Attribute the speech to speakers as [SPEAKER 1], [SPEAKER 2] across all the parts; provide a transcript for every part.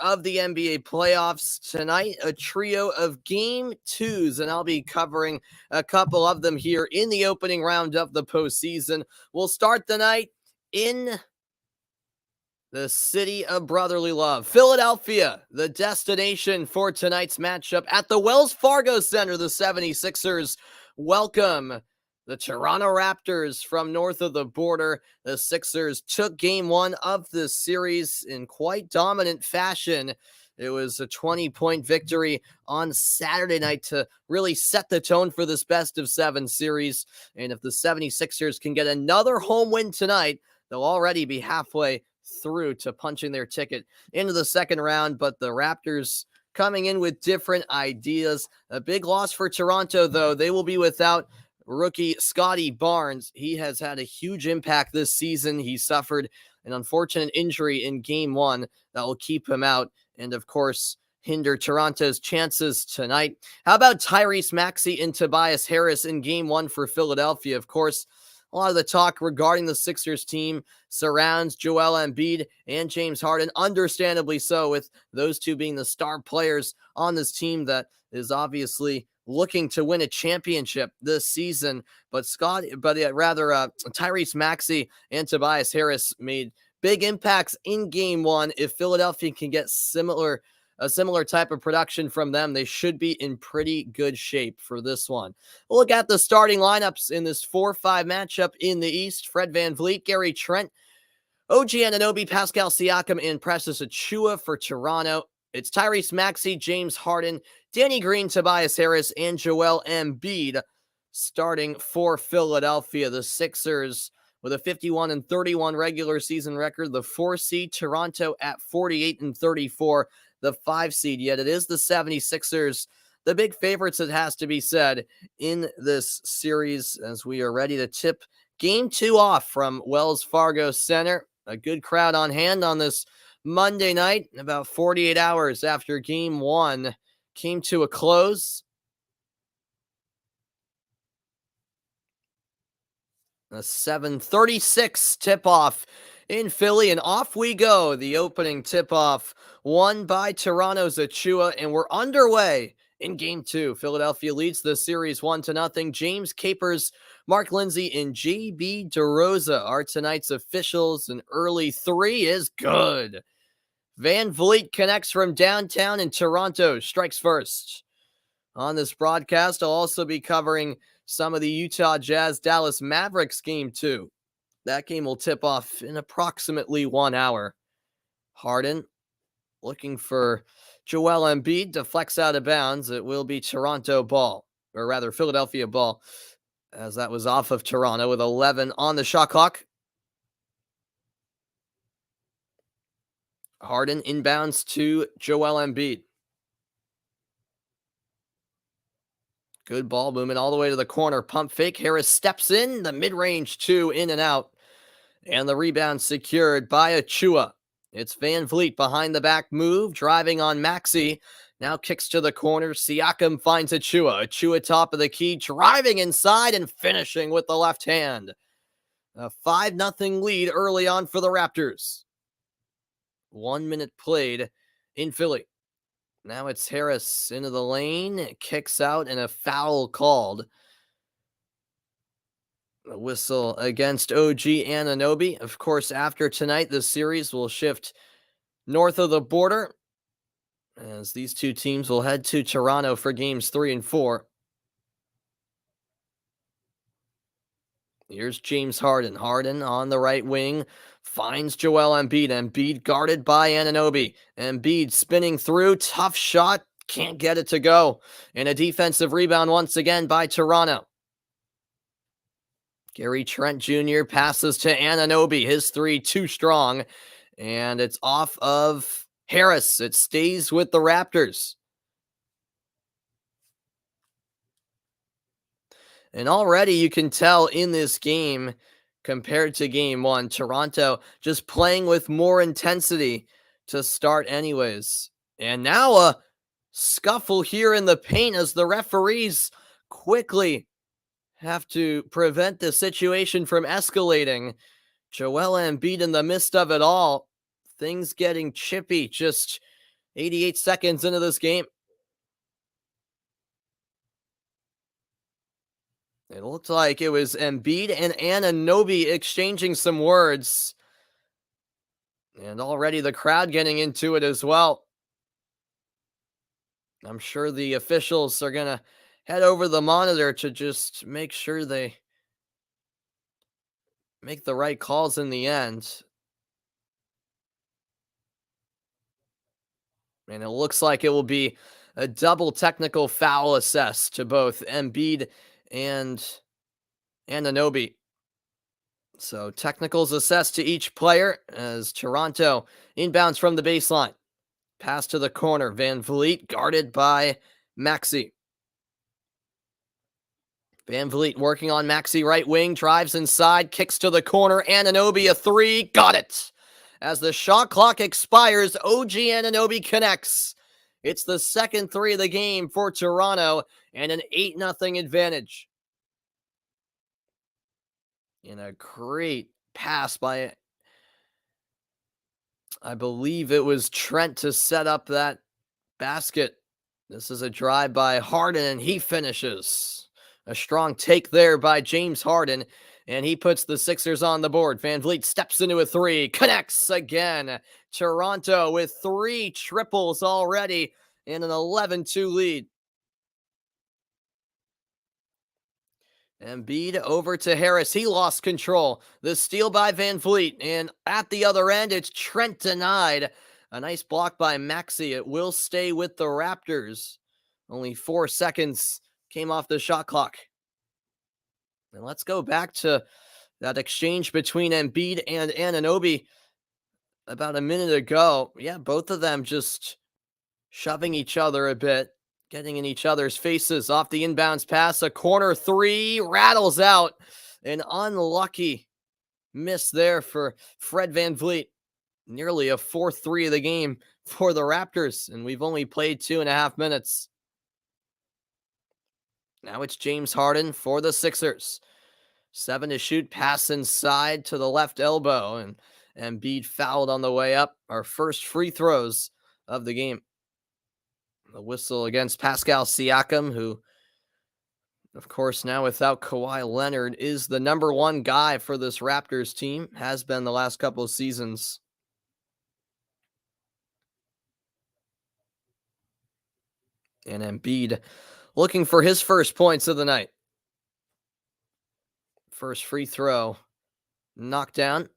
[SPEAKER 1] Of the NBA playoffs tonight, a trio of game twos, and I'll be covering a couple of them here in the opening round of the postseason. We'll start the night in the city of brotherly love, Philadelphia, the destination for tonight's matchup at the Wells Fargo Center. The 76ers welcome the Toronto Raptors from north of the border. The Sixers took game one of this series in quite dominant fashion. It was a 20-point victory on Saturday night to really set the tone for this best-of-7 series. And if the 76ers can get another home win tonight, they'll already be halfway through to punching their ticket into the second round. But the Raptors coming in with different ideas. A big loss for Toronto, though. They will be without rookie Scotty Barnes. He has had a huge impact this season. He suffered an unfortunate injury in game one that will keep him out and, of course, hinder Toronto's chances tonight. How about Tyrese Maxey and Tobias Harris in game one for Philadelphia? Of course, a lot of the talk regarding the Sixers team surrounds Joel Embiid and James Harden, understandably so, with those two being the star players on this team that is obviously looking to win a championship this season. But Tyrese Maxey and Tobias Harris made big impacts in game one. If Philadelphia can get a similar type of production from them, they should be in pretty good shape for this one. We'll look at the starting lineups in this 4-5 matchup in the East. Fred VanVleet, Gary Trent, OG Anunoby, Pascal Siakam, and Precious Achiuwa for Toronto. It's Tyrese Maxey, James Harden, Danny Green, Tobias Harris, and Joel Embiid starting for Philadelphia. The Sixers with a 51-31 regular season record. The 4 seed, Toronto at 48-34. The 5 seed, yet it is the 76ers, the big favorites, it has to be said, in this series as we are ready to tip game 2 off from Wells Fargo Center. A good crowd on hand on this Monday night, about 48 hours after game 1 came to a close. A 7:36 tip-off in Philly, and off we go. The opening tip-off won by Toronto's Achiuwa, and we're underway in game 2. Philadelphia leads the series 1-0. James Capers, Mark Lindsay, and JB DeRosa are tonight's officials. An early 3 is good. VanVleet connects from downtown, and Toronto strikes first. On this broadcast, I'll also be covering some of the Utah Jazz Dallas Mavericks game 2. That game will tip off in approximately 1 hour. Harden looking for Joel Embiid to flex out of bounds. It will be Toronto ball, or rather Philadelphia ball, as that was off of Toronto with 11 on the shot clock. Harden inbounds to Joel Embiid. Good ball movement all the way to the corner. Pump fake. Harris steps in. The mid-range 2 in and out. And the rebound secured by Achiuwa. It's VanVleet behind the back move. Driving on Maxey. Now kicks to the corner. Siakam finds Achiuwa. Achiuwa top of the key. Driving inside and finishing with the left hand. A 5-0 lead early on for the Raptors. 1 minute played in Philly. Now it's Harris into the lane, kicks out, and a foul called. A whistle against OG Anunoby. Of course, after tonight, the series will shift north of the border, as these two teams will head to Toronto for games 3 and 4. Here's James Harden. Harden on the right wing finds Joel Embiid. Embiid guarded by Anunoby. Embiid spinning through. Tough shot. Can't get it to go. And a defensive rebound once again by Toronto. Gary Trent Jr. passes to Anunoby. His 3 too strong. And it's off of Harris. It stays with the Raptors. And already you can tell in this game, compared to game 1, Toronto just playing with more intensity to start anyways. And now a scuffle here in the paint as the referees quickly have to prevent the situation from escalating. Joel Embiid in the midst of it all, things getting chippy, just 88 seconds into this game. It looked like it was Embiid and Anunoby exchanging some words. And already the crowd getting into it as well. I'm sure the officials are going to head over the monitor to just make sure they make the right calls in the end. And it looks like it will be a double technical foul assessed to both Embiid and Anunoby. So technicals assessed to each player as Toronto inbounds from the baseline. Pass to the corner. Van Vliet guarded by Maxey. Van Vliet working on Maxey right wing, drives inside, kicks to the corner. Anunoby a three, got it. As the shot clock expires, OG Anunoby connects. It's the second three of the game for Toronto and an 8-0 advantage. And a great pass by, I believe it was Trent, to set up that basket. This is a drive by Harden, and he finishes. A strong take there by James Harden, and he puts the Sixers on the board. Van Vliet steps into a three, connects again. Toronto with 3 triples already and an 11-2 lead. Embiid over to Harris. He lost control. The steal by Van Vliet. And at the other end, it's Trent denied. A nice block by Maxey. It will stay with the Raptors. Only 4 seconds came off the shot clock. And let's go back to that exchange between Embiid and Anunoby about a minute ago. Yeah, both of them just shoving each other a bit, getting in each other's faces. Off the inbounds pass, a corner three rattles out. An unlucky miss there for Fred Van Vliet. Nearly a 4-3 of the game for the Raptors, and we've only played 2.5 minutes. Now it's James Harden for the Sixers. 7 to shoot, pass inside to the left elbow, and Embiid fouled on the way up. Our first free throws of the game. The whistle against Pascal Siakam, who, of course, now without Kawhi Leonard, is the number 1 guy for this Raptors team, has been the last couple of seasons. And Embiid looking for his first points of the night. First free throw knocked down.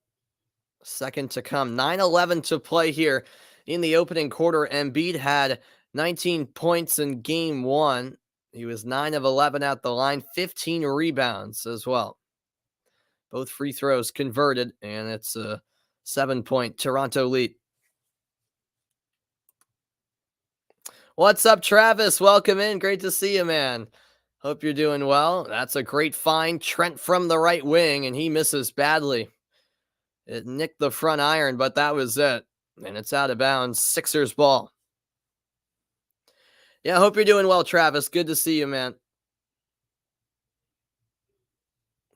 [SPEAKER 1] Second to come. 9:11 to play here in the opening quarter. Embiid had 19 points in game 1. He was 9 of 11 at the line, 15 rebounds as well. Both free throws converted, and it's a 7-point Toronto lead. What's up, Travis? Welcome in. Great to see you, man. Hope you're doing well. That's a great find. Trent from the right wing, and he misses badly. It nicked the front iron, but that was it. And it's out of bounds. Sixers ball. Yeah, I hope you're doing well, Travis. Good to see you, man.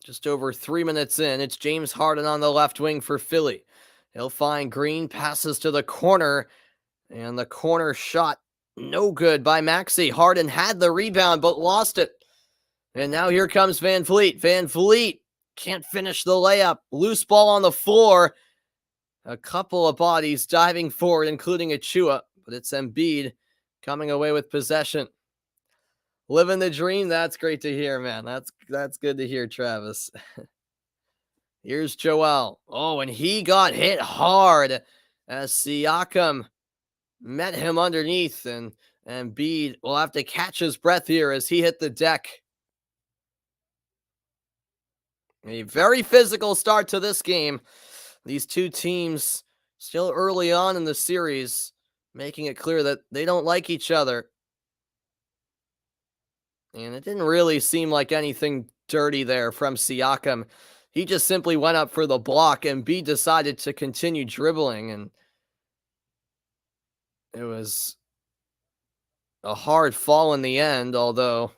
[SPEAKER 1] Just over 3 minutes in, it's James Harden on the left wing for Philly. He'll find Green, passes to the corner, and the corner shot no good by Maxey. Harden had the rebound, but lost it. And now here comes Van Vliet. Van Vliet can't finish the layup. Loose ball on the floor. A couple of bodies diving forward, including Achua, but it's Embiid coming away with possession. Living the dream. That's great to hear, man. That's good to hear, Travis. Here's Joel. Oh, and he got hit hard as Siakam met him underneath, and Embiid will have to catch his breath here as he hit the deck. A very physical start to this game. These two teams still early on in the series, making it clear that they don't like each other. And it didn't really seem like anything dirty there from Siakam. He just simply went up for the block, and Embiid decided to continue dribbling, and it was a hard fall in the end, although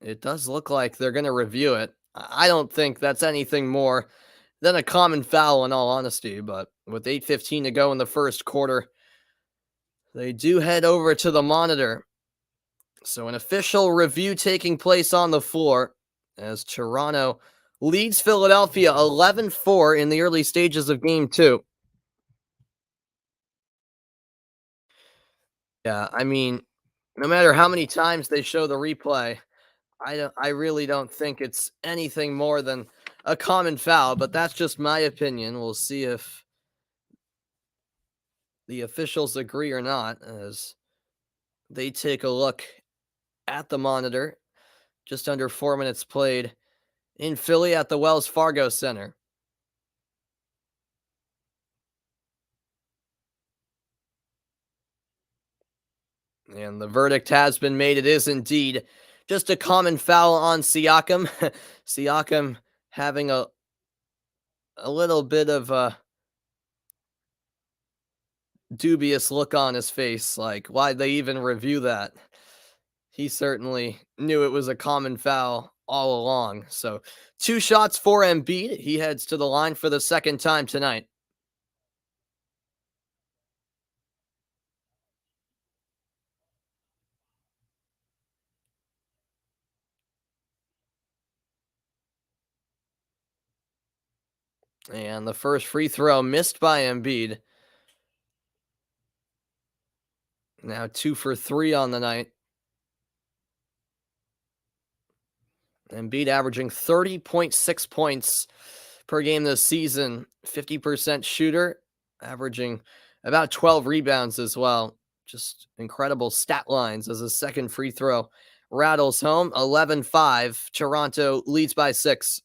[SPEAKER 1] it does look like they're going to review it. I don't think that's anything more than a common foul in all honesty, but with 8:15 to go in the first quarter, They do head over to the monitor. So an official review taking place on the floor as Toronto leads Philadelphia 11-4 in the early stages of game two. Yeah, I mean, no matter how many times they show the replay, I really don't think it's anything more than a common foul, but that's just my opinion. We'll see if the officials agree or not as they take a look at the monitor. Just under 4 minutes played in Philly at the Wells Fargo Center. And the verdict has been made. It is indeed just a common foul on Siakam. Siakam having a little bit of a dubious look on his face, like, why'd they even review that? He certainly knew it was a common foul all along. So 2 shots for Embiid. He heads to the line for the second time tonight. And the first free throw missed by Embiid. Now 2 for 3 on the night. Embiid averaging 30.6 points per game this season. 50% shooter, averaging about 12 rebounds as well. Just incredible stat lines as his second free throw rattles home. 11-5. Toronto leads by 6.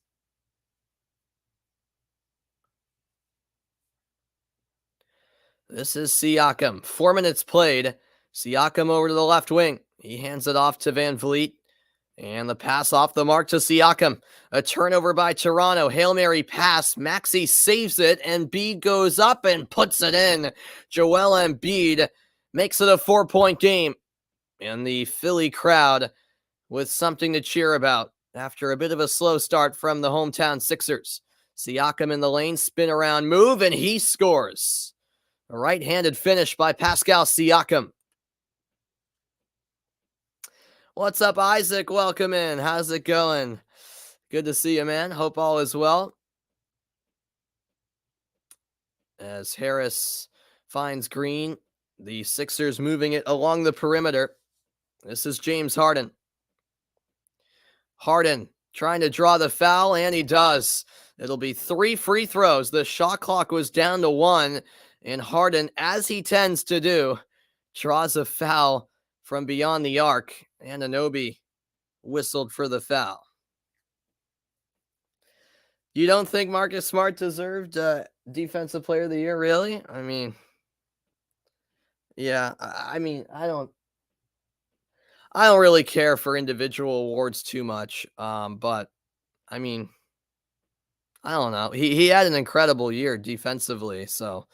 [SPEAKER 1] This is Siakam. 4 minutes played. Siakam over to the left wing. He hands it off to Van Vliet. And the pass off the mark to Siakam. A turnover by Toronto. Hail Mary pass. Maxey saves it. Embiid goes up and puts it in. Joel Embiid makes it a 4-point game. And the Philly crowd with something to cheer about after a bit of a slow start from the hometown Sixers. Siakam in the lane, spin around move, and he scores. A right-handed finish by Pascal Siakam. What's up, Isaac? Welcome in. How's it going? Good to see you, man. Hope all is well. As Harris finds Green, the Sixers moving it along the perimeter. This is James Harden. Harden trying to draw the foul, and he does. It'll be 3 free throws. The shot clock was down to 1, and Harden, as he tends to do, draws a foul from beyond the arc. Anunoby whistled for the foul. You don't think Marcus Smart deserved Defensive Player of the Year, really? I mean, yeah, I mean, I don't really care for individual awards too much. But I mean, I don't know. He had an incredible year defensively, so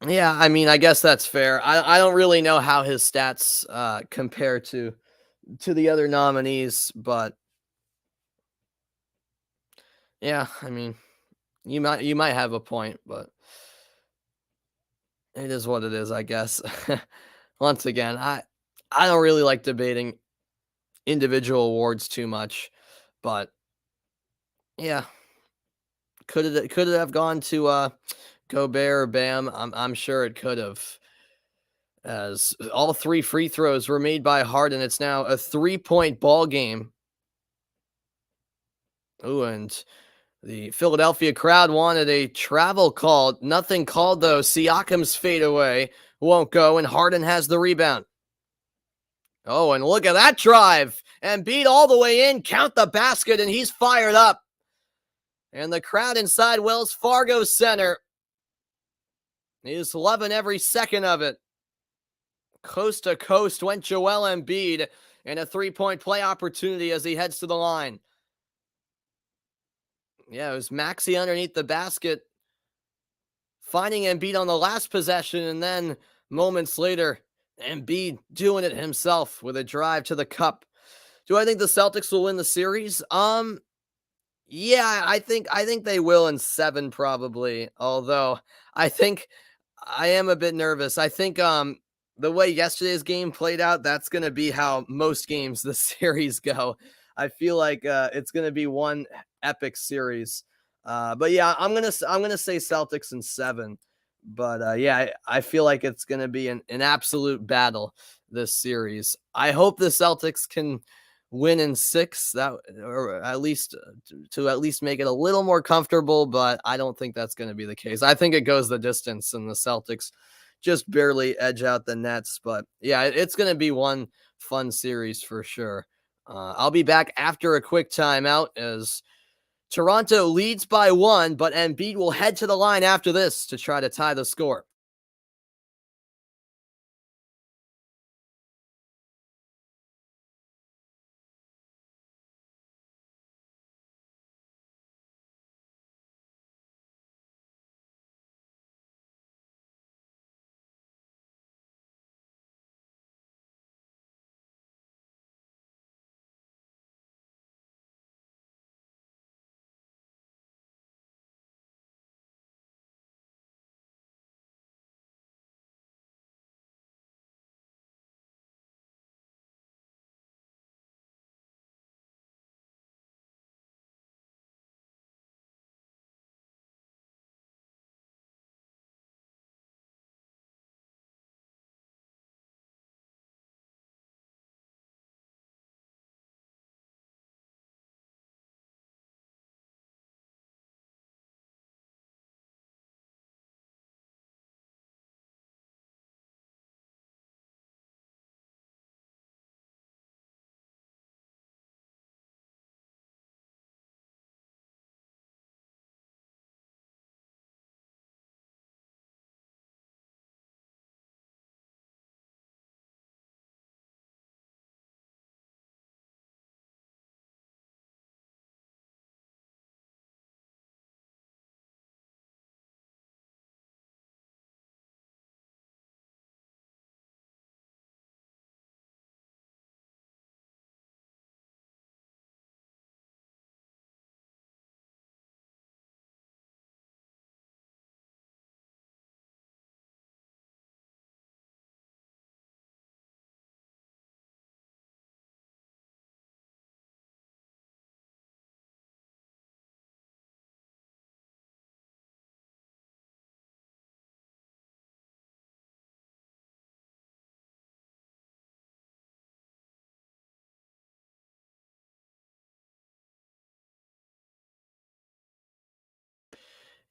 [SPEAKER 1] yeah, I mean, I guess that's fair. I don't really know how his stats compare to the other nominees, but yeah, I mean, you might have a point, but it is what it is, I guess. Once again, I don't really like debating individual awards too much, but yeah, could it have gone to Gobert or Bam? I'm sure it could have. As all 3 free throws were made by Harden, it's now a 3-point ball game. Ooh, and the Philadelphia crowd wanted a travel call. Nothing called, though. Siakam's fadeaway won't go, and Harden has the rebound. Oh, and look at that drive. Embiid all the way in. Count the basket, and he's fired up. And the crowd inside Wells Fargo Center is loving every second of it. Coast to coast went Joel Embiid, and a 3-point play opportunity as he heads to the line. Yeah, it was Maxey underneath the basket, finding Embiid on the last possession, and then moments later, Embiid doing it himself with a drive to the cup. Do I think the Celtics will win the series? Yeah, I think they will in 7 probably, although I think I am a bit nervous. I think, the way yesterday's game played out, that's gonna be how most games this series go. I feel like, it's gonna be one epic series. But yeah, I'm gonna say Celtics in 7. But, yeah, I feel like it's gonna be an absolute battle this series. I hope the Celtics can win in 6, that or at least to at least make it a little more comfortable, but I don't think that's gonna be the case. I think it goes the distance and the Celtics just barely edge out the Nets, but yeah, it's gonna be one fun series for sure. I'll be back after a quick timeout as Toronto leads by 1, but Embiid will head to the line after this to try to tie the score.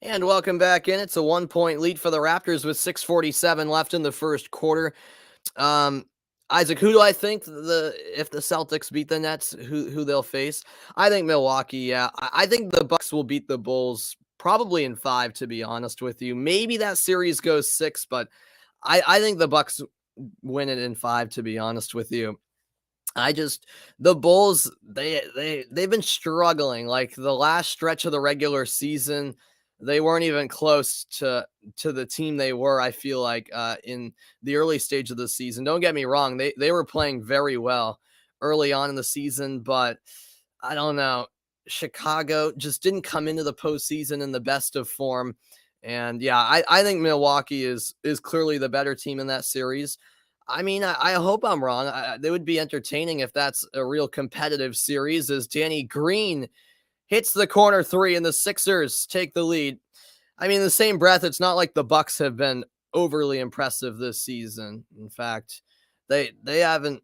[SPEAKER 1] And welcome back in. It's a 1-point lead for the Raptors with 6:47 left in the first quarter. Um, Isaac, who do I think if the Celtics beat the Nets, who they'll face? I think Milwaukee. Yeah, I think the Bucks will beat the Bulls probably in 5. To be honest with you, maybe that series goes 6, but I think the Bucks win it in 5. To be honest with you, I just the Bulls they've been struggling like the last stretch of the regular season. They weren't even close to the team they were. I feel like in the early stage of the season. Don't get me wrong; they were playing very well early on in the season, but I don't know. Chicago just didn't come into the postseason in the best of form, and yeah, I think Milwaukee is clearly the better team in that series. I mean, I hope I'm wrong. They would be entertaining if that's a real competitive series. As Danny Green hits the corner three, and the Sixers take the lead. I mean, in the same breath, it's not like the Bucks have been overly impressive this season. In fact, they haven't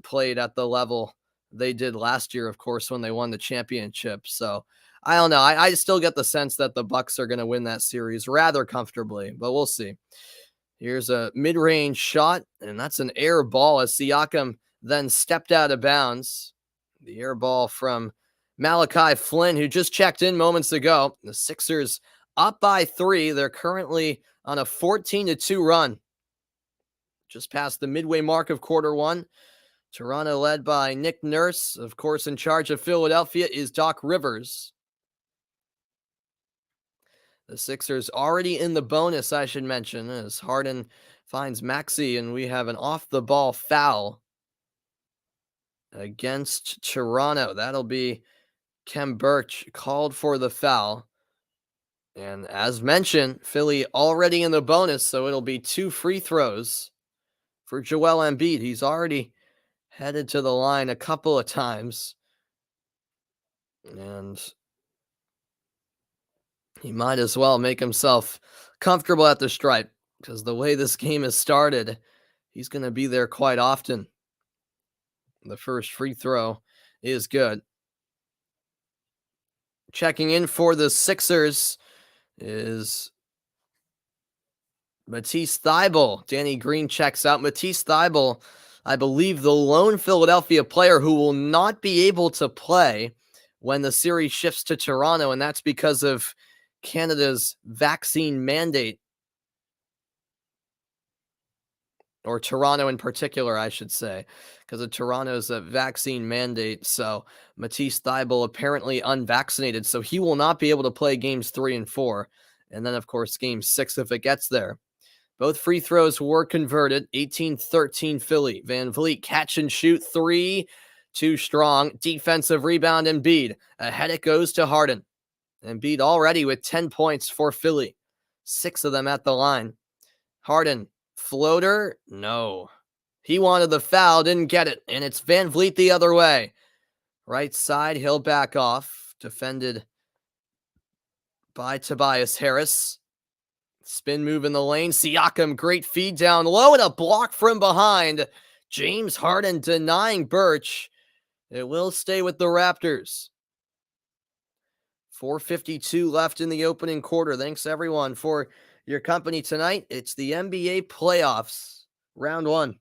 [SPEAKER 1] played at the level they did last year, of course, when they won the championship. So I don't know. I still get the sense that the Bucks are going to win that series rather comfortably, but we'll see. Here's a mid-range shot, and that's an air ball as Siakam then stepped out of bounds. The air ball from Malachi Flynn, who just checked in moments ago. The Sixers up by 3. They're currently on a 14-2 run, just past the midway mark of quarter 1. Toronto led by Nick Nurse. Of course, in charge of Philadelphia is Doc Rivers. The Sixers already in the bonus, I should mention, as Harden finds Maxey, and we have an off-the-ball foul against Toronto. That'll be Kem Birch called for the foul. And as mentioned, Philly already in the bonus, so it'll be 2 free throws for Joel Embiid. He's already headed to the line a couple of times. And he might as well make himself comfortable at the stripe, because the way this game has started, he's going to be there quite often. The first free throw is good. Checking in for the Sixers is Matisse Thybulle. Danny Green checks out. Matisse Thybulle, I believe the lone Philadelphia player who will not be able to play when the series shifts to Toronto, and that's because of Canada's vaccine mandate. Or Toronto in particular, I should say, because of Toronto's vaccine mandate. So Matisse Thybulle apparently unvaccinated, so he will not be able to play games 3 and 4. And then, of course, game 6 if it gets there. Both free throws were converted. 18-13 Philly. Van Vliet catch and shoot 3. Too strong. Defensive rebound Embiid. Ahead it goes to Harden. Embiid already with 10 points for Philly. 6 of them at the line. Harden. Floater? No. He wanted the foul, didn't get it, and it's Van Vliet the other way. Right side, he'll back off. Defended by Tobias Harris. Spin move in the lane. Siakam, great feed down low and a block from behind. James Harden denying Birch. It will stay with the Raptors. 4:52 left in the opening quarter. Thanks, everyone, for your company tonight. It's the NBA playoffs, round 1.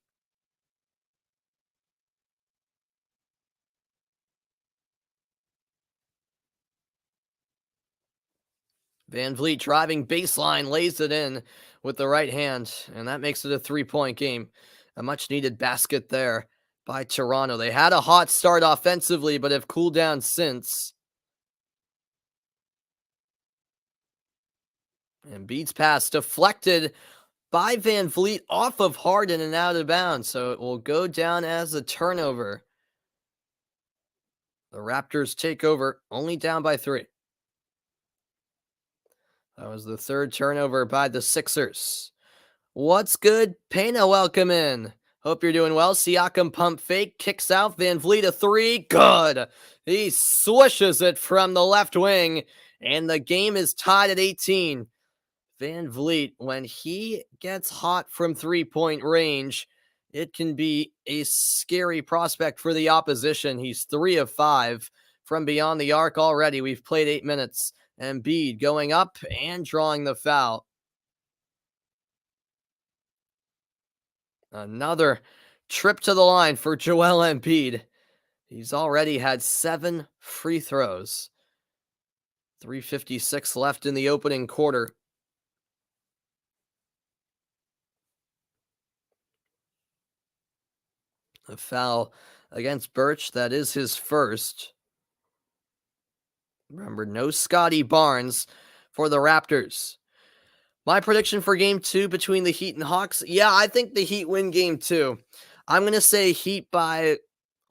[SPEAKER 1] Van Vliet driving baseline, lays it in with the right hand, and that makes it a 3-point game. A much-needed basket there by Toronto. They had a hot start offensively, but have cooled down since. Embiid's pass deflected by Van Vliet off of Harden and out of bounds, so it will go down as a turnover. The Raptors take over, only down by 3. That was the 3rd turnover by the Sixers. What's good? Pena, welcome in. Hope you're doing well. Siakam pump fake, kicks out. Van Vliet a 3. Good. He swishes it from the left wing, and the game is tied at 18. Van Vliet, when he gets hot from 3-point range, it can be a scary prospect for the opposition. He's 3 of 5 from beyond the arc already. We've played 8 minutes. Embiid going up and drawing the foul. Another trip to the line for Joel Embiid. He's already had 7 free throws. 3:56 left in the opening quarter. A foul against Birch. That is his first. Remember, no Scotty Barnes for the Raptors. My prediction for game 2 between the Heat and Hawks. Yeah, I think the Heat win game 2. I'm going to say Heat by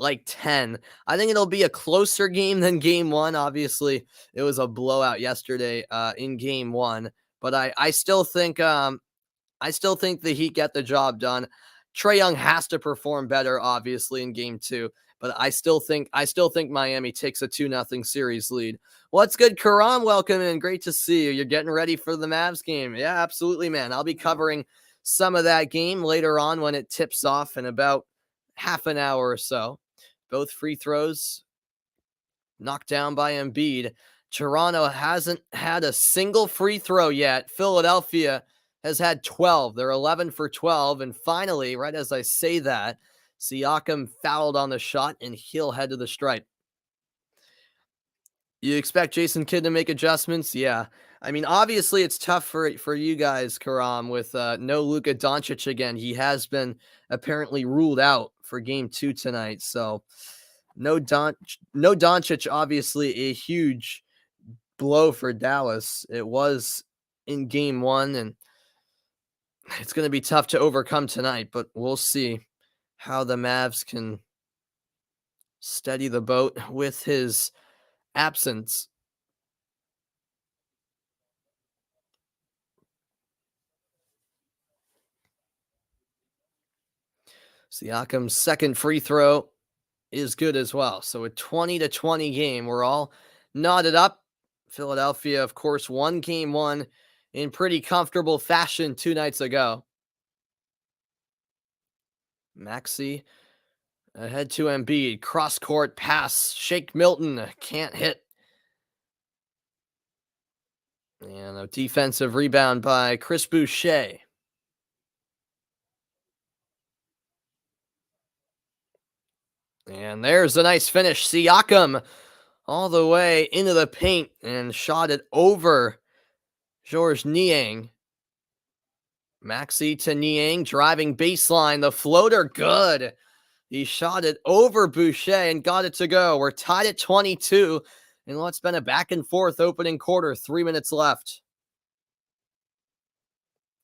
[SPEAKER 1] like 10. I think it'll be a closer game than game 1. Obviously, it was a blowout yesterday in game 1, but I still think the Heat get the job done. Trae Young has to perform better, obviously, in game 2, but I still think Miami takes a 2-0 series lead. What's good, Karam? Welcome in. Great to see you. You're getting ready for the Mavs game. Yeah, absolutely, man. I'll be covering some of that game later on when it tips off in about half an hour or so. Both free throws knocked down by Embiid. Toronto hasn't had a single free throw yet. Philadelphia has had 12. They're 11 for 12. And finally, right as I say that, Siakam fouled on the shot, and he'll head to the stripe. You expect Jason Kidd to make adjustments? Yeah. I mean, obviously, it's tough for you guys, Karam, with no Luka Doncic again. He has been apparently ruled out for game 2 tonight. So no Doncic, obviously a huge blow for Dallas. It was in game 1, and it's going to be tough to overcome tonight, but we'll see how the Mavs can steady the boat with his absence. Siakam's second free throw is good as well. So a 20-20 game. We're all knotted up. Philadelphia, of course, won game one in pretty comfortable fashion 2 nights ago. Maxey ahead to Embiid. Cross court pass. Shake Milton can't hit. And a defensive rebound by Chris Boucher. And there's a nice finish. Siakam all the way into the paint and shot it over Georges Niang. Maxey to Niang, driving baseline. The floater, good. He shot it over Boucher and got it to go. We're tied at 22 in what's been a back and forth opening quarter. 3 minutes left.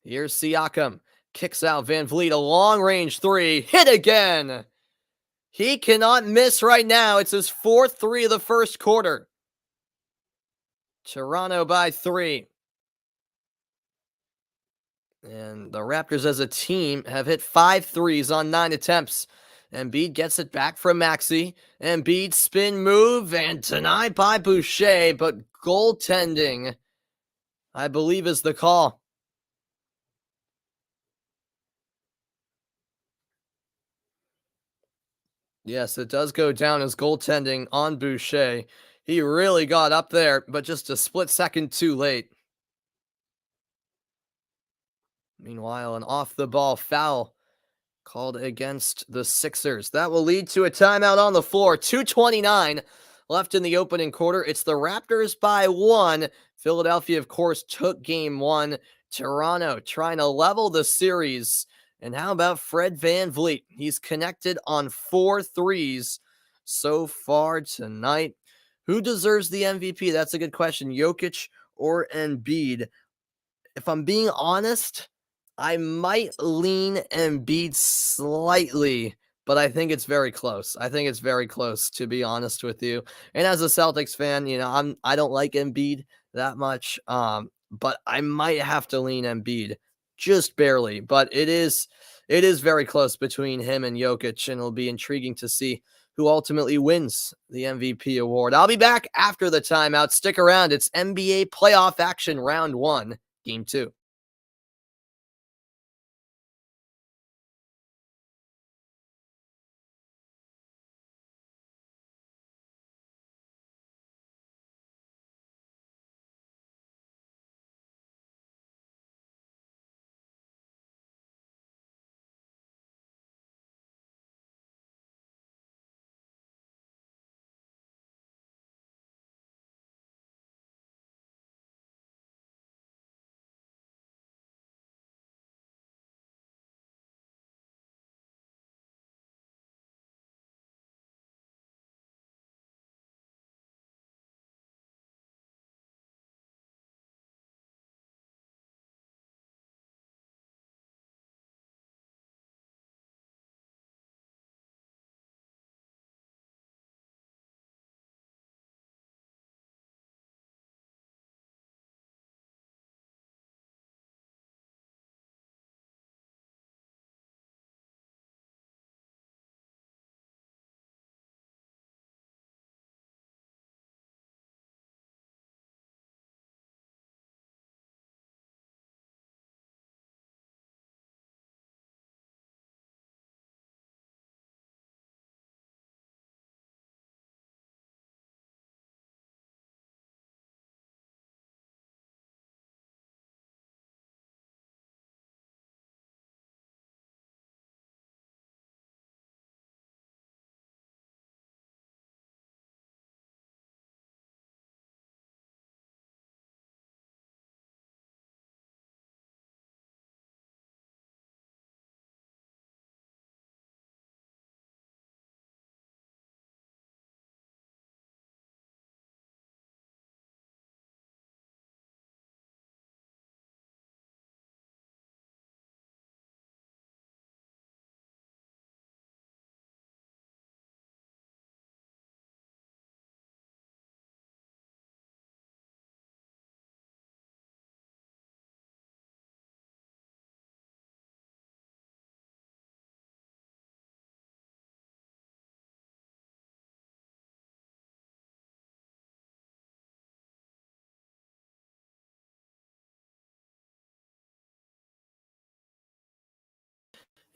[SPEAKER 1] Here's Siakam. Kicks out Van Vliet. A long range three. Hit again. He cannot miss right now. It's his fourth three of the first quarter. Toronto by 3. And the Raptors as a team have hit 5 threes on 9 attempts. Embiid gets it back from Maxey. Embiid spin move and denied by Boucher, but goaltending, I believe, is the call. Yes, it does go down as goaltending on Boucher. He really got up there, but just a split second too late. Meanwhile, an off-the-ball foul called against the Sixers. That will lead to a timeout on the floor. 2:29 left in the opening quarter. It's the Raptors by 1. Philadelphia, of course, took game 1. Toronto trying to level the series. And how about Fred VanVleet? He's connected on 4 threes so far tonight. Who deserves the MVP? That's a good question. Jokic or Embiid? If I'm being honest, I might lean Embiid slightly, but I think it's very close. I think it's very close, to be honest with you. And as a Celtics fan, I don't like Embiid that much, but I might have to lean Embiid just barely. But it is very close between him and Jokic, and it'll be intriguing to see who ultimately wins the MVP award. I'll be back after the timeout. Stick around. It's NBA playoff action round 1, game 2.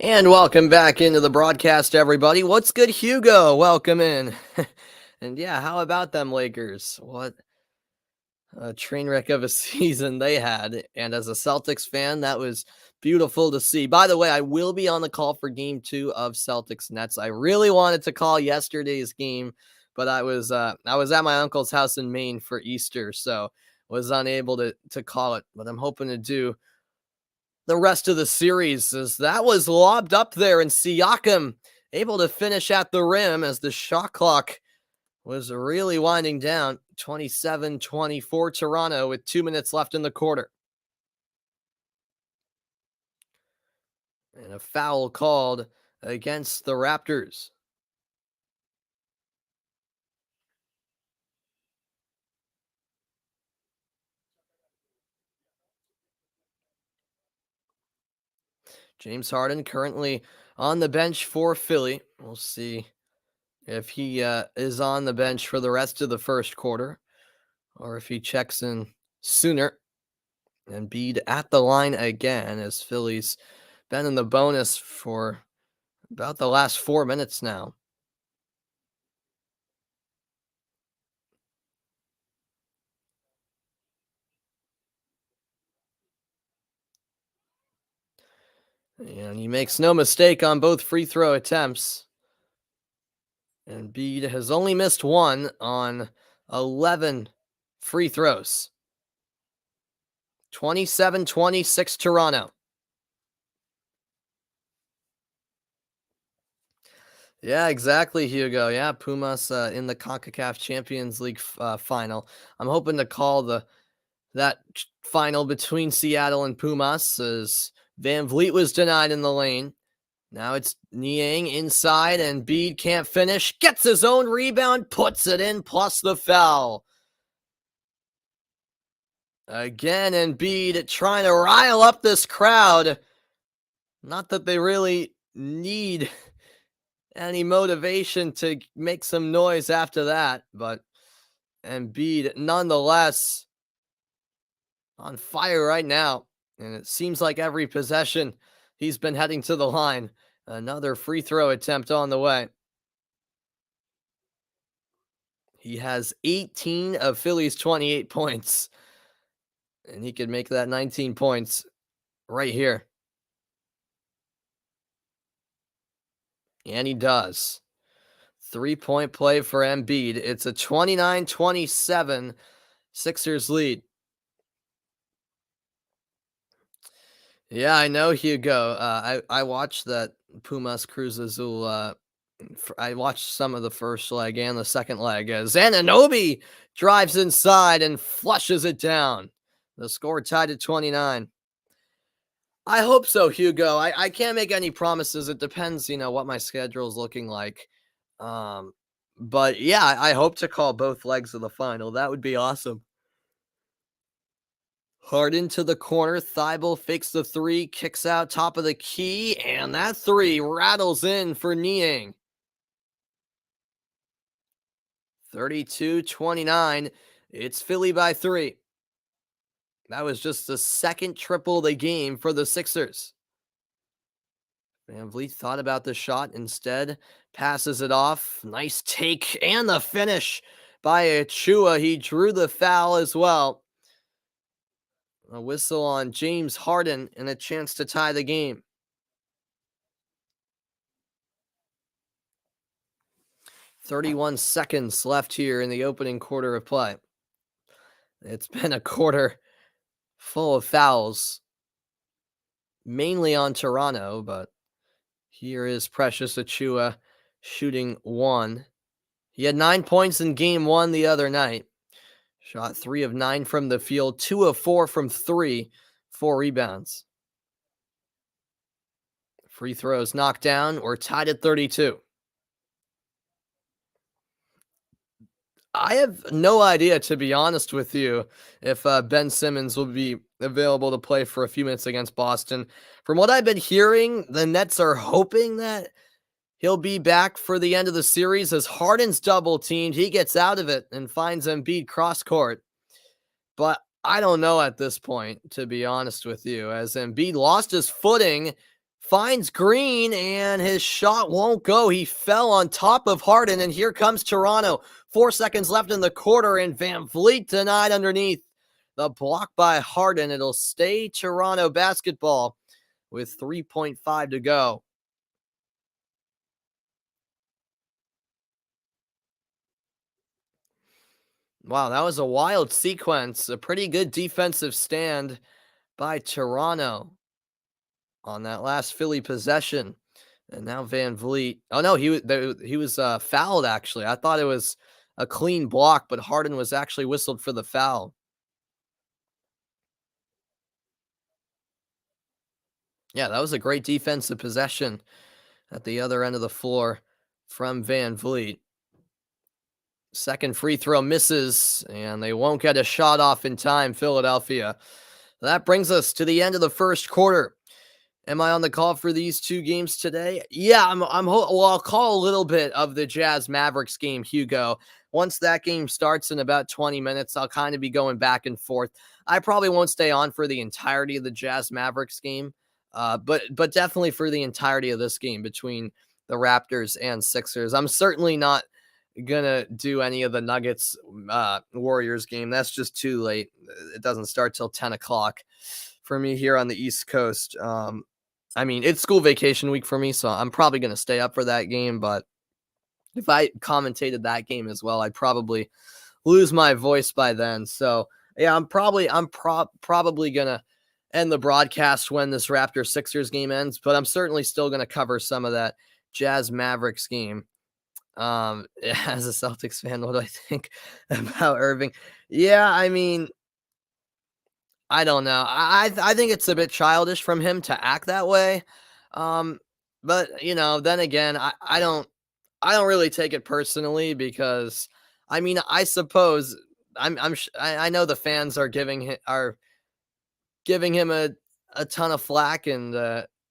[SPEAKER 1] And welcome back into the broadcast, everybody. What's good, Hugo? Welcome in. And yeah, how about them Lakers? What a train wreck of a season they had. And as a Celtics fan, that was beautiful to see. By the way, I will be on the call for game 2 of Celtics Nets. I really wanted to call yesterday's game, but I was at my uncle's house in Maine for Easter, so was unable to call it. But I'm hoping to do the rest of the series, as that was lobbed up there, and Siakam able to finish at the rim as the shot clock was really winding down. 27-24 Toronto with 2 minutes left in the quarter. And a foul called against the Raptors. James Harden currently on the bench for Philly. We'll see if he is on the bench for the rest of the first quarter or if he checks in sooner. Embiid at the line again, as Philly's been in the bonus for about the last 4 minutes now. And he makes no mistake on both free throw attempts. Embiid has only missed one on 11 free throws. 27-26 Toronto. Yeah, exactly, Hugo. Yeah, Pumas in the CONCACAF Champions League final. I'm hoping to call that final between Seattle and Pumas, as Van Vliet was denied in the lane. Now it's Niang inside, and Embiid can't finish. Gets his own rebound, puts it in, plus the foul. Again, Embiid trying to rile up this crowd. Not that they really need any motivation to make some noise after that, but Embiid nonetheless on fire right now. And it seems like every possession he's been heading to the line. Another free throw attempt on the way. He has 18 of Philly's 28 points. And he could make that 19 points right here. And he does. 3-point play for Embiid. It's a 29-27 Sixers lead. Yeah, I know, Hugo. I watched that Pumas Cruz Azul. I watched some of the first leg and the second leg as Anunoby drives inside and flushes it down. The score tied at 29. I hope so, Hugo. I can't make any promises. It depends, what my schedule is looking like. Um, but yeah, I hope to call both legs of the final. That would be awesome. Harden to the corner. Thibault fakes the three, kicks out top of the key, and that three rattles in for Niang. 32-29. It's Philly by 3. That was just the second triple of the game for the Sixers. Van Vliet thought about the shot, instead passes it off. Nice take and the finish by Achua. He drew the foul as well. A whistle on James Harden and a chance to tie the game. 31 seconds left here in the opening quarter of play. It's been a quarter full of fouls, mainly on Toronto, but here is Precious Achua shooting one. He had 9 points in game 1 the other night. Shot 3 of 9 from the field, 2 of 4 from 3, 4 rebounds. Free throws knocked down. We're tied at 32. I have no idea, to be honest with you, if Ben Simmons will be available to play for a few minutes against Boston. From what I've been hearing, the Nets are hoping that he'll be back for the end of the series. As Harden's double teamed, he gets out of it and finds Embiid cross court. But I don't know at this point, to be honest with you, as Embiid lost his footing finds Green, and his shot won't go. He fell on top of Harden, and here comes Toronto. 4 seconds left in the quarter, and Van Vliet denied underneath. The block by Harden. It'll stay Toronto basketball with 3.5 to go. Wow, that was a wild sequence. A pretty good defensive stand by Toronto on that last Philly possession. And now Van Vliet. Oh no, he was fouled actually. I thought it was a clean block, but Harden was actually whistled for the foul. Yeah, that was a great defensive possession at the other end of the floor from Van Vliet. Second free throw misses, and they won't get a shot off in time, Philadelphia. That brings us to the end of the first quarter. Am I on the call for these two games today? Yeah, well, I'll call a little bit of the Jazz Mavericks game, Hugo. Once that game starts in about 20 minutes, I'll kind of be going back and forth. I probably won't stay on for the entirety of the Jazz Mavericks game, but definitely for the entirety of this game between the Raptors and Sixers. I'm certainly not gonna do any of the Nuggets Warriors game. That's just too late. It doesn't start till 10 o'clock for me here on the East Coast. I mean, it's school vacation week for me, so I'm probably going to stay up for that game. But if I commentated that game as well, I'd probably lose my voice by then. So yeah, I'm probably gonna end the broadcast when this Raptors Sixers game ends. But I'm certainly still going to cover some of that Jazz Mavericks game. As a Celtics fan, what do I think about Irving? Yeah, I mean, I don't know. I think it's a bit childish from him to act that way. Um, but then again, I don't really take it personally because I mean, I suppose I know the fans are giving him a ton of flack and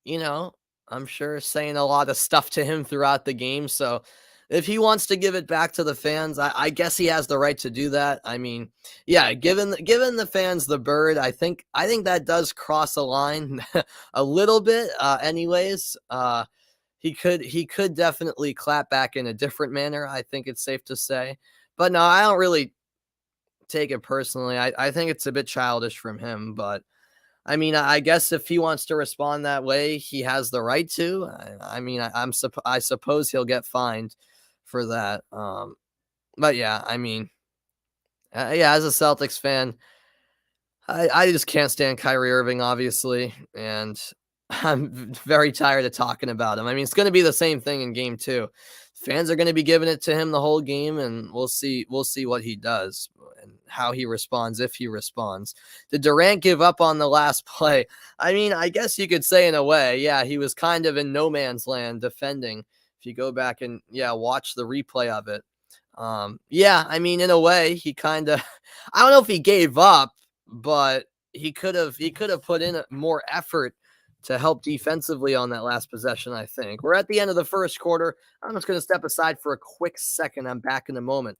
[SPEAKER 1] you know, I'm sure saying a lot of stuff to him throughout the game. So if he wants to give it back to the fans, I guess he has the right to do that. I mean, yeah, given the fans the bird, I think that does cross a line a little bit. Anyways, he could definitely clap back in a different manner. I think it's safe to say, but no, I don't really take it personally. I think it's a bit childish from him, but I mean, I guess if he wants to respond that way, he has the right to. I mean, I suppose he'll get fined for that. But yeah, I mean, yeah, as a Celtics fan, I just can't stand Kyrie Irving, obviously, and I'm very tired of talking about him. I mean, it's going to be the same thing in Game 2. Fans are going to be giving it to him the whole game, and we'll see what he does and how he responds, if he responds. Did Durant give up on the last play? I mean, I guess you could say in a way, yeah, he was kind of in no man's land defending. If you go back and watch the replay of it, yeah, I mean, in a way, he kind of, I don't know if he gave up, but he could have put in more effort to help defensively on that last possession. I think we're at the end of the first quarter. I'm just going to step aside for a quick second. I'm back in a moment.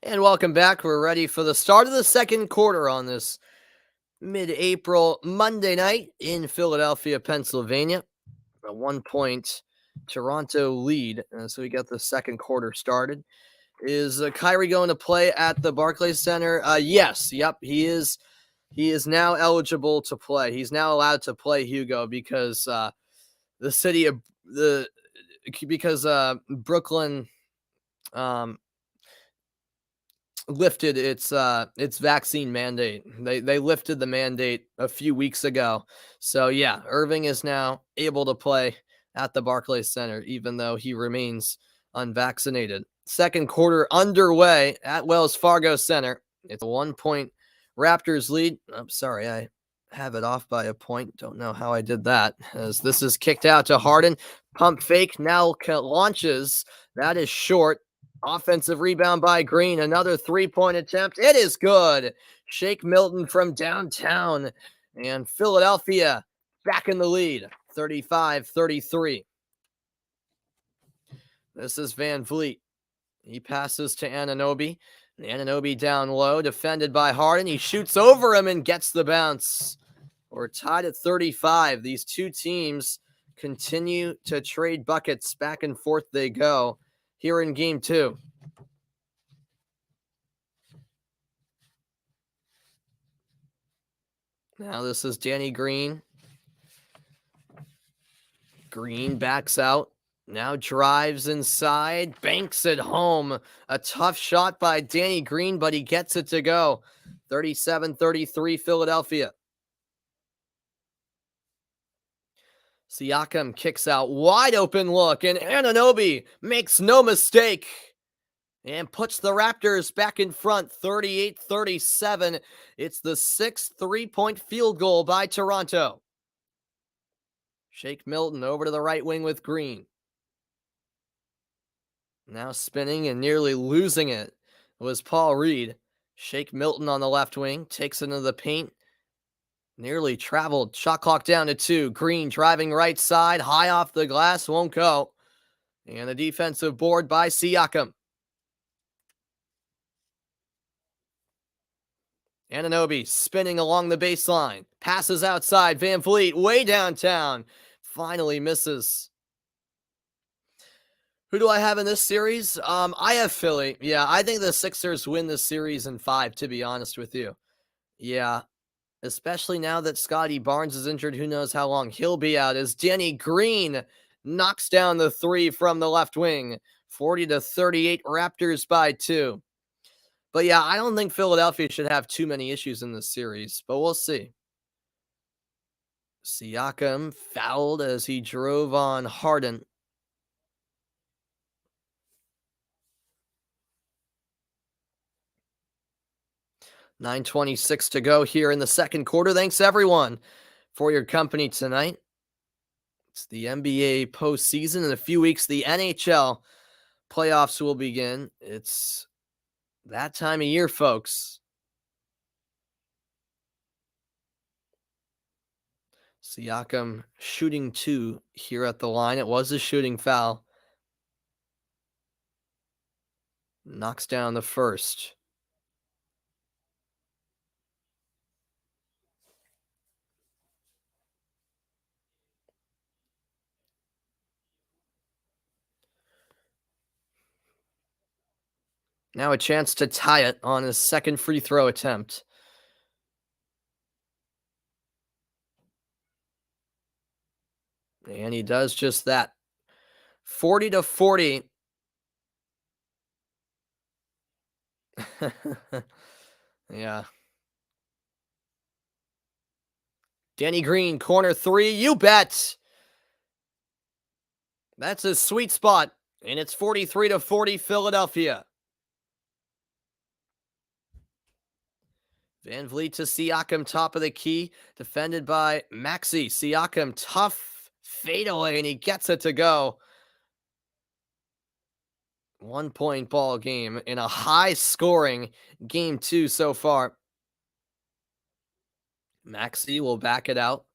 [SPEAKER 1] And welcome back. We're ready for the start of the second quarter on this mid-April Monday night in Philadelphia, Pennsylvania. A 1 point Toronto lead. So we got the second quarter started. Is Kyrie going to play at the Barclays Center? Yes. Yep. He is. He is now eligible to play. He's now allowed to play, Hugo, because the city of the because Brooklyn um, lifted its vaccine mandate. They lifted the mandate a few weeks ago. So yeah, Irving is now able to play at the Barclays Center, even though he remains unvaccinated. Second quarter underway at Wells Fargo Center. It's a 1 point Raptors lead. I'm sorry, I have it off by a point. Don't know how I did that. As this is kicked out to Harden. Pump fake now launches. That is short. Offensive rebound by Green. Another three-point attempt. It is good. Shake Milton from downtown. And Philadelphia back in the lead, 35-33. This is Van Vliet. He passes to Anunoby. Anunoby down low, defended by Harden. He shoots over him and gets the bounce. We're tied at 35. These two teams continue to trade buckets. Back and forth they go here in game two. Now this is Danny Green. Green backs out. Now drives inside, banks it home. A tough shot by Danny Green, but he gets it to go. 37-33 Philadelphia. Siakam kicks out, wide open look, and Anunoby makes no mistake and puts the Raptors back in front, 38-37. It's the sixth three-point field goal by Toronto. Shake Milton over to the right wing with Green. Now spinning and nearly losing it was Paul Reed. Shake Milton on the left wing, takes it into the paint. Nearly traveled. Shot clock down to 2. Green driving right side, high off the glass, won't go. And a defensive board by Siakam. Anunoby spinning along the baseline. Passes outside. Van Vliet way downtown. Finally misses. Who do I have in this series? I have Philly. Yeah, I think the Sixers win this series in 5, to be honest with you. Yeah, especially now that Scotty Barnes is injured. Who knows how long he'll be out, as Danny Green knocks down the 3 from the left wing. 40-38, Raptors by 2. But yeah, I don't think Philadelphia should have too many issues in this series, but we'll see. Siakam fouled as he drove on Harden. .9:26 to go here in the second quarter. Thanks, everyone, for your company tonight. It's the NBA postseason. In a few weeks, the NHL playoffs will begin. It's that time of year, folks. Siakam shooting 2 here at the line. It was a shooting foul. Knocks down the first. Now a chance to tie it on his second free throw attempt. And he does just that. 40-40. Yeah. Danny Green, corner 3. You bet. That's his sweet spot. And it's 43-40 Philadelphia. Van Vliet to Siakam, top of the key, defended by Maxey. Siakam, tough fadeaway, and he gets it to go. 1-point ball game in a high-scoring game 2 so far. Maxey will back it out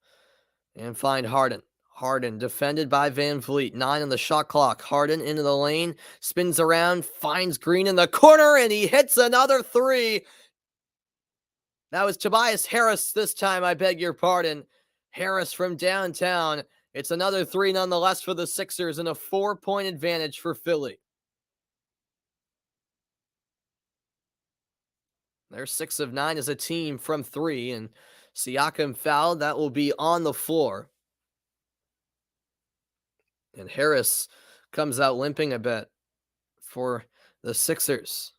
[SPEAKER 1] and find Harden. Harden defended by Van Vliet. 9 on the shot clock. Harden into the lane, spins around, finds Green in the corner, and he hits another 3. That was Tobias Harris this time, I beg your pardon. Harris from downtown. It's another 3 nonetheless for the Sixers and a 4-point advantage for Philly. They're 6 of 9 as a team from 3, and Siakam fouled. That will be on the floor. And Harris comes out limping a bit for the Sixers.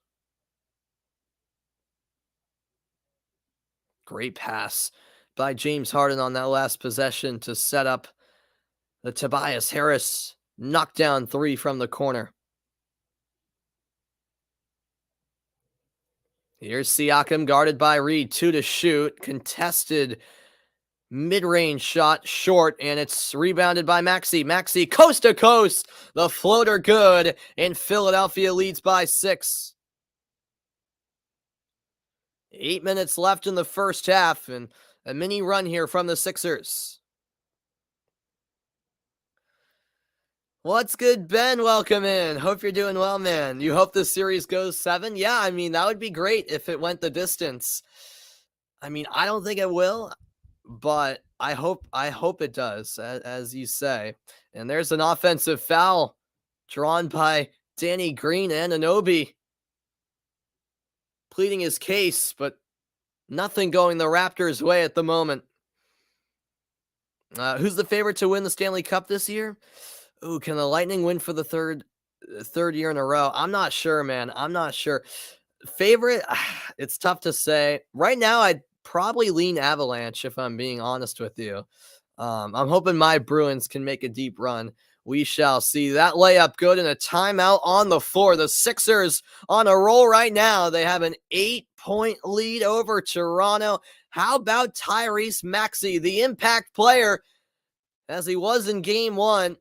[SPEAKER 1] Great pass by James Harden on that last possession to set up the Tobias Harris knockdown 3 from the corner. Here's Siakam guarded by Reed. 2 to shoot. Contested Mid-range shot short, and it's rebounded by Maxey. Maxey coast to coast. The floater good, and Philadelphia leads by 6. 8 minutes left in the first half, and a mini run here from the Sixers. What's good, Ben? Welcome in. Hope you're doing well, man. You hope this series goes 7? Yeah, I mean, that would be great if it went the distance. I mean, I don't think it will, but I hope it does, as you say. And there's an offensive foul drawn by Danny Green. And Anunoby pleading his case, but nothing going the Raptors' way at the moment. Who's the favorite to win the Stanley Cup this year? Ooh, can the Lightning win for the third year in a row? I'm not sure, man. I'm not sure. Favorite? It's tough to say. Right now, I'd probably lean Avalanche, if I'm being honest with you. I'm hoping my Bruins can make a deep run. We shall see. That layup good, and a timeout on the floor. The Sixers on a roll right now. They have an 8-point lead over Toronto. How about Tyrese Maxey, the impact player, as he was in game 1,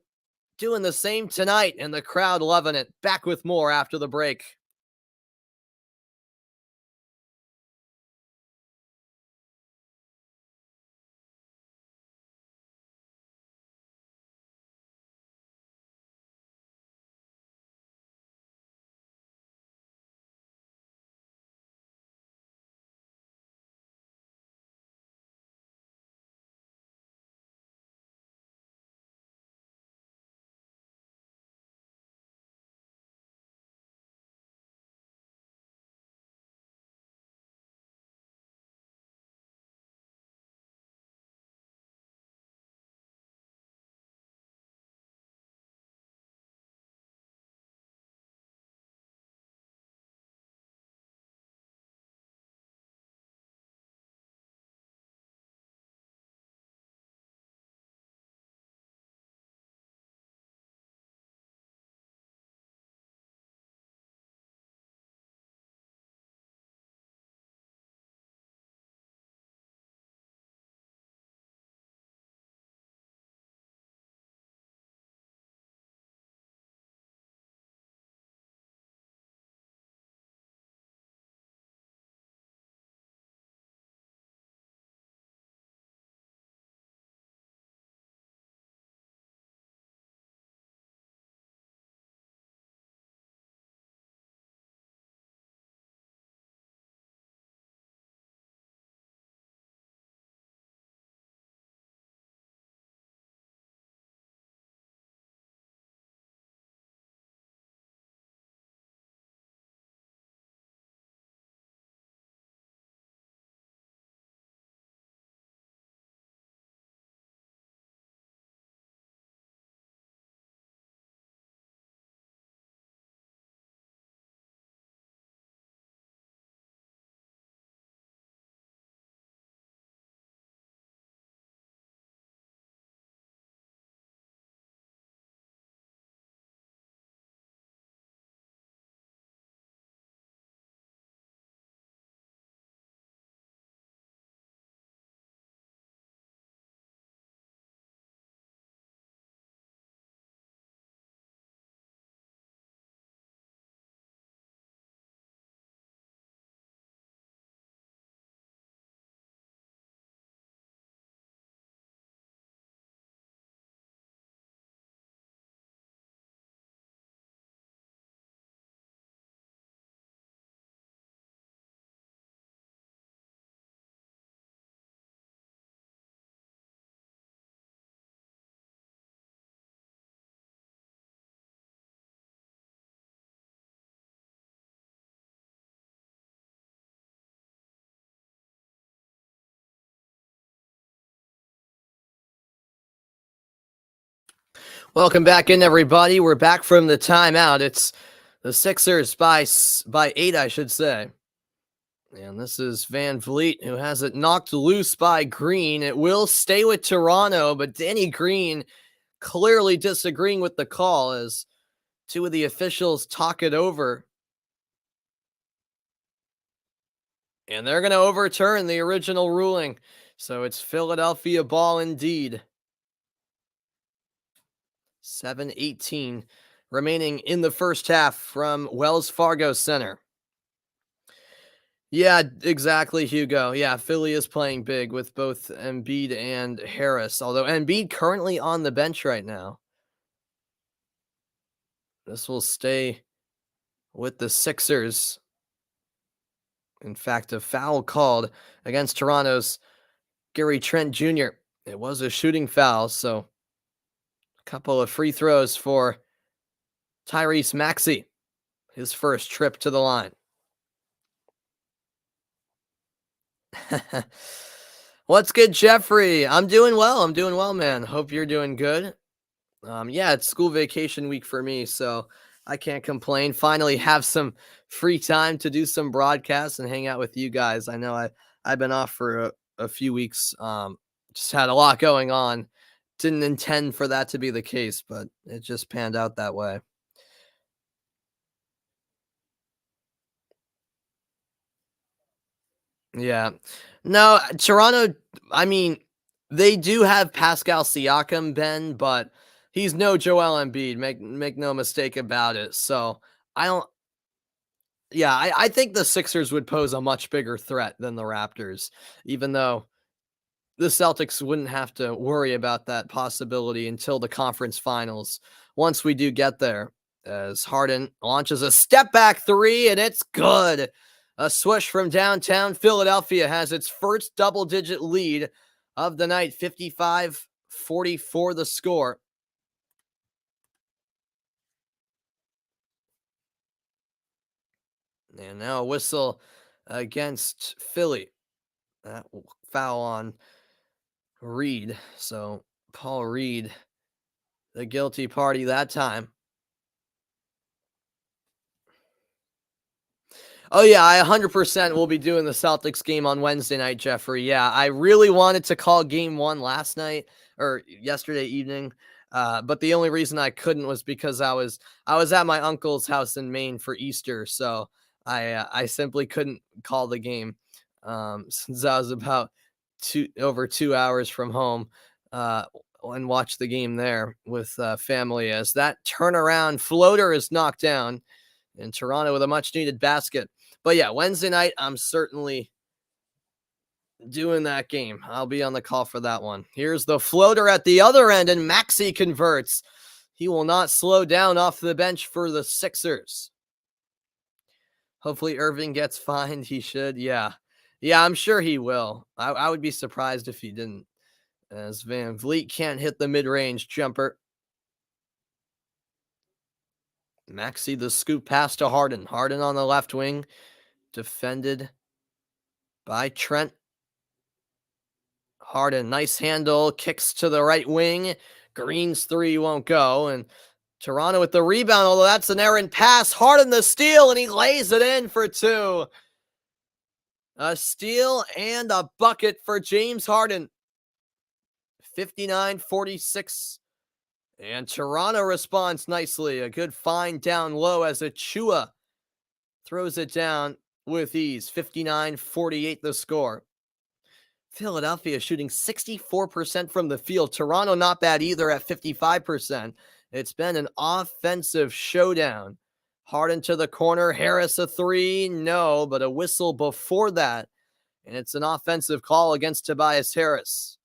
[SPEAKER 1] doing the same tonight, and the crowd loving it. Back with more after the break. Welcome back in, everybody. We're back from the timeout. It's the Sixers by 8, I should say. And this is Van Vliet, who has it knocked loose by Green. It will stay with Toronto, but Danny Green clearly disagreeing with the call as two of the officials talk it over. And they're going to overturn the original ruling. So it's Philadelphia ball indeed. 7:18 remaining in the first half from Wells Fargo Center. Yeah, exactly, Hugo. Yeah, Philly is playing big with both Embiid and Harris, although Embiid currently on the bench right now. This will stay with the Sixers. In fact, a foul called against Toronto's Gary Trent Jr. It was a shooting foul, so a couple of free throws for Tyrese Maxey, his first trip to the line. What's good, Jeffrey? I'm doing well. I'm doing well, man. Hope you're doing good. Yeah, it's school vacation week for me, so I can't complain. Finally have some free time to do some broadcasts and hang out with you guys. I know I've been off for a few weeks. Just had a lot going on. Didn't intend for that to be the case, but it just panned out that way. Yeah. No, Toronto, I mean, they do have Pascal Siakam, Ben, but he's no Joel Embiid. Make no mistake about it. So I don't yeah, I think the Sixers would pose a much bigger threat than the Raptors, even though the Celtics wouldn't have to worry about that possibility until the conference finals. Once we do get there, as Harden launches a step back three, and it's good. A swish from downtown Philadelphia has its first double digit lead of the night, 55-44 the score. And now a whistle against Philly. That foul on Reed. So Paul Reed, the guilty party that time. Oh, yeah, I 100% will be doing the Celtics game on Wednesday night, Jeffrey. Yeah, I really wanted to call game one last night or yesterday evening. But the only reason I couldn't was because I was at my uncle's house in Maine for Easter, so I simply couldn't call the game since I was about over 2 hours from home uh, and watch the game there with family as that turnaround floater is knocked down in Toronto with a much needed basket. But yeah, Wednesday night, I'm certainly doing that game. I'll be on the call for that one. Here's the floater at the other end, and Maxey converts. He will not slow down off the bench for the Sixers. Hopefully Irving gets fined. He should. Yeah. Yeah, I'm sure he will. I would be surprised if he didn't, as Van Vliet can't hit the mid-range jumper. Maxey the scoop pass to Harden. Harden on the left wing, defended by Trent. Harden, nice handle, kicks to the right wing. Green's three won't go, and Toronto with the rebound, although that's an errant pass. Harden the steal, and he lays it in for two. A steal and a bucket for James Harden. 59-46. And Toronto responds nicely. A good find down low as Achua throws it down with ease. 59-48 the score. Philadelphia shooting 64% from the field. Toronto not bad either at 55%. It's been an offensive showdown. Harden to the corner. Harris a three. No, but a whistle before that. And it's an offensive call against Tobias Harris.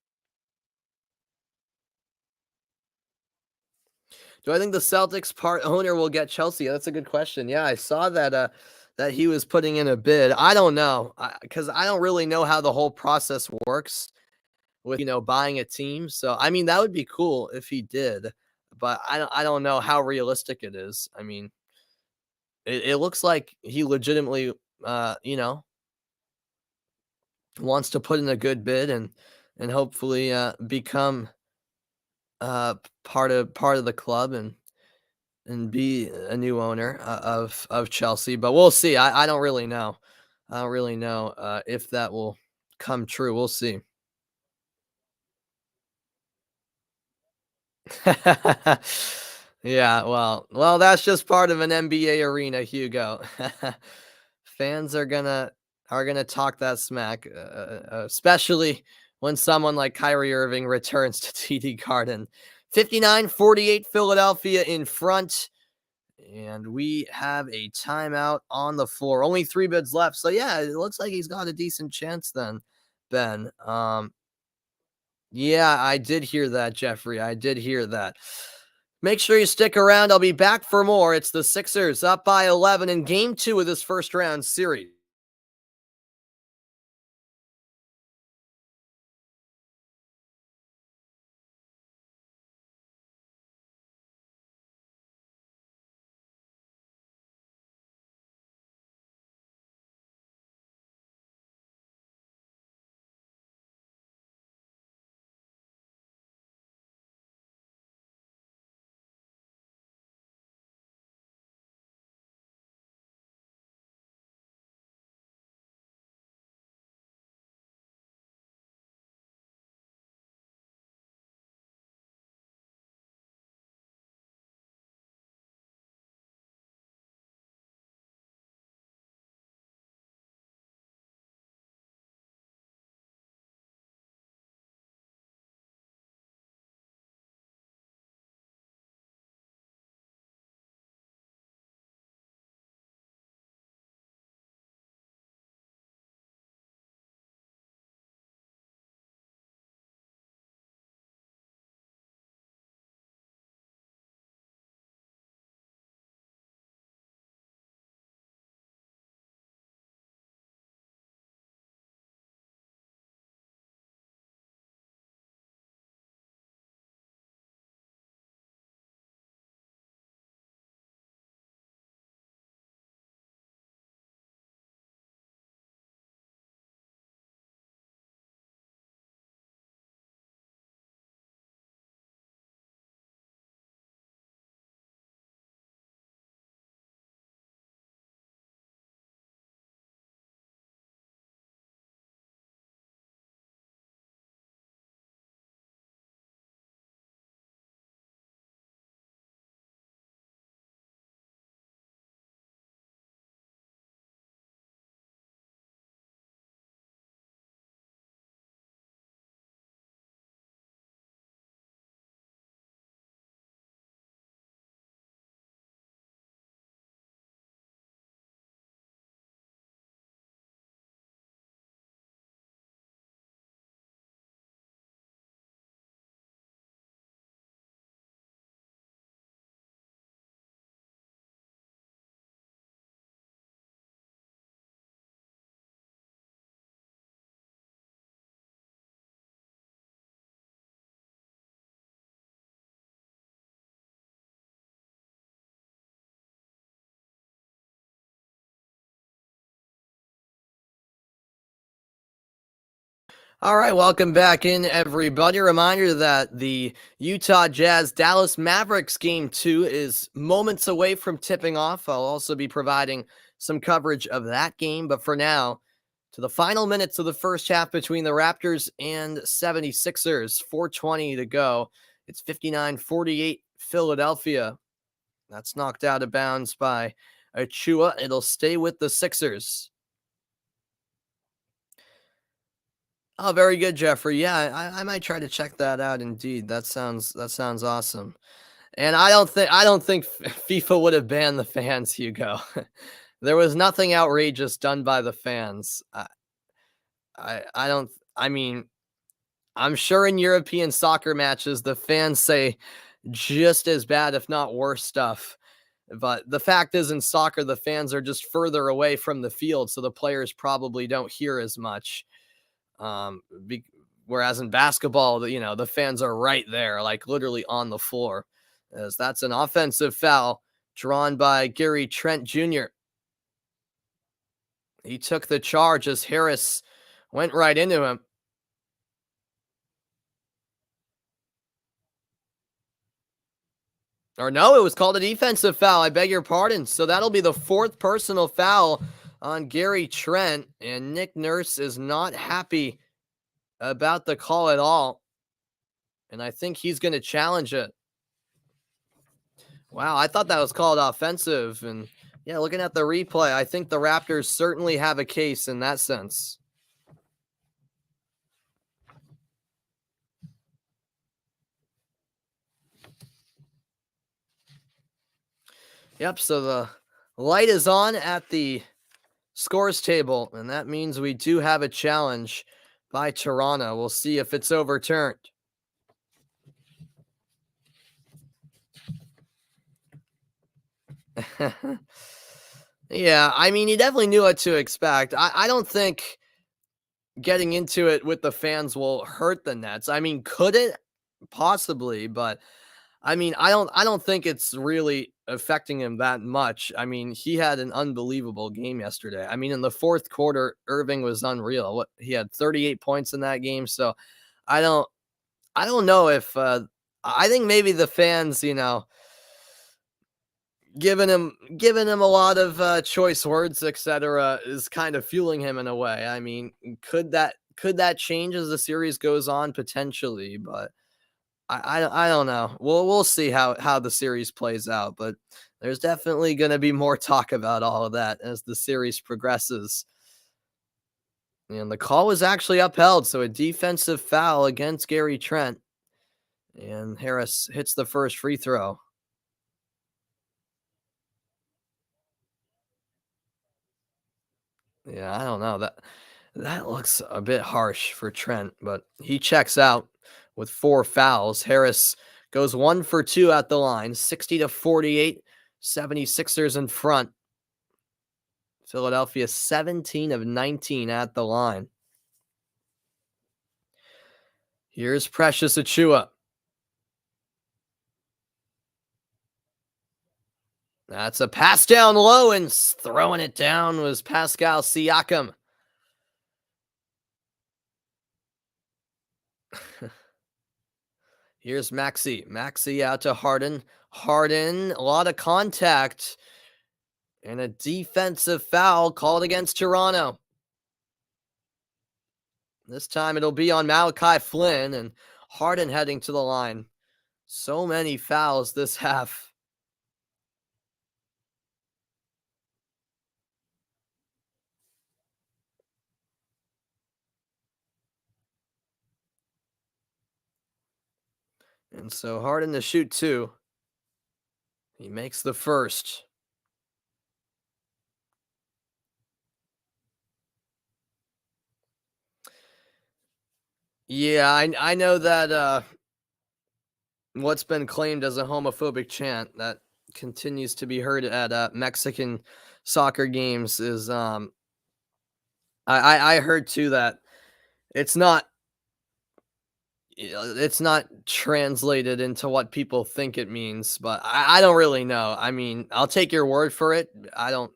[SPEAKER 1] Do I think the Celtics part owner will get Chelsea? That's a good question. Yeah, I saw that that he was putting in a bid. I don't know, because I don't really know how the whole process works with buying a team. So I mean, that would be cool if he did, but I don't know how realistic it is. I mean, it looks like he legitimately wants to put in a good bid and hopefully become part of the club and be a new owner of Chelsea. But we'll see. I don't really know. I don't really know if that will come true. We'll see. Yeah, well, that's just part of an NBA arena, Hugo. Fans are gonna talk that smack, especially when someone like Kyrie Irving returns to TD Garden. 59-48 Philadelphia in front. And we have a timeout on the floor. Only 3 bids left. So yeah, it looks like he's got a decent chance then, Ben. Yeah, I did hear that, Jeffrey. I did hear that. Make sure you stick around. I'll be back for more. It's the Sixers up by 11 in game 2 of this first round series. All right, welcome back in, everybody. Reminder that the Utah Jazz Dallas Mavericks game 2 is moments away from tipping off. I'll also be providing some coverage of that game. But for now, to the final minutes of the first half between the Raptors and 76ers, 4:20 to go. It's 59-48 Philadelphia. That's knocked out of bounds by Achua. It'll stay with the Sixers. Oh, very good, Jeffrey. Yeah, I might try to check that out. Indeed, that sounds awesome. And I don't think FIFA would have banned the fans, Hugo. There was nothing outrageous done by the fans. I don't. I mean, I'm sure in European soccer matches the fans say just as bad, if not worse, stuff. But the fact is, in soccer, the fans are just further away from the field, so the players probably don't hear as much. Um, be, Whereas in basketball, the fans are right there, like literally on the floor. As that's an offensive foul drawn by Gary Trent Jr. He took the charge as Harris went right into him. Or no, it was called a defensive foul. I beg your pardon. So that'll be the 4th personal foul on Gary Trent. And Nick Nurse is not happy about the call at all. And I think he's going to challenge it. Wow, I thought that was called offensive. And yeah, looking at the replay, I think the Raptors certainly have a case in that sense. Yep, so the light is on at the scores table, and that means we do have a challenge by Toronto. We'll see if it's overturned. Yeah, I mean, he definitely knew what to expect. I don't think getting into it with the fans will hurt the Nets. I mean, could it? Possibly, but I mean, I don't think it's really affecting him that much. I mean, he had an unbelievable game yesterday. I mean, in the fourth quarter, Irving was unreal. What he had 38 points in that game. So I don't I don't know if I think maybe the fans, giving him a lot of choice words, etc., is kind of fueling him in a way. I mean, could that change as the series goes on potentially, but I don't know. We'll see how the series plays out, but there's definitely going to be more talk about all of that as the series progresses. And the call was actually upheld, so a defensive foul against Gary Trent, and Harris hits the first free throw. Yeah, I don't know. That looks a bit harsh for Trent, but he checks out with 4 fouls. Harris goes 1 for 2 at the line, 60 to 48, 76ers in front. Philadelphia 17 of 19 at the line. Here's Precious Achua. That's a pass down low, and throwing it down was Pascal Siakam. Here's Maxey. Maxey out to Harden. Harden, a lot of contact, and a defensive foul called against Toronto. This time it'll be on Malachi Flynn, and Harden heading to the line. So many fouls this half. And so Harden to shoot 2. He makes the first. Yeah, I know that what's been claimed as a homophobic chant that continues to be heard at Mexican soccer games is I heard too that it's not it's not translated into what people think it means, but I don't really know. I mean, I'll take your word for it. I don't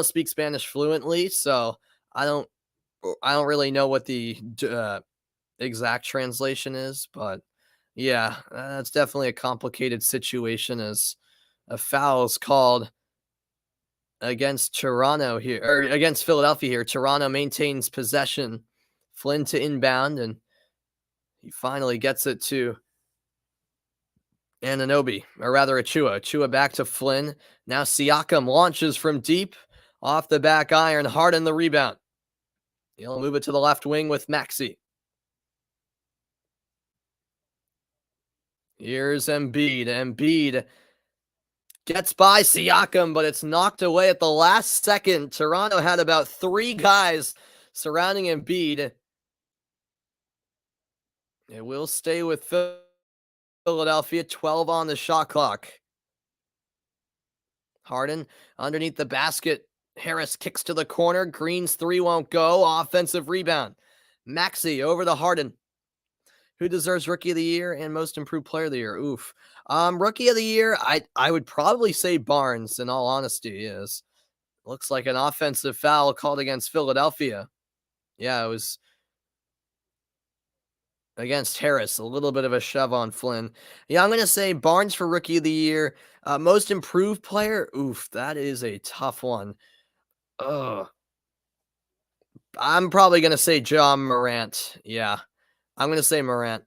[SPEAKER 1] speak Spanish fluently, so I don't I don't really know what the exact translation is, but yeah, that's definitely a complicated situation as a foul is called against Toronto here, or against Philadelphia here. Toronto maintains possession. Flynn to inbound, and he finally gets it to Anunoby, or rather Achua. Achua back to Flynn. Now Siakam launches from deep off the back iron. Harden the rebound. He'll move it to the left wing with Maxey. Here's Embiid. Embiid gets by Siakam, but it's knocked away at the last second. Toronto had about 3 guys surrounding Embiid. It will stay with Philadelphia, 12 on the shot clock. Harden underneath the basket. Harris kicks to the corner. Green's 3 won't go. Offensive rebound. Maxey over to Harden. Who deserves Rookie of the Year and Most Improved Player of the Year? Oof. Rookie of the Year, I would probably say Barnes, in all honesty, is. Looks like an offensive foul called against Philadelphia. Yeah, it was against Harris. A little bit of a shove on Flynn. Yeah, I'm going to say Barnes for Rookie of the Year. Most Improved Player? Oof, that is a tough one. Ugh. I'm probably going to say John Morant. Yeah, I'm going to say Morant.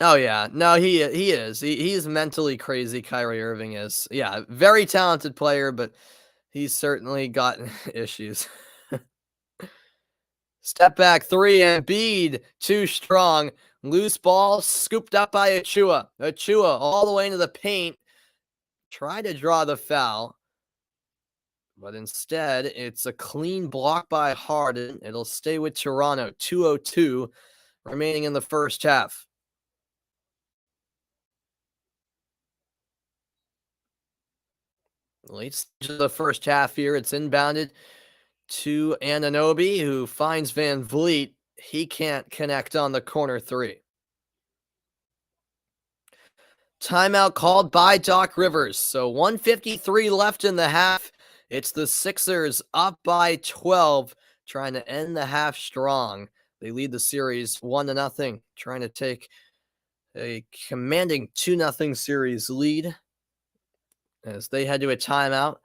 [SPEAKER 1] Oh yeah, no, he is. He's mentally crazy. Kyrie Irving is. Yeah, very talented player, but he's certainly got issues. Step back 3, Embiid too strong. Loose ball scooped up by Achua. Achua all the way into the paint. Try to draw the foul. But instead, it's a clean block by Harden. It'll stay with Toronto. 2:02 remaining in the first half. Late stage of the first half here. It's inbounded to Anunoby, who finds Van Vliet. He can't connect on the corner three. Timeout called by Doc Rivers. So 1:53 left in the half. It's the Sixers up by 12, trying to end the half strong. They lead the series 1-0, trying to take a commanding 2-0 series lead as they head to a timeout.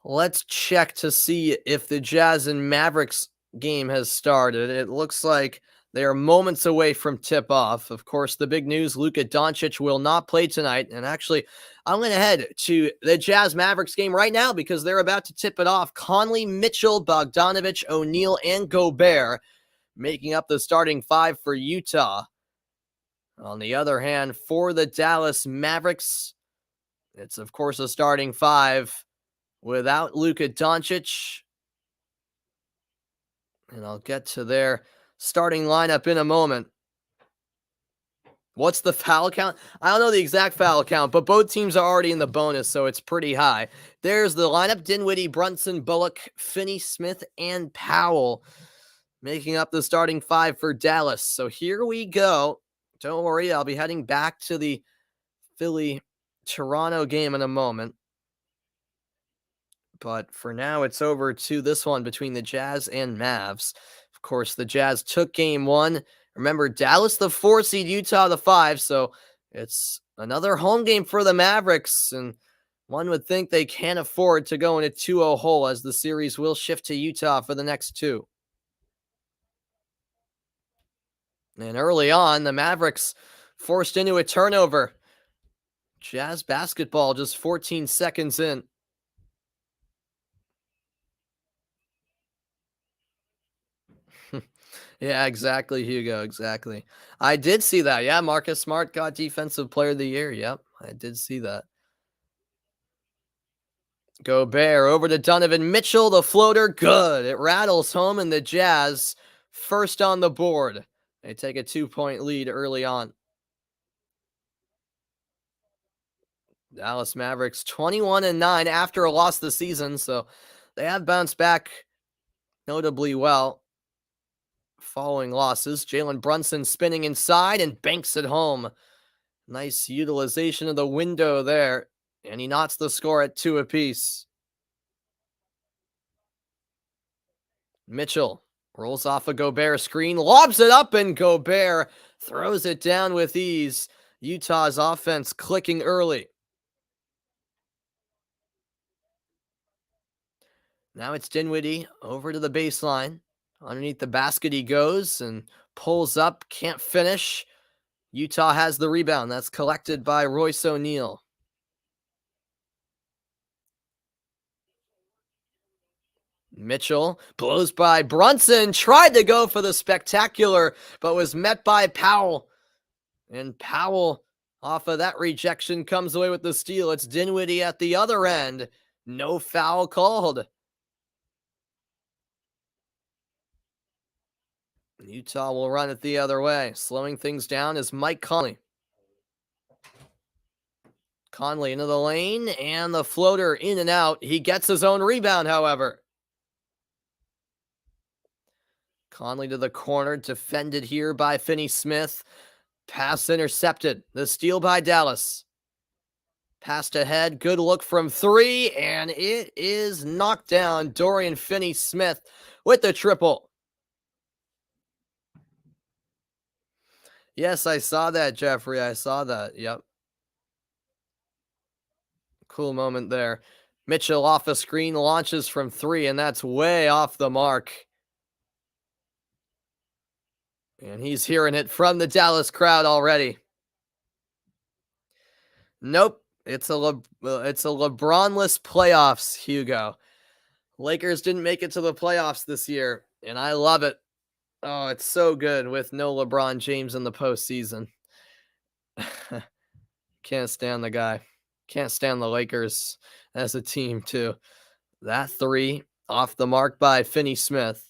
[SPEAKER 1] Let's check to see if the Jazz and Mavericks game has started. It looks like they are moments away from tip-off. Of course, the big news, Luka Doncic will not play tonight. And actually, I'm going to head to the Jazz-Mavericks game right now because they're about to tip it off. Conley, Mitchell, Bogdanovich, O'Neal, and Gobert making up the starting five for Utah. On the other hand, for the Dallas Mavericks, it's, of course, a starting five without Luka Doncic. And I'll get to their starting lineup in a moment. What's the foul count? I don't know the exact foul count, but both teams are already in the bonus, so it's pretty high. There's the lineup: Dinwiddie, Brunson, Bullock, Finney-Smith, and Powell making up the starting five for Dallas. So here we go. Don't worry, I'll be heading back to the Philly-Toronto game in a moment. But for now, it's over to this one between the Jazz and Mavs. Of course, the Jazz took game one. Remember, Dallas the 4 seed, Utah the 5, so it's another home game for the Mavericks, and one would think they can't afford to go in a 2-0 hole as the series will shift to Utah for the next two. And early on, the Mavericks forced into a turnover. Jazz basketball just 14 seconds in. Yeah, exactly, Hugo. Exactly. I did see that. Yeah, Marcus Smart got Defensive Player of the Year. Yep, I did see that. Gobert over to Donovan Mitchell. The floater, good. It rattles home, and the Jazz first on the board. They take a 2-point lead early on. Dallas Mavericks 21-9 after a loss this season, so they have bounced back notably well following losses. Jalen Brunson spinning inside and banks it home. Nice utilization of the window there, and he knots the score at 2 apiece. Mitchell rolls off a Gobert screen, lobs it up, and Gobert throws it down with ease. Utah's offense clicking early. Now it's Dinwiddie over to the baseline. Underneath the basket he goes and pulls up, can't finish. Utah has the rebound. That's collected by Royce O'Neal. Mitchell blows by Brunson, tried to go for the spectacular, but was met by Powell. And Powell, off of that rejection, comes away with the steal. It's Dinwiddie at the other end. No foul called. Utah will run it the other way. Slowing things down is Mike Conley. Conley into the lane, and the floater in and out. He gets his own rebound, however. Conley to the corner, defended here by Finney-Smith. Pass intercepted. The steal by Dallas. Passed ahead, good look from 3, and it is knocked down. Dorian Finney-Smith with the triple. Yes, I saw that, Jeffrey. I saw that. Yep. Cool moment there. Mitchell off a screen, launches from 3, and that's way off the mark. And he's hearing it from the Dallas crowd already. Nope. It's a LeBron-less playoffs, Hugo. Lakers didn't make it to the playoffs this year, and I love it. Oh, it's so good with no LeBron James in the postseason. Can't stand the guy. Can't stand the Lakers as a team, too. That three off the mark by Finney Smith.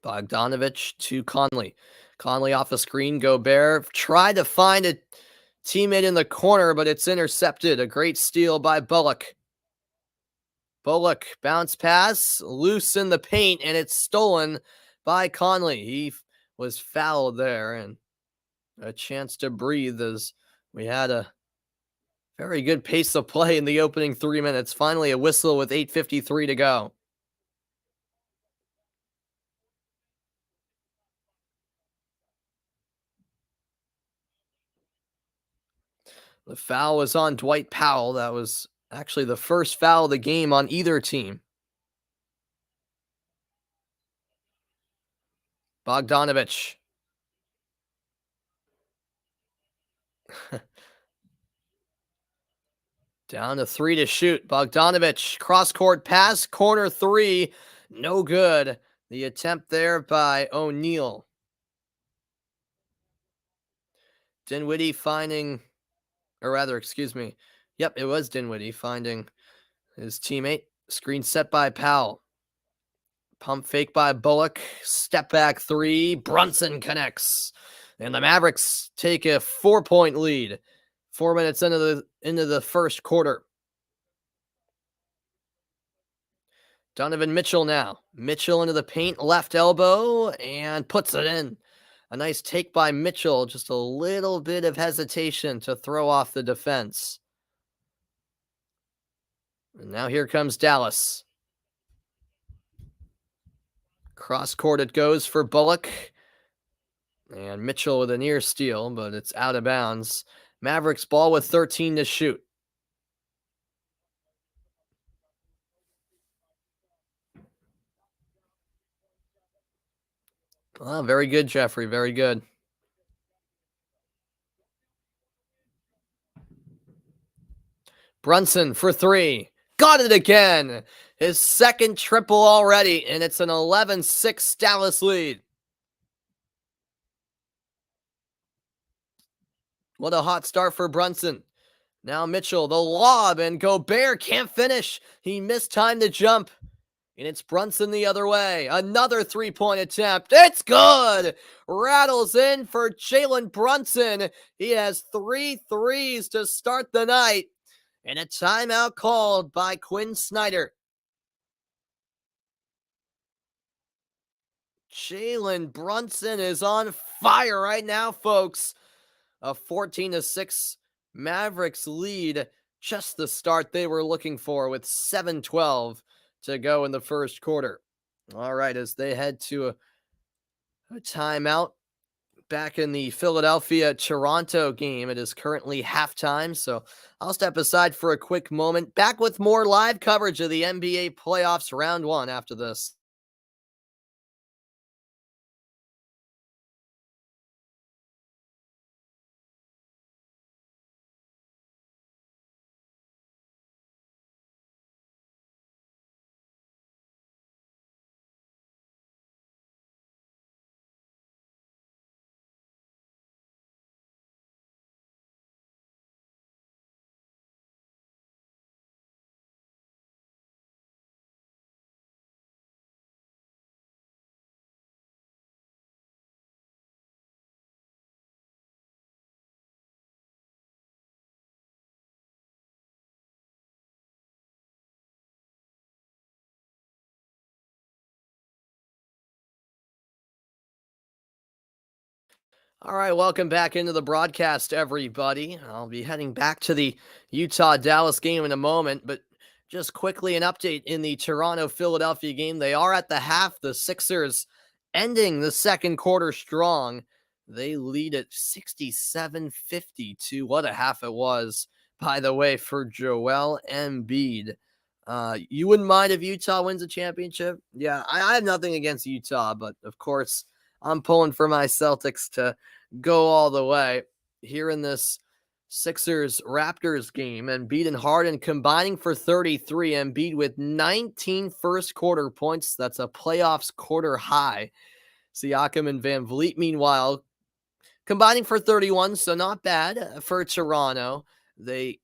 [SPEAKER 1] Bogdanovich to Conley. Conley off a screen. Gobert tried to find a teammate in the corner, but it's intercepted. A great steal by Bullock. Bullock bounce pass, loose in the paint, and it's stolen by Conley. He was fouled there, and a chance to breathe as we had a very good pace of play in the opening 3 minutes. Finally, a whistle with 8:53 to go. The foul was on Dwight Powell. That was actually the first foul of the game on either team. Bogdanovich. Down to 3 to shoot. Bogdanovich, cross-court pass, corner 3, no good. The attempt there by O'Neal. Dinwiddie finding, or rather, excuse me. Yep, it was Dinwiddie finding his teammate. Screen set by Powell. Pump fake by Bullock. Step back 3. Brunson connects. And the Mavericks take a 4-point lead. 4 minutes into the first quarter. Donovan Mitchell now. Mitchell into the paint, left elbow, and puts it in. A nice take by Mitchell. Just a little bit of hesitation to throw off the defense. And now here comes Dallas. Cross court it goes for Bullock. And Mitchell with a near steal, but it's out of bounds. Mavericks ball with 13 to shoot. Oh, very good, Jeffrey. Very good. Brunson for 3. Got it again. His second triple already, and it's an 11-6 Dallas lead. What a hot start for Brunson. Now Mitchell, the lob, and Gobert can't finish. He mistimed the jump. And it's Brunson the other way. Another 3-point attempt. It's good. Rattles in for Jalen Brunson. He has 3 threes to start the night. And a timeout called by Quinn Snyder. Jalen Brunson is on fire right now, folks. A 14-6 Mavericks lead. Just the start they were looking for with 7:12 to go in the first quarter. All right, as they head to a timeout back in the Philadelphia-Toronto game. It is currently halftime, so I'll step aside for a quick moment. Back with more live coverage of the NBA playoffs round 1 after this. All right, welcome back into the broadcast, everybody. I'll be heading back to the Utah-Dallas game in a moment, but just quickly an update in the Toronto-Philadelphia game. They are at the half. The Sixers ending the second quarter strong. They lead at 67-52. What a half it was, by the way, for Joel Embiid. You wouldn't mind if Utah wins a championship? Yeah, I have nothing against Utah, but of course, I'm pulling for my Celtics to go all the way here in this Sixers Raptors game. Embiid and Harden combining for 33. Embiid with 19 first quarter points. That's a playoffs quarter high. Siakam and Van Vliet, meanwhile, combining for 31, so not bad for Toronto. They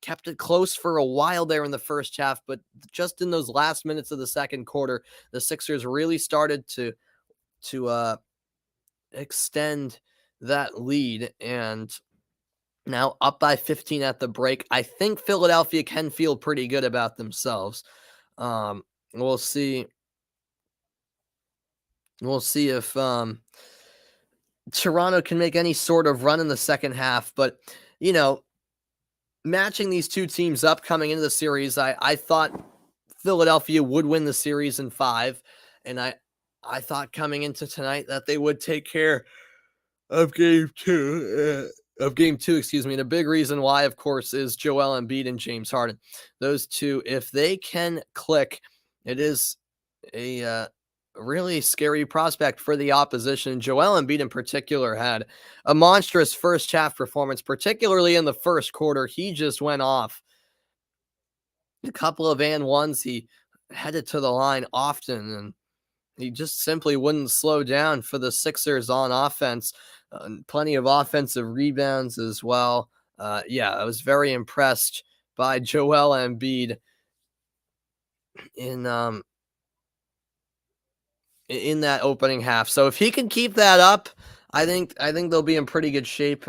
[SPEAKER 1] kept it close for a while there in the first half, but just in those last minutes of the second quarter, the Sixers really started to extend that lead, and now up by 15 at the break. I think Philadelphia can feel pretty good about themselves. We'll see. We'll see if Toronto can make any sort of run in the second half. But you know, matching these two teams up coming into the series, I thought Philadelphia would win the series in 5, and I thought coming into tonight that they would take care of game 2, excuse me. And a big reason why, of course, is Joel Embiid and James Harden. Those two, if they can click, it is a really scary prospect for the opposition. Joel Embiid in particular had a monstrous first half performance, particularly in the first quarter. He just went off. A couple of and ones. He headed to the line often, and he just simply wouldn't slow down for the Sixers on offense. Plenty of offensive rebounds as well. Yeah, I was very impressed by Joel Embiid in that opening half. So if he can keep that up, I think they'll be in pretty good shape.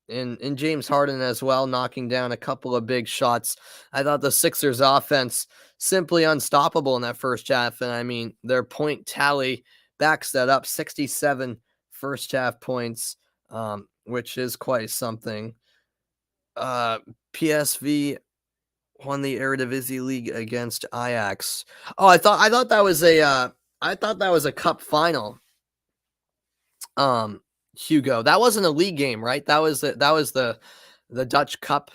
[SPEAKER 1] In James Harden as well, knocking down a couple of big shots. I thought the Sixers offense simply unstoppable in that first half, and I mean their point tally backs that up. 67 first half points, which is quite something. PSV won the Eredivisie League against Ajax. Oh, I thought that was a cup final. Hugo, that wasn't a league game, right? That was the Dutch Cup.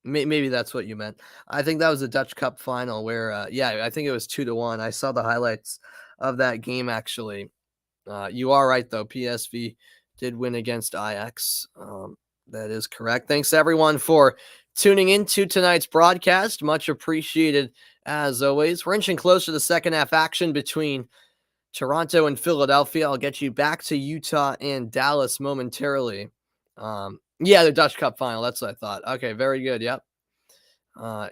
[SPEAKER 1] Maybe that's what you meant. I think that was the Dutch Cup final where, yeah, I think it was 2-1. I saw the highlights of that game actually. You are right though. PSV did win against Ajax. That is correct. Thanks everyone for tuning into tonight's broadcast. Much appreciated as always. We're inching closer to the second half action between Toronto and Philadelphia. I'll get you back to Utah and Dallas momentarily. Yeah, the Dutch Cup final. That's what I thought. Okay, very good. Yep.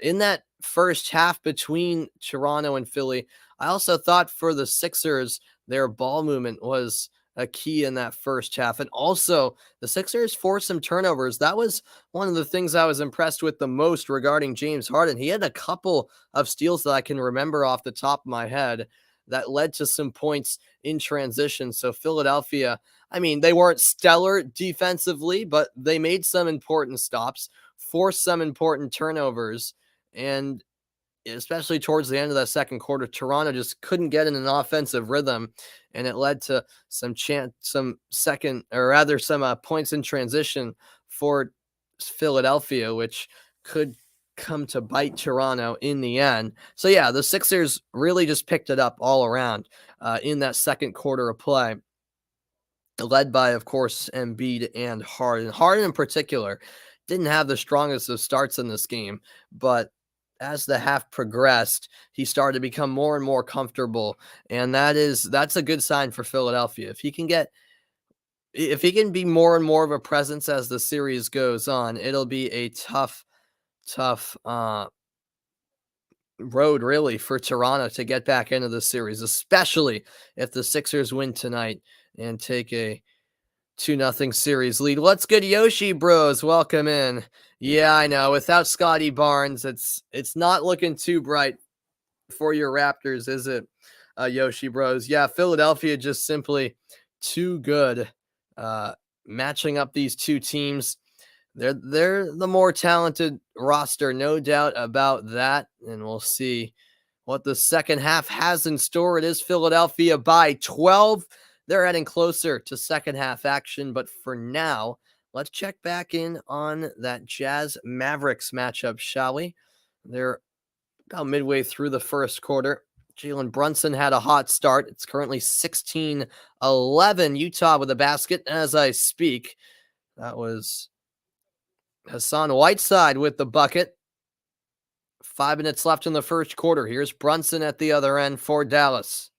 [SPEAKER 1] In that first half between Toronto and Philly, I also thought for the Sixers, their ball movement was a key in that first half. And also, the Sixers forced some turnovers. That was one of the things I was impressed with the most regarding James Harden. He had a couple of steals that I can remember off the top of my head that led to some points in transition. So Philadelphia, I mean, they weren't stellar defensively, but they made some important stops, forced some important turnovers, and especially towards the end of that second quarter, Toronto just couldn't get in an offensive rhythm, and it led to some points in transition for Philadelphia, which could come to bite Toronto in the end. So yeah, the Sixers really just picked it up all around in that second quarter of play, led by, of course, Embiid and Harden. Harden in particular didn't have the strongest of starts in this game, but as the half progressed, he started to become more and more comfortable, and that's a good sign for Philadelphia. If he can be more and more of a presence as the series goes on, it'll be a tough road really for Toronto to get back into the series, especially if the Sixers win tonight and take a 2-0 series lead. What's good, Yoshi Bros? Welcome in. Yeah, I know. Without Scotty Barnes, it's not looking too bright for your Raptors, is it, Yoshi Bros? Yeah, Philadelphia just simply too good. Matching up these two teams, they're the more talented roster, no doubt about that. And we'll see what the second half has in store. It is Philadelphia by 12. They're heading closer to second half action, but for now, let's check back in on that Jazz Mavericks matchup, shall we? They're about midway through the first quarter. Jalen Brunson had a hot start. It's currently 16-11 Utah with a basket as I speak. That was Hassan Whiteside with the bucket. 5 minutes left in the first quarter. Here's Brunson at the other end for Dallas.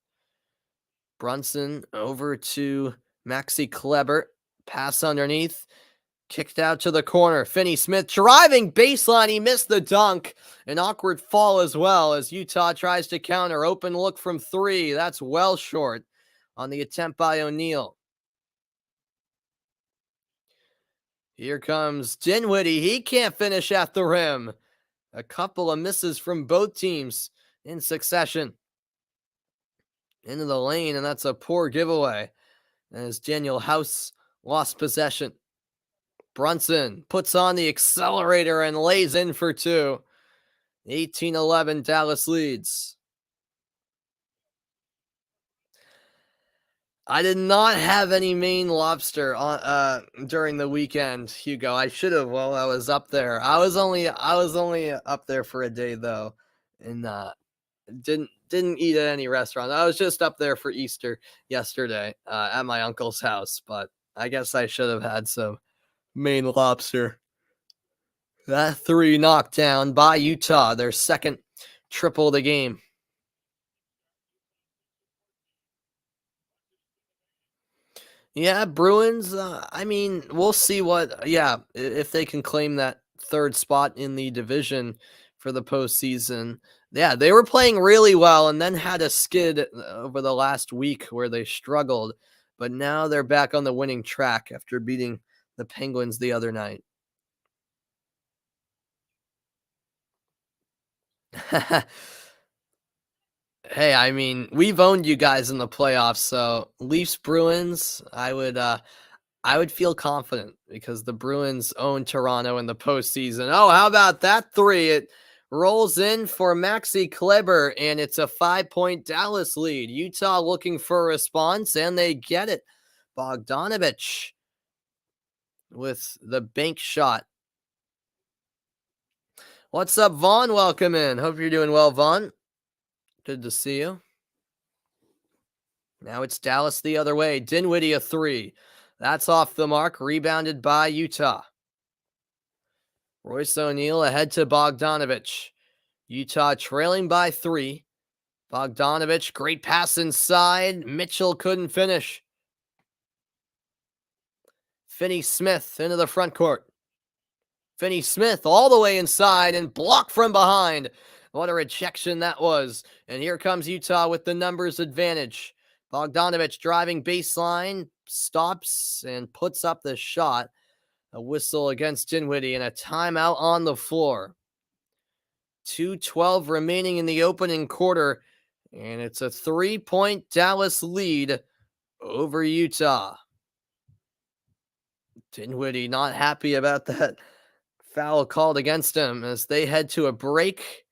[SPEAKER 1] Brunson over to Maxi Kleber. Pass underneath. Kicked out to the corner. Finney Smith driving baseline. He missed the dunk. An awkward fall as well as Utah tries to counter. Open look from three. That's well short on the attempt by O'Neal. Here comes Dinwiddie. He can't finish at the rim. A couple of misses from both teams in succession. Into the lane, and that's a poor giveaway as Daniel House lost possession. Brunson puts on the accelerator and lays in for two. 18-11, Dallas leads. I did not have any Maine lobster on during the weekend, Hugo. I should have while I was up there. I was only up there for a day though, and didn't eat at any restaurant. I was just up there for Easter yesterday at my uncle's house, but I guess I should have had some Maine lobster. That three knocked down by Utah, their second triple of the game. Yeah, Bruins, I mean, we'll see if they can claim that third spot in the division for the postseason. Yeah, they were playing really well and then had a skid over the last week where they struggled, but now they're back on the winning track after beating the Penguins the other night. Hey, I mean, we've owned you guys in the playoffs, so Leafs Bruins, I would feel confident because the Bruins own Toronto in the postseason. Oh, how about that three? It rolls in for Maxi Kleber, and it's a 5-point Dallas lead. Utah looking for a response, and they get it. Bogdanovich with the bank shot. What's up, Vaughn? Welcome in. Hope you're doing well, Vaughn. Good to see you. Now it's Dallas the other way. Dinwiddie a three. That's off the mark. Rebounded by Utah. Royce O'Neal ahead to Bogdanovich. Utah trailing by three. Bogdanovich, great pass inside. Mitchell couldn't finish. Finney Smith into the front court. Finney Smith all the way inside and blocked from behind. What a rejection that was. And here comes Utah with the numbers advantage. Bogdanovich driving baseline, stops and puts up the shot. A whistle against Dinwiddie and a timeout on the floor. 2:12 remaining in the opening quarter, and it's a 3-point Dallas lead over Utah. Dinwiddie not happy about that foul called against him as they head to a break.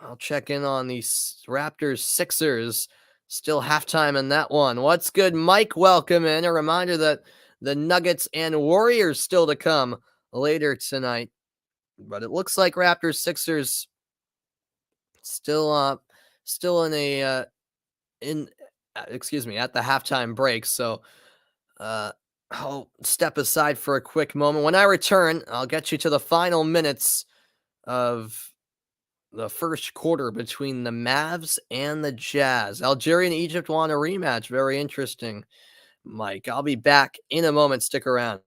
[SPEAKER 1] I'll check in on the Raptors Sixers. Still halftime in that one. What's good, Mike? Welcome in. A reminder that the Nuggets and Warriors still to come later tonight. But it looks like Raptors Sixers still in a at the halftime break. So I'll step aside for a quick moment. When I return, I'll get you to the final minutes of the first quarter between the Mavs and the Jazz. Algeria and Egypt want a rematch. Very interesting, Mike. I'll be back in a moment. Stick around.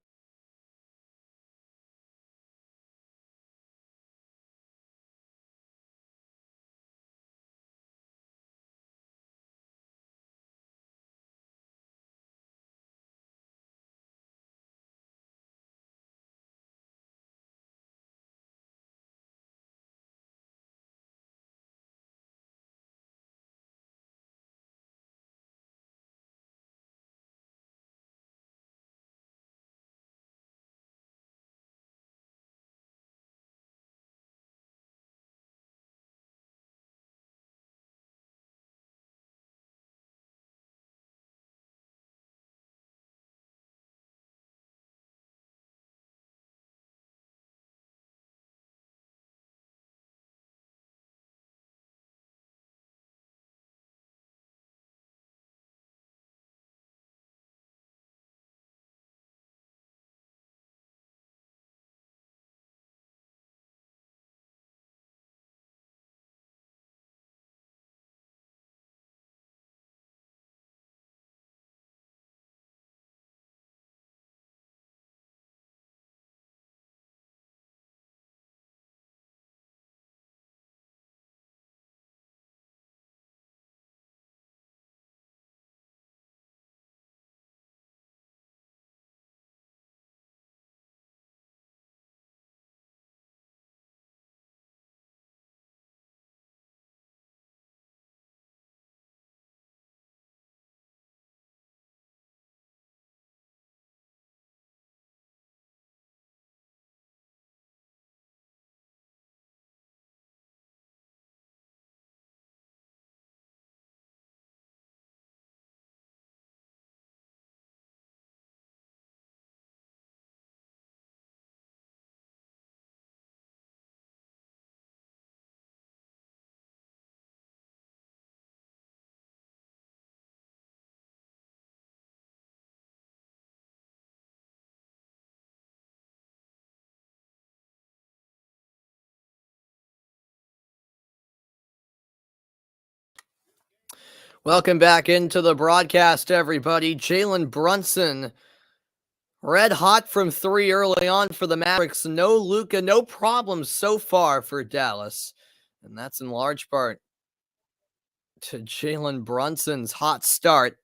[SPEAKER 1] Welcome back into the broadcast, everybody. Jalen Brunson, red hot from three early on for the Mavericks. No Luka, no problems so far for Dallas. And that's in large part to Jalen Brunson's hot start.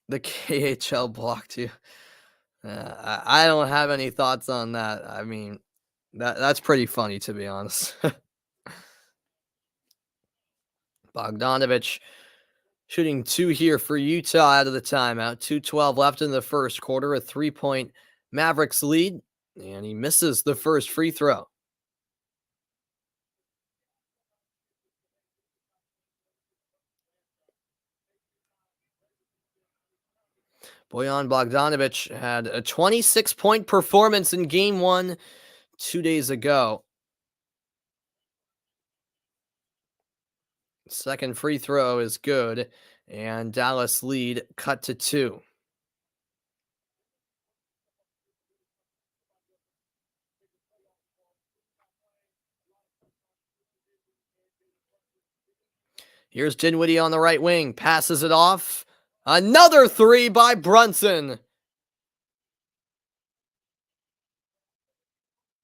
[SPEAKER 1] The KHL blocked you. I don't have any thoughts on that. I mean, that's pretty funny, to be honest. Bogdanovich shooting two here for Utah out of the timeout. 2:12 left in the first quarter, a 3-point Mavericks lead, and he misses the first free throw. Bojan Bogdanovich had a 26-point performance in game one 2 days ago. Second free throw is good, and Dallas lead cut to 2. Here's Dinwiddie on the right wing, passes it off. Another three by Brunson.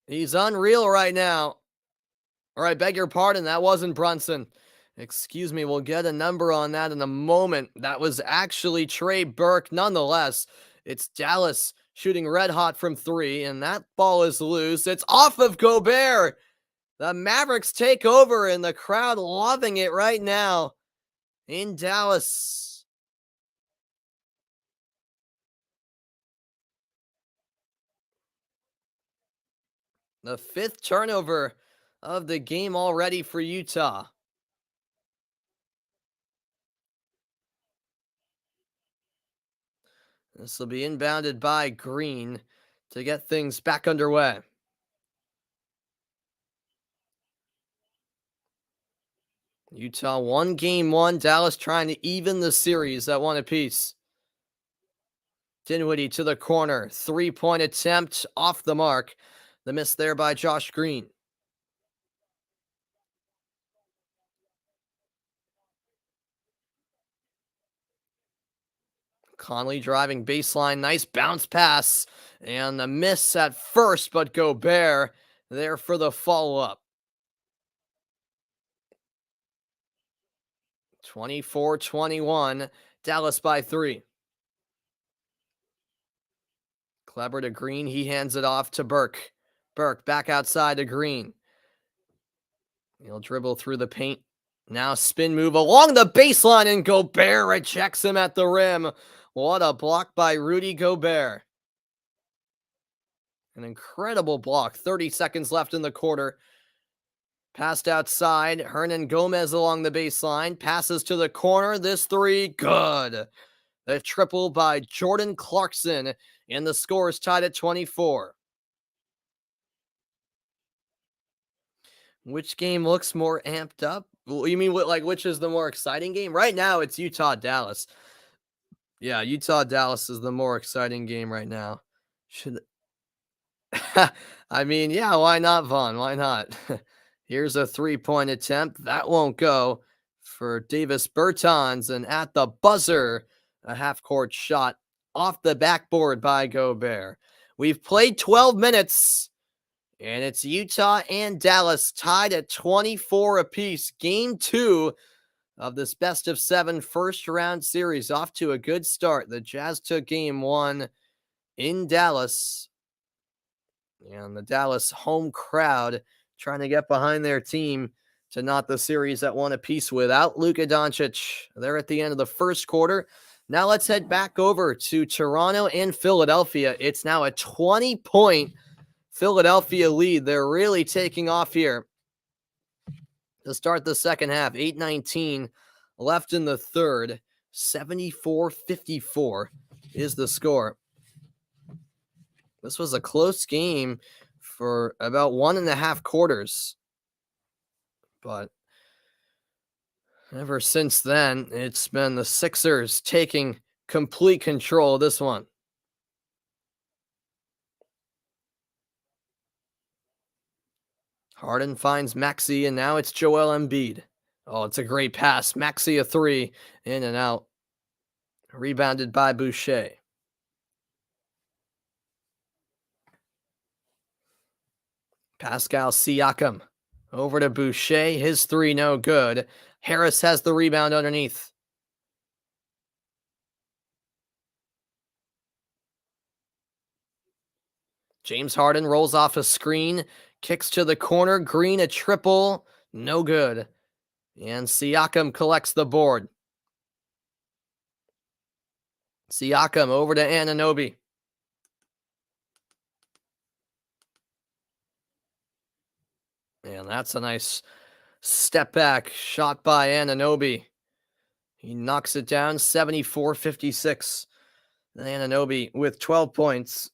[SPEAKER 1] He's unreal right now. Or I beg your pardon, that wasn't Brunson. Excuse me, we'll get a number on that in a moment. That was actually Trey Burke. Nonetheless, it's Dallas shooting red hot from three, and that ball is loose. It's off of Gobert. The Mavericks take over, and the crowd loving it right now in Dallas. The fifth turnover of the game already for Utah. This will be inbounded by Green to get things back underway. Utah won game one. Dallas trying to even the series at one apiece. Dinwiddie to the corner. 3-point attempt off the mark. The miss there by Josh Green. Conley driving baseline. Nice bounce pass. And the miss at first, but Gobert there for the follow-up. 24-21. Dallas by 3. Kleber to Green. He hands it off to Burke. Burke back outside to Green. He'll dribble through the paint. Now spin move along the baseline, and Gobert rejects him at the rim. What a block by Rudy Gobert. An incredible block. 30 seconds left in the quarter. Passed outside. Hernan Gomez along the baseline. Passes to the corner. This three, good. The triple by Jordan Clarkson, and the score is tied at 24. Which game looks more amped up? You mean which is the more exciting game? Right now, it's Utah-Dallas. Yeah, Utah-Dallas is the more exciting game right now. I mean, yeah, why not, Vaughn? Why not? Here's a 3-point attempt. That won't go for Davis Bertans, and at the buzzer, a half-court shot off the backboard by Gobert. We've played 12 minutes, and it's Utah and Dallas tied at 24 apiece. Game 2 of this best-of-7 first-round series off to a good start. The Jazz took game 1 in Dallas, and the Dallas home crowd trying to get behind their team to knot the series at one apiece without Luka Doncic. They're at the end of the first quarter. Now let's head back over to Toronto and Philadelphia. It's now a 20-point Philadelphia lead. They're really taking off here to start the second half. 8:19 left in the third. 74-54 is the score. This was a close game for about 1.5 quarters. But ever since then, it's been the Sixers taking complete control of this one. Harden finds Maxey, and now it's Joel Embiid. Oh, it's a great pass. Maxey a three, in and out. Rebounded by Boucher. Pascal Siakam over to Boucher. His three no good. Harris has the rebound underneath. James Harden rolls off a screen, kicks to the corner. Green a triple, no good. And Siakam collects the board. Siakam over to Anunoby. And that's a nice step back shot by Anunoby. He knocks it down 74-56. Anunoby with 12 points.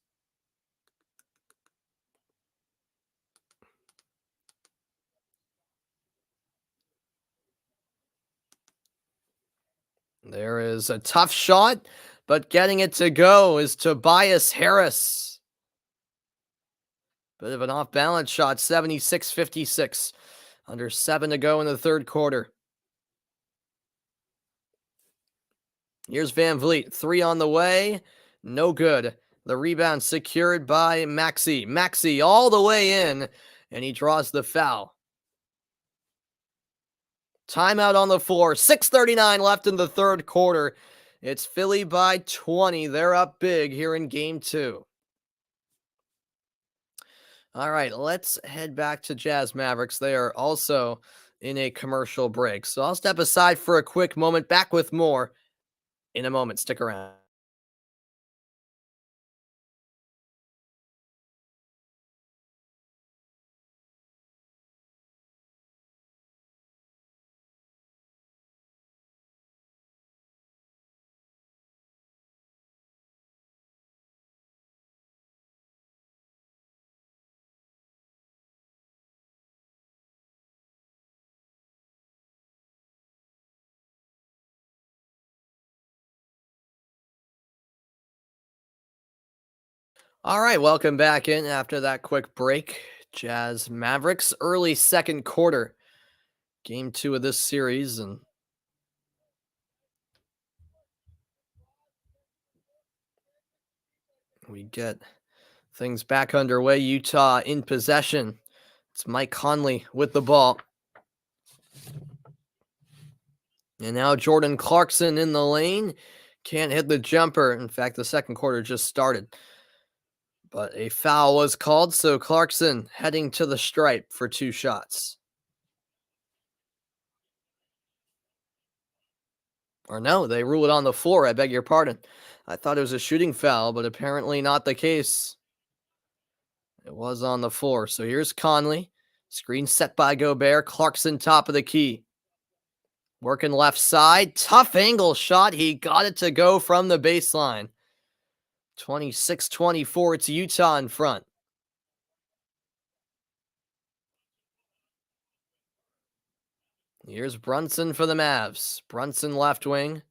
[SPEAKER 1] There is a tough shot, but getting it to go is Tobias Harris. Bit of an off-balance shot, 76-56. Under 7 to go in the third quarter. Here's Van Vliet, three on the way, no good. The rebound secured by Maxey. Maxey all the way in, and he draws the foul. Timeout on the floor, 6:39 left in the third quarter. It's Philly by 20. They're up big here in game 2. All right, let's head back to Jazz Mavericks. They are also in a commercial break. So I'll step aside for a quick moment. Back with more in a moment. Stick around. All right, welcome back in after that quick break. Jazz Mavericks, early second quarter. Game 2 of this series, and we get things back underway. Utah in possession. It's Mike Conley with the ball. And now Jordan Clarkson in the lane. Can't hit the jumper. In fact, the second quarter just started. But a foul was called, so Clarkson heading to the stripe for 2 shots. Or no, they rule it on the floor. I beg your pardon. I thought it was a shooting foul, but apparently not the case. It was on the floor. So here's Conley. Screen set by Gobert. Clarkson top of the key. Working left side. Tough angle shot. He got it to go from the baseline. 26-24. It's Utah in front. Here's Brunson for the Mavs. Brunson left wing.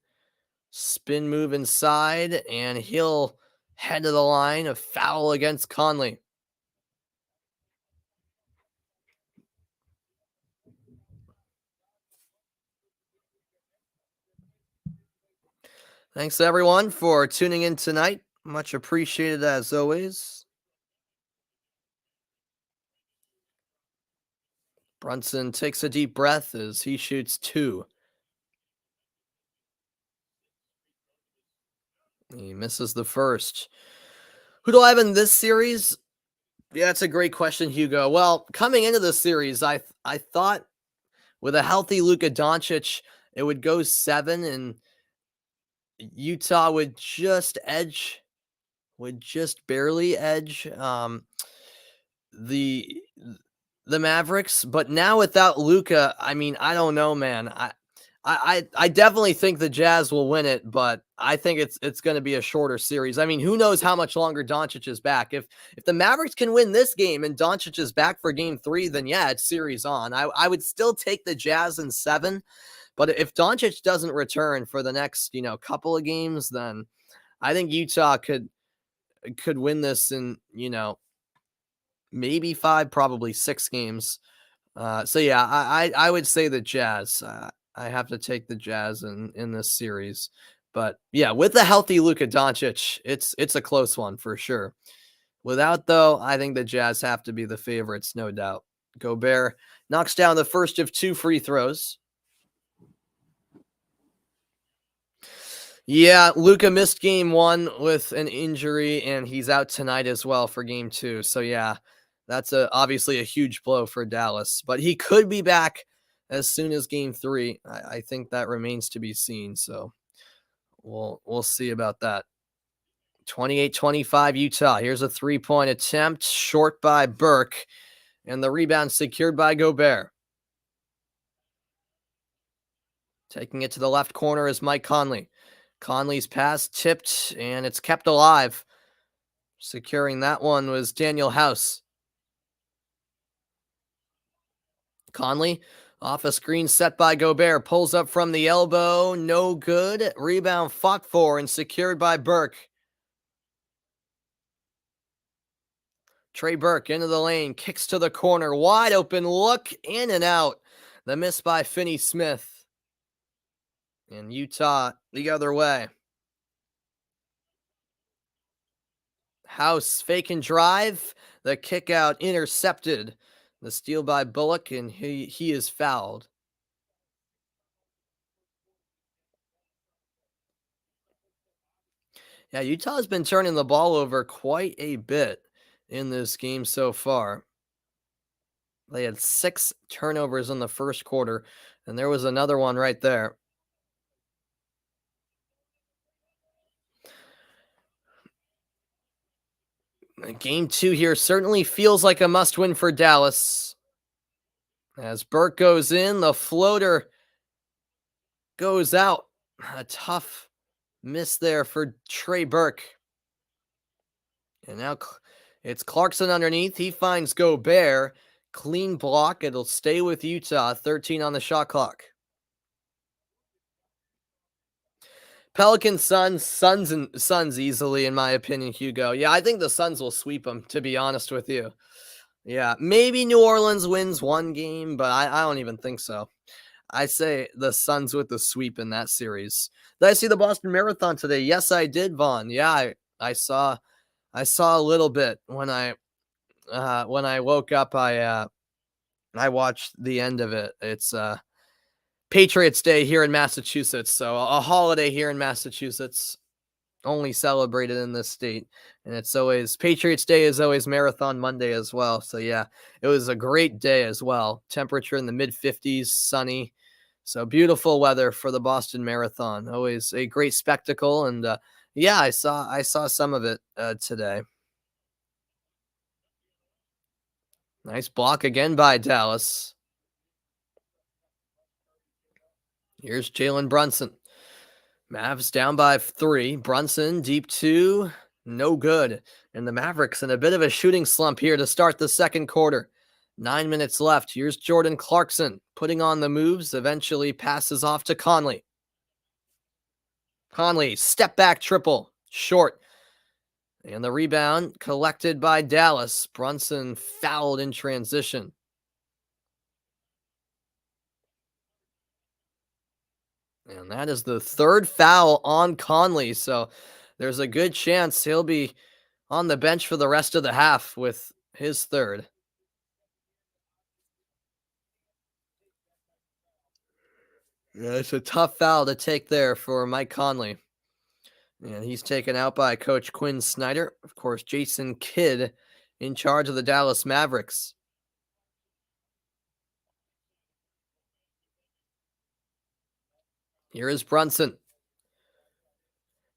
[SPEAKER 1] Spin move inside, and he'll head to the line. A foul against Conley. Thanks everyone for tuning in tonight. Much appreciated as always. Brunson takes a deep breath as he shoots 2. He misses the first. Who do I have in this series? Yeah, that's a great question, Hugo. Well, coming into this series, I thought with a healthy Luka Doncic, it would go 7 and Utah would just barely edge the Mavericks. But now without Luka, I mean, I don't know, man. I definitely think the Jazz will win it, but I think it's going to be a shorter series. I mean, who knows how much longer Doncic is back? If the Mavericks can win this game and Doncic is back for game 3, then yeah, it's series on. I would still take the Jazz in 7, but if Doncic doesn't return for the next, couple of games, then I think Utah could win this in, maybe 5, probably 6 games. So yeah, I would say the Jazz. I have to take the Jazz in this series. But yeah, with the healthy Luka Doncic, it's a close one for sure. Without though, I think the Jazz have to be the favorites, no doubt. Gobert knocks down the first of 2 free throws. Yeah, Luka missed game 1 with an injury, and he's out tonight as well for game 2. So yeah, that's obviously a huge blow for Dallas. But he could be back as soon as game 3. I think that remains to be seen. So we'll see about that. 28-25 Utah. Here's a 3-point attempt, short by Burke, and the rebound secured by Gobert. Taking it to the left corner is Mike Conley. Conley's pass tipped, and it's kept alive. Securing that one was Daniel House. Conley off a screen set by Gobert. Pulls up from the elbow. No good. Rebound fought for and secured by Burke. Trey Burke into the lane. Kicks to the corner. Wide open look. In and out. The miss by Finney-Smith. And Utah the other way. House fake and drive. The kick out intercepted. The steal by Bullock, and he is fouled. Yeah, Utah's been turning the ball over quite a bit in this game so far. They had 6 turnovers in the first quarter, and there was another one right there. Game 2 here certainly feels like a must-win for Dallas. As Burke goes in, the floater goes out. A tough miss there for Trey Burke. And now it's Clarkson underneath. He finds Gobert. Clean block. It'll stay with Utah. 13 on the shot clock. Pelicans, Suns easily, in my opinion, Hugo. Yeah, I think the Suns will sweep them, to be honest with you. Yeah, maybe New Orleans wins one game, but I don't even think so. I say the Suns with the sweep in that series. Did I see the Boston Marathon today? Yes, I did, Vaughn. Yeah, I saw a little bit when I woke up. I watched the end of it. It's Patriots Day here in Massachusetts, so a holiday here in Massachusetts, only celebrated in this state. And it's always Patriots Day is always Marathon Monday as well. So yeah, it was a great day as well. Temperature in the mid 50s, sunny. So beautiful weather for the Boston Marathon. Always a great spectacle. And yeah, I saw some of it today. Nice block again by Dallas. Here's Jalen Brunson. Mavs down by 3. Brunson deep 2. No good. And the Mavericks in a bit of a shooting slump here to start the second quarter. 9 minutes left. Here's Jordan Clarkson putting on the moves. Eventually passes off to Conley. Conley, step back triple. Short. And the rebound collected by Dallas. Brunson fouled in transition. And that is the 3rd foul on Conley. So there's a good chance he'll be on the bench for the rest of the half with his 3rd. Yeah, it's a tough foul to take there for Mike Conley. And he's taken out by Coach Quinn Snyder. Of course, Jason Kidd in charge of the Dallas Mavericks. Here is Brunson.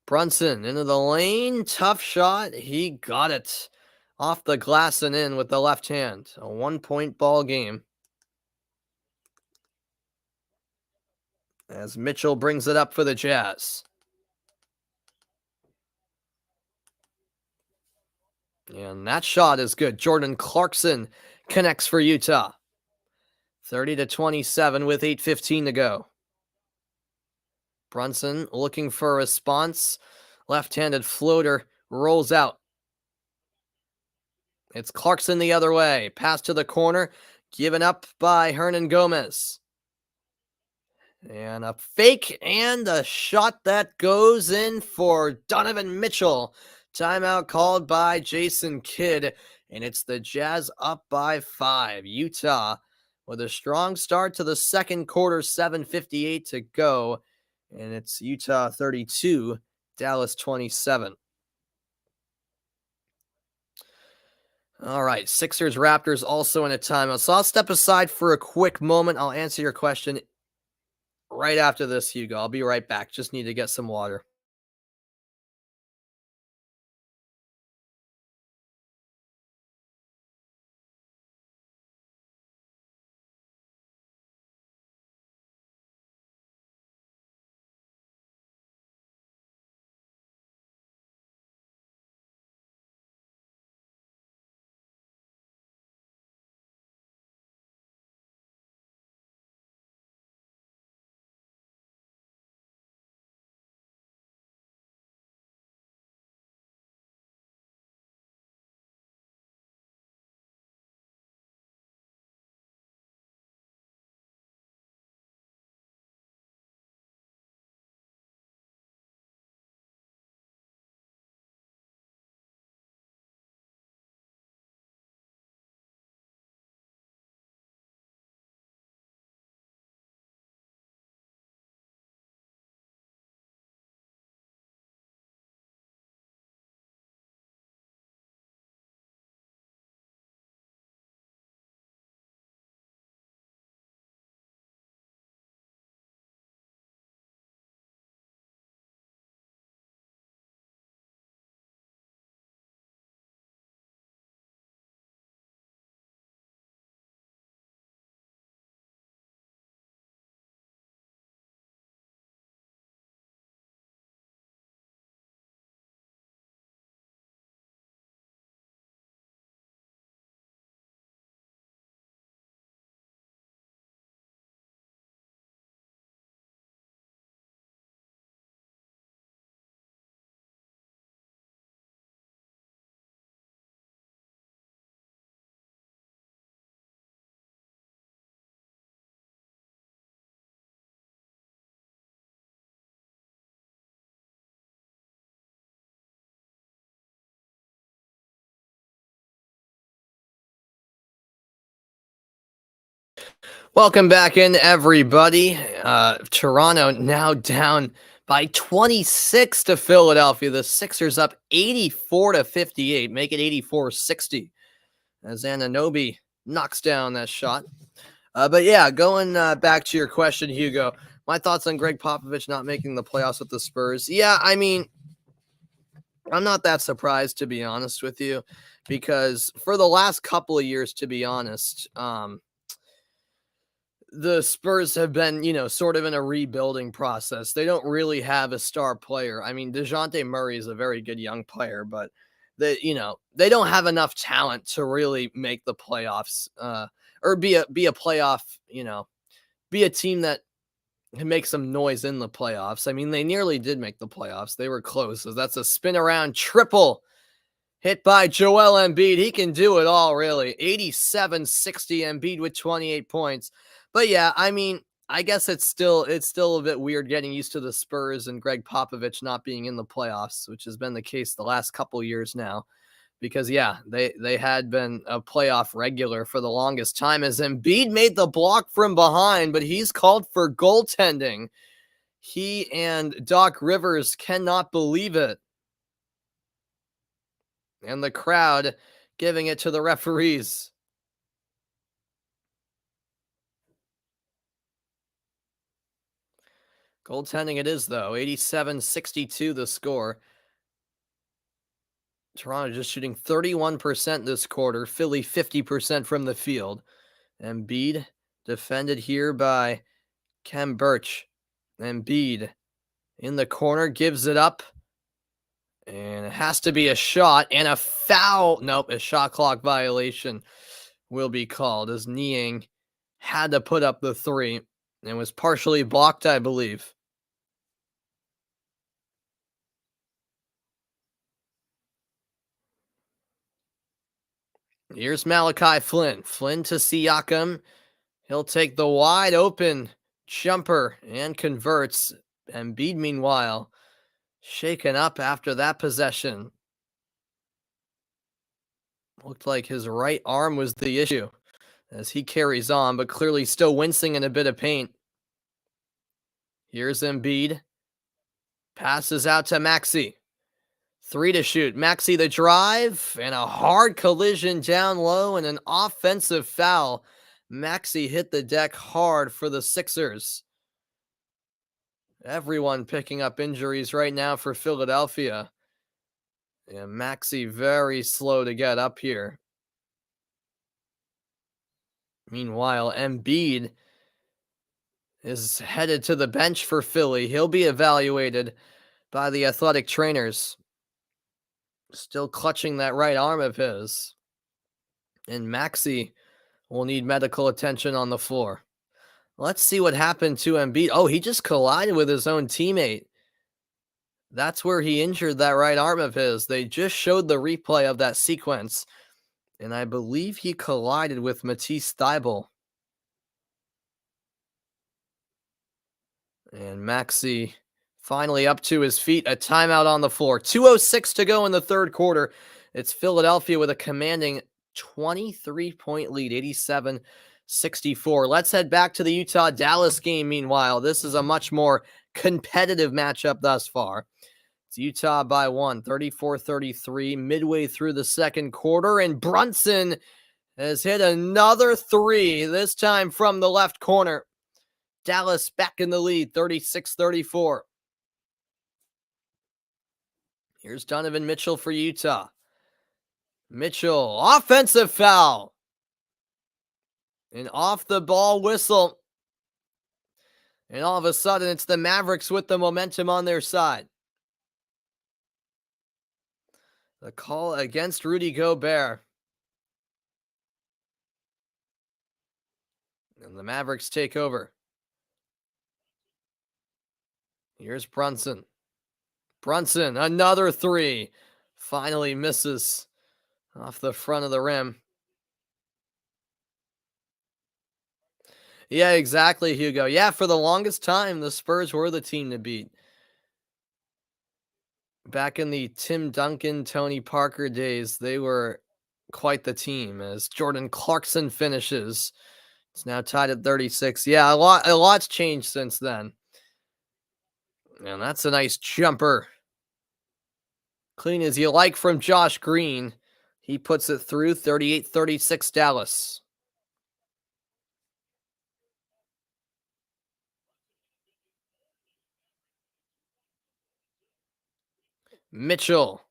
[SPEAKER 1] Brunson into the lane. Tough shot. He got it off the glass and in with the left hand. A 1-point ball game. As Mitchell brings it up for the Jazz. And that shot is good. Jordan Clarkson connects for Utah. 30-27 with 8:15 to go. Brunson looking for a response. Left-handed floater rolls out. It's Clarkson the other way. Pass to the corner, given up by Hernan Gomez. And a fake and a shot that goes in for Donovan Mitchell. Timeout called by Jason Kidd. And it's the Jazz up by 5. Utah with a strong start to the second quarter, 7:58 to go. And it's Utah 32, Dallas 27. All right, Sixers Raptors also in a timeout. So I'll step aside for a quick moment. I'll answer your question right after this, Hugo. I'll be right back. Just need to get some water. Welcome back in, everybody. Toronto now down by 26 to Philadelphia. The Sixers up 84 to 58, make it 84-60 as Anunoby knocks down that shot. But yeah, going back to your question, Hugo, my thoughts on Greg Popovich not making the playoffs with the Spurs. Yeah, I mean, I'm not that surprised, to be honest with you, because for the last couple of years, to be honest, the Spurs have been, sort of in a rebuilding process. They don't really have a star player. I mean, DeJounte Murray is a very good young player, but they don't have enough talent to really make the playoffs, or be a playoff, be a team that can make some noise in the playoffs. I mean, they nearly did make the playoffs. They were close. So that's a spin around triple hit by Joel Embiid. He can do it all, really. 87-60, Embiid with 28 points. But yeah, I mean, I guess it's still a bit weird getting used to the Spurs and Greg Popovich not being in the playoffs, which has been the case the last couple years now. Because yeah, they had been a playoff regular for the longest time as Embiid made the block from behind, but he's called for goaltending. He and Doc Rivers cannot believe it. And the crowd giving it to the referees. Goaltending it is, though. 87-62 the score. Toronto just shooting 31% this quarter. Philly 50% from the field. Embiid defended here by Kem Birch. Embiid in the corner gives it up. And it has to be a shot and a foul. Nope, a shot clock violation will be called as Niang had to put up the three and was partially blocked, I believe. Here's Malachi Flynn. Flynn to Siakam. He'll take the wide open jumper and converts. Embiid, meanwhile, shaken up after that possession. Looked like his right arm was the issue as he carries on, but clearly still wincing in a bit of pain. Here's Embiid. Passes out to Maxey. 3 to shoot. Maxey the drive and a hard collision down low and an offensive foul. Maxey hit the deck hard for the Sixers. Everyone picking up injuries right now for Philadelphia. And Maxey very slow to get up here. Meanwhile, Embiid is headed to the bench for Philly. He'll be evaluated by the athletic trainers. Still clutching that right arm of his. And Maxey will need medical attention on the floor. Let's see what happened to Embiid. Oh, he just collided with his own teammate. That's where he injured that right arm of his. They just showed the replay of that sequence. And I believe he collided with Matisse Thybulle. And Maxey finally up to his feet. A timeout on the floor. 2:06 to go in the third quarter. It's Philadelphia with a commanding 23-point lead, 87-64. Let's head back to the Utah-Dallas game, meanwhile. This is a much more competitive matchup thus far. It's Utah by 1, 34-33, midway through the second quarter, and Brunson has hit another three, this time from the left corner. Dallas back in the lead, 36-34. Here's Donovan Mitchell for Utah. Mitchell, offensive foul. An off the ball whistle. And all of a sudden, it's the Mavericks with the momentum on their side. The call against Rudy Gobert. And the Mavericks take over. Here's Brunson. Brunson, another three. Finally misses off the front of the rim. Yeah, exactly, Hugo. Yeah, for the longest time, the Spurs were the team to beat. Back in the Tim Duncan, Tony Parker days, they were quite the team as Jordan Clarkson finishes. It's now tied at 36. Yeah, a lot's changed since then. And that's a nice jumper. Clean as you like from Josh Green. He puts it through, 38-36 Dallas. Mitchell,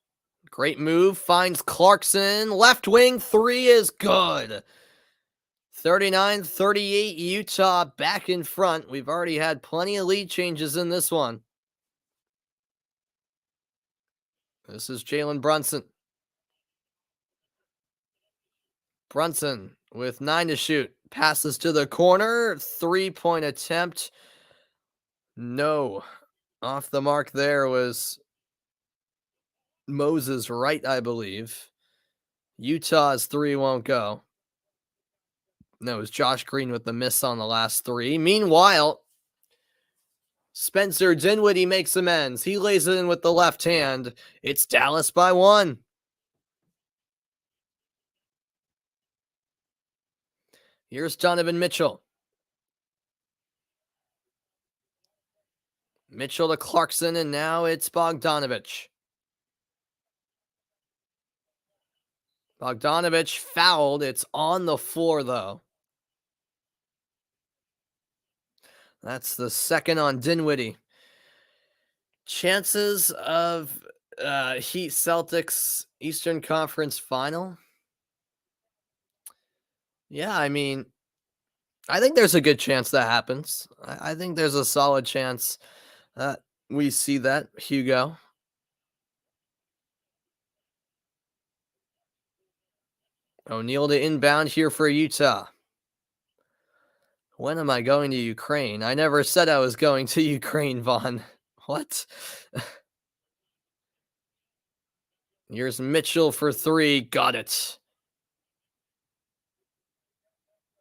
[SPEAKER 1] great move, finds Clarkson. Left wing three is good. 39-38 Utah back in front. We've already had plenty of lead changes in this one. This is Jalen Brunson. Brunson with 9 to shoot. Passes to the corner. 3-point attempt. No. Off the mark there was Moses Wright, I believe. Utah's three won't go. No, it was Josh Green with the miss on the last three. Meanwhile, Spencer Dinwiddie makes amends. He lays it in with the left hand. It's Dallas by 1. Here's Donovan Mitchell. Mitchell to Clarkson, and now it's Bogdanovich. Bogdanovich fouled. It's on the floor, though. That's the second on Dinwiddie. Chances of Heat Celtics Eastern Conference final? Yeah, I mean, I think there's a good chance that happens. I think there's a solid chance that we see that, Hugo. O'Neal to inbound here for Utah. When am I going to Ukraine? I never said I was going to Ukraine, Vaughn. What? Here's Mitchell for 3. Got it.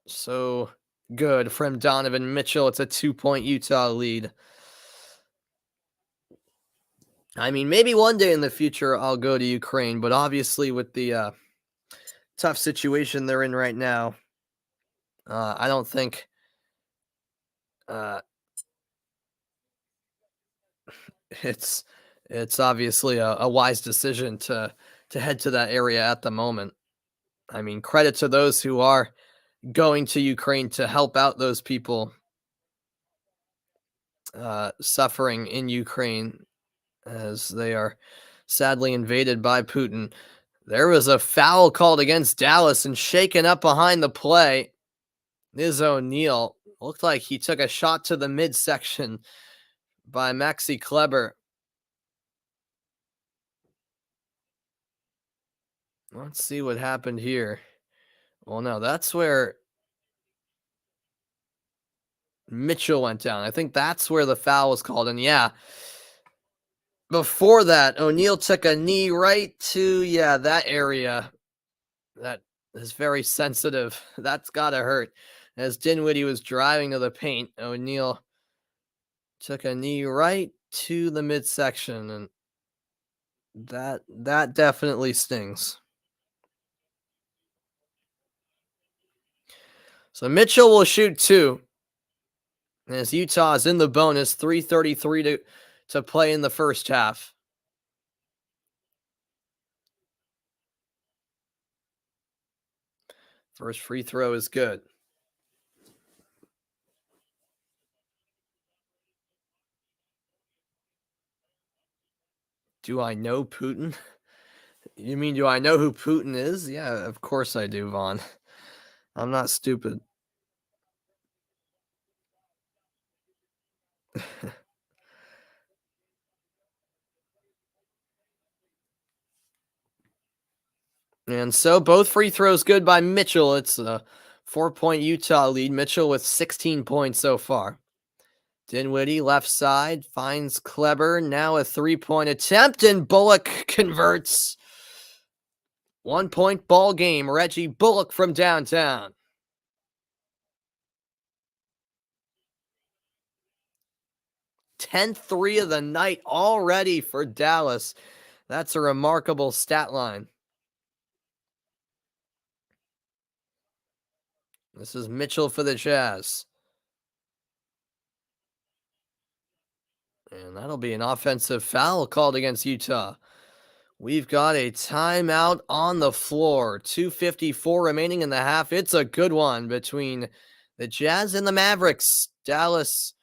[SPEAKER 1] So good from Donovan Mitchell. It's a 2-point Utah lead. I mean, maybe one day in the future I'll go to Ukraine, but obviously with the tough situation they're in right now, I don't think uh, it's it's obviously a wise decision to head to that area at the moment. I mean, credit to those who are going to Ukraine to help out those people suffering in Ukraine as they are sadly invaded by Putin. There was a foul called against Dallas and shaken up behind the play. Is O'Neal looked like he took a shot to the midsection by Maxi Kleber. Let's see what happened here. Well, no, that's where Mitchell went down. I think that's where the foul was called. And yeah, before that, O'Neal took a knee right to, yeah, that area. That is very sensitive. That's got to hurt. As Dinwiddie was driving to the paint, O'Neal took a knee right to the midsection, and that definitely stings. So Mitchell will shoot two. As Utah is in the bonus, 3:33 to play in the first half. First free throw is good. Do I know Putin? You mean, do I know who Putin is? Yeah, of course I do, Vaughn. I'm not stupid. And so both free throws good by Mitchell. It's a 4-point Utah lead. Mitchell with 16 points so far. Dinwiddie left side finds Kleber. Now a 3-point attempt, and Bullock converts. 1-point ball game. Reggie Bullock from downtown. 10th three of the night already for Dallas. That's a remarkable stat line. This is Mitchell for the Jazz. And that'll be an offensive foul called against Utah. We've got a timeout on the floor. 2:54 remaining in the half. It's a good one between the Jazz and the Mavericks. Dallas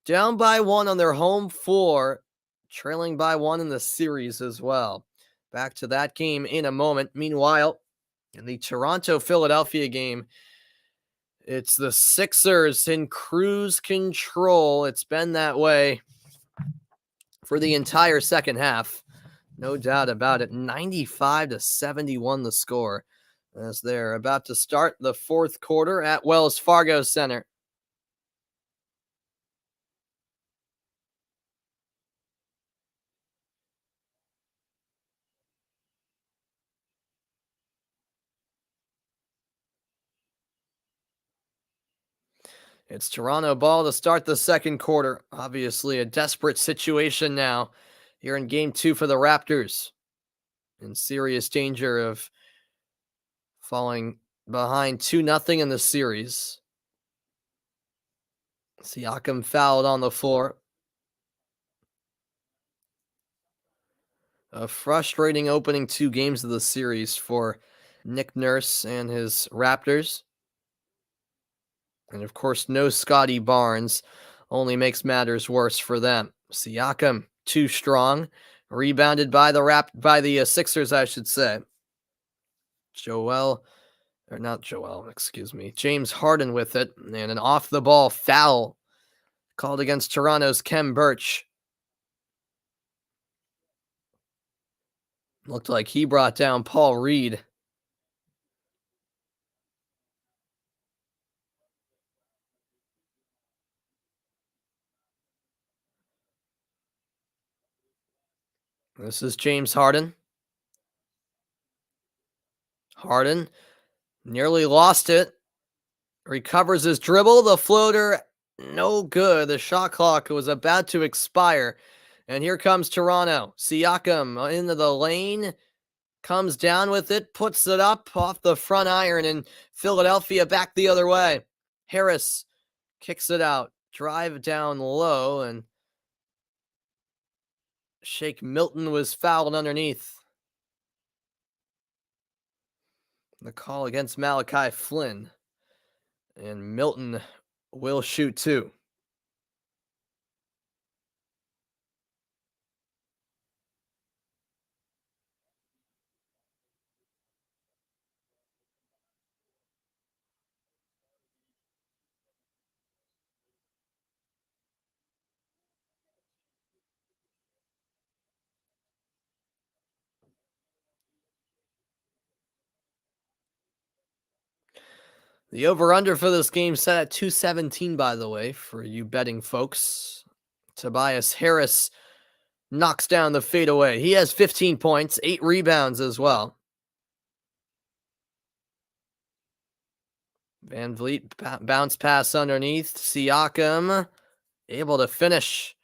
[SPEAKER 1] down by one on their home floor, trailing by one in the series as well. Back to that game in a moment. Meanwhile, in the Toronto-Philadelphia game, it's the Sixers in cruise control. It's been that way for the entire second half. No doubt about it. 95-71 the score as they're about to start the fourth quarter at Wells Fargo Center. It's Toronto ball to start the second quarter. Obviously, a desperate situation now here in game two for the Raptors. In serious danger of falling behind 2-0 in the series. Siakam fouled on the floor. A frustrating opening 2 games of the series for Nick Nurse and his Raptors. And of course, no Scotty Barnes only makes matters worse for them. Siakam too strong, rebounded by the Sixers, I should say. James Harden with it, and an off the ball foul called against Toronto's Khem Birch. Looked like he brought down Paul Reed. This is James Harden. Harden nearly lost it. Recovers his dribble. The floater, no good. The shot clock was about to expire. And here comes Toronto. Siakam into the lane. Comes down with it. Puts it up off the front iron. And Philadelphia back the other way. Harris kicks it out. Drive down low. And Shake Milton was fouled underneath. The call against Malachi Flynn. And Milton will shoot two. The over-under for this game set at 217, by the way, for you betting folks. Tobias Harris knocks down the fadeaway. He has 15 points, 8 rebounds as well. Van Vliet bounce pass underneath. Siakam able to finish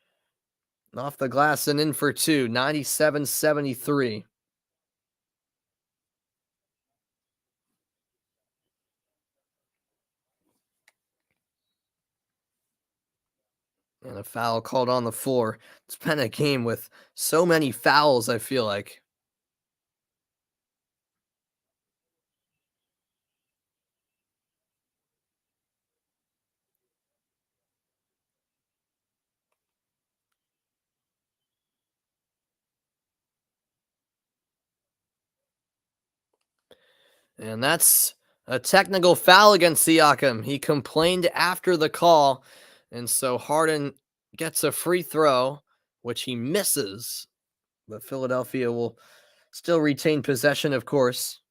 [SPEAKER 1] off the glass and in for two. 97-73. And a foul called on the floor. It's been a game with so many fouls, I feel like. And that's a technical foul against Siakam. He complained after the call. And so Harden gets a free throw, which he misses. But Philadelphia will still retain possession, of course.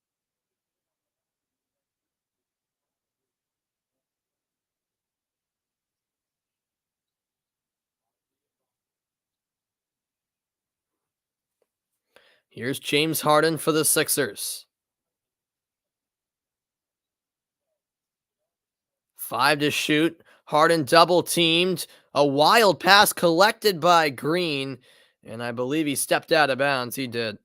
[SPEAKER 1] Here's James Harden for the Sixers. 5 to shoot. Harden double teamed. A wild pass collected by Green. And I believe he stepped out of bounds. He did.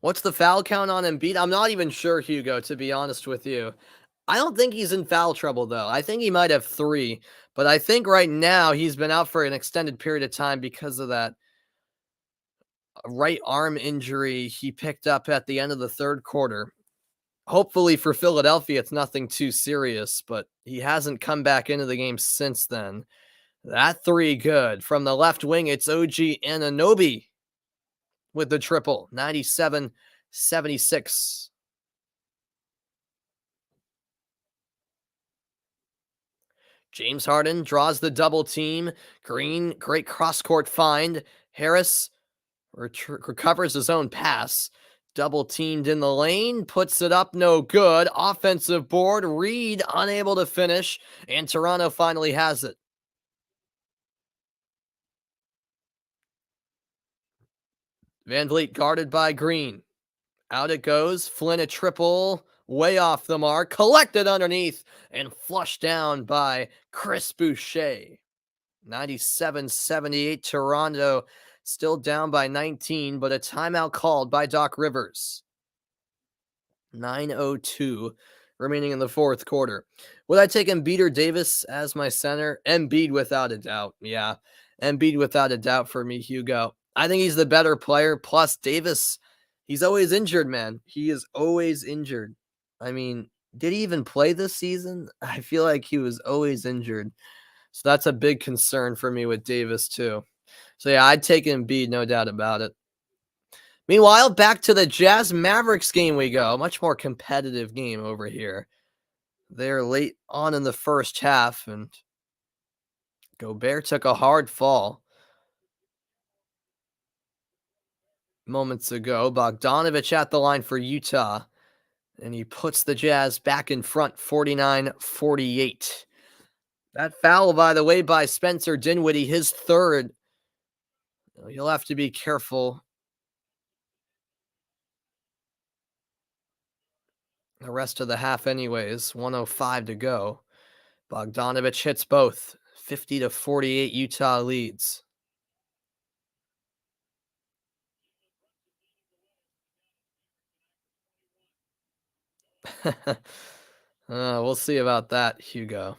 [SPEAKER 1] What's the foul count on Embiid? I'm not even sure, Hugo, to be honest with you. I don't think he's in foul trouble, though. I think he might have 3. But I think right now he's been out for an extended period of time because of that right arm injury he picked up at the end of the third quarter. Hopefully for Philadelphia, it's nothing too serious, but he hasn't come back into the game since then. That 3 good. From the left wing, it's OG Anunoby with the triple. 97-76. James Harden draws the double team. Green, great cross-court find. Harris recovers his own pass. Double teamed in the lane, puts it up, no good. Offensive board, Reed unable to finish, and Toronto finally has it. Van Vliet guarded by Green. Out it goes. Flynn a triple, way off the mark. Collected underneath and flushed down by Chris Boucher. 97-78 Toronto. Still down by 19, but a timeout called by Doc Rivers. 9:02 remaining in the fourth quarter. Would I take Embiid or Davis as my center? Embiid without a doubt. Yeah, Embiid without a doubt for me, Hugo. I think he's the better player. Plus, Davis, he's always injured, man. He is always injured. I mean, did he even play this season? I feel like he was always injured. So that's a big concern for me with Davis, too. So, yeah, I'd take Embiid, no doubt about it. Meanwhile, back to the Jazz Mavericks game we go. Much more competitive game over here. They're late on in the first half, and Gobert took a hard fall moments ago. Bogdanovich at the line for Utah, and he puts the Jazz back in front 49-48. That foul, by the way, by Spencer Dinwiddie, his third. You'll have to be careful. The rest of the half anyways, 105 to go. Bogdanovich hits both. 50 to 48 Utah leads. We'll see about that, Hugo.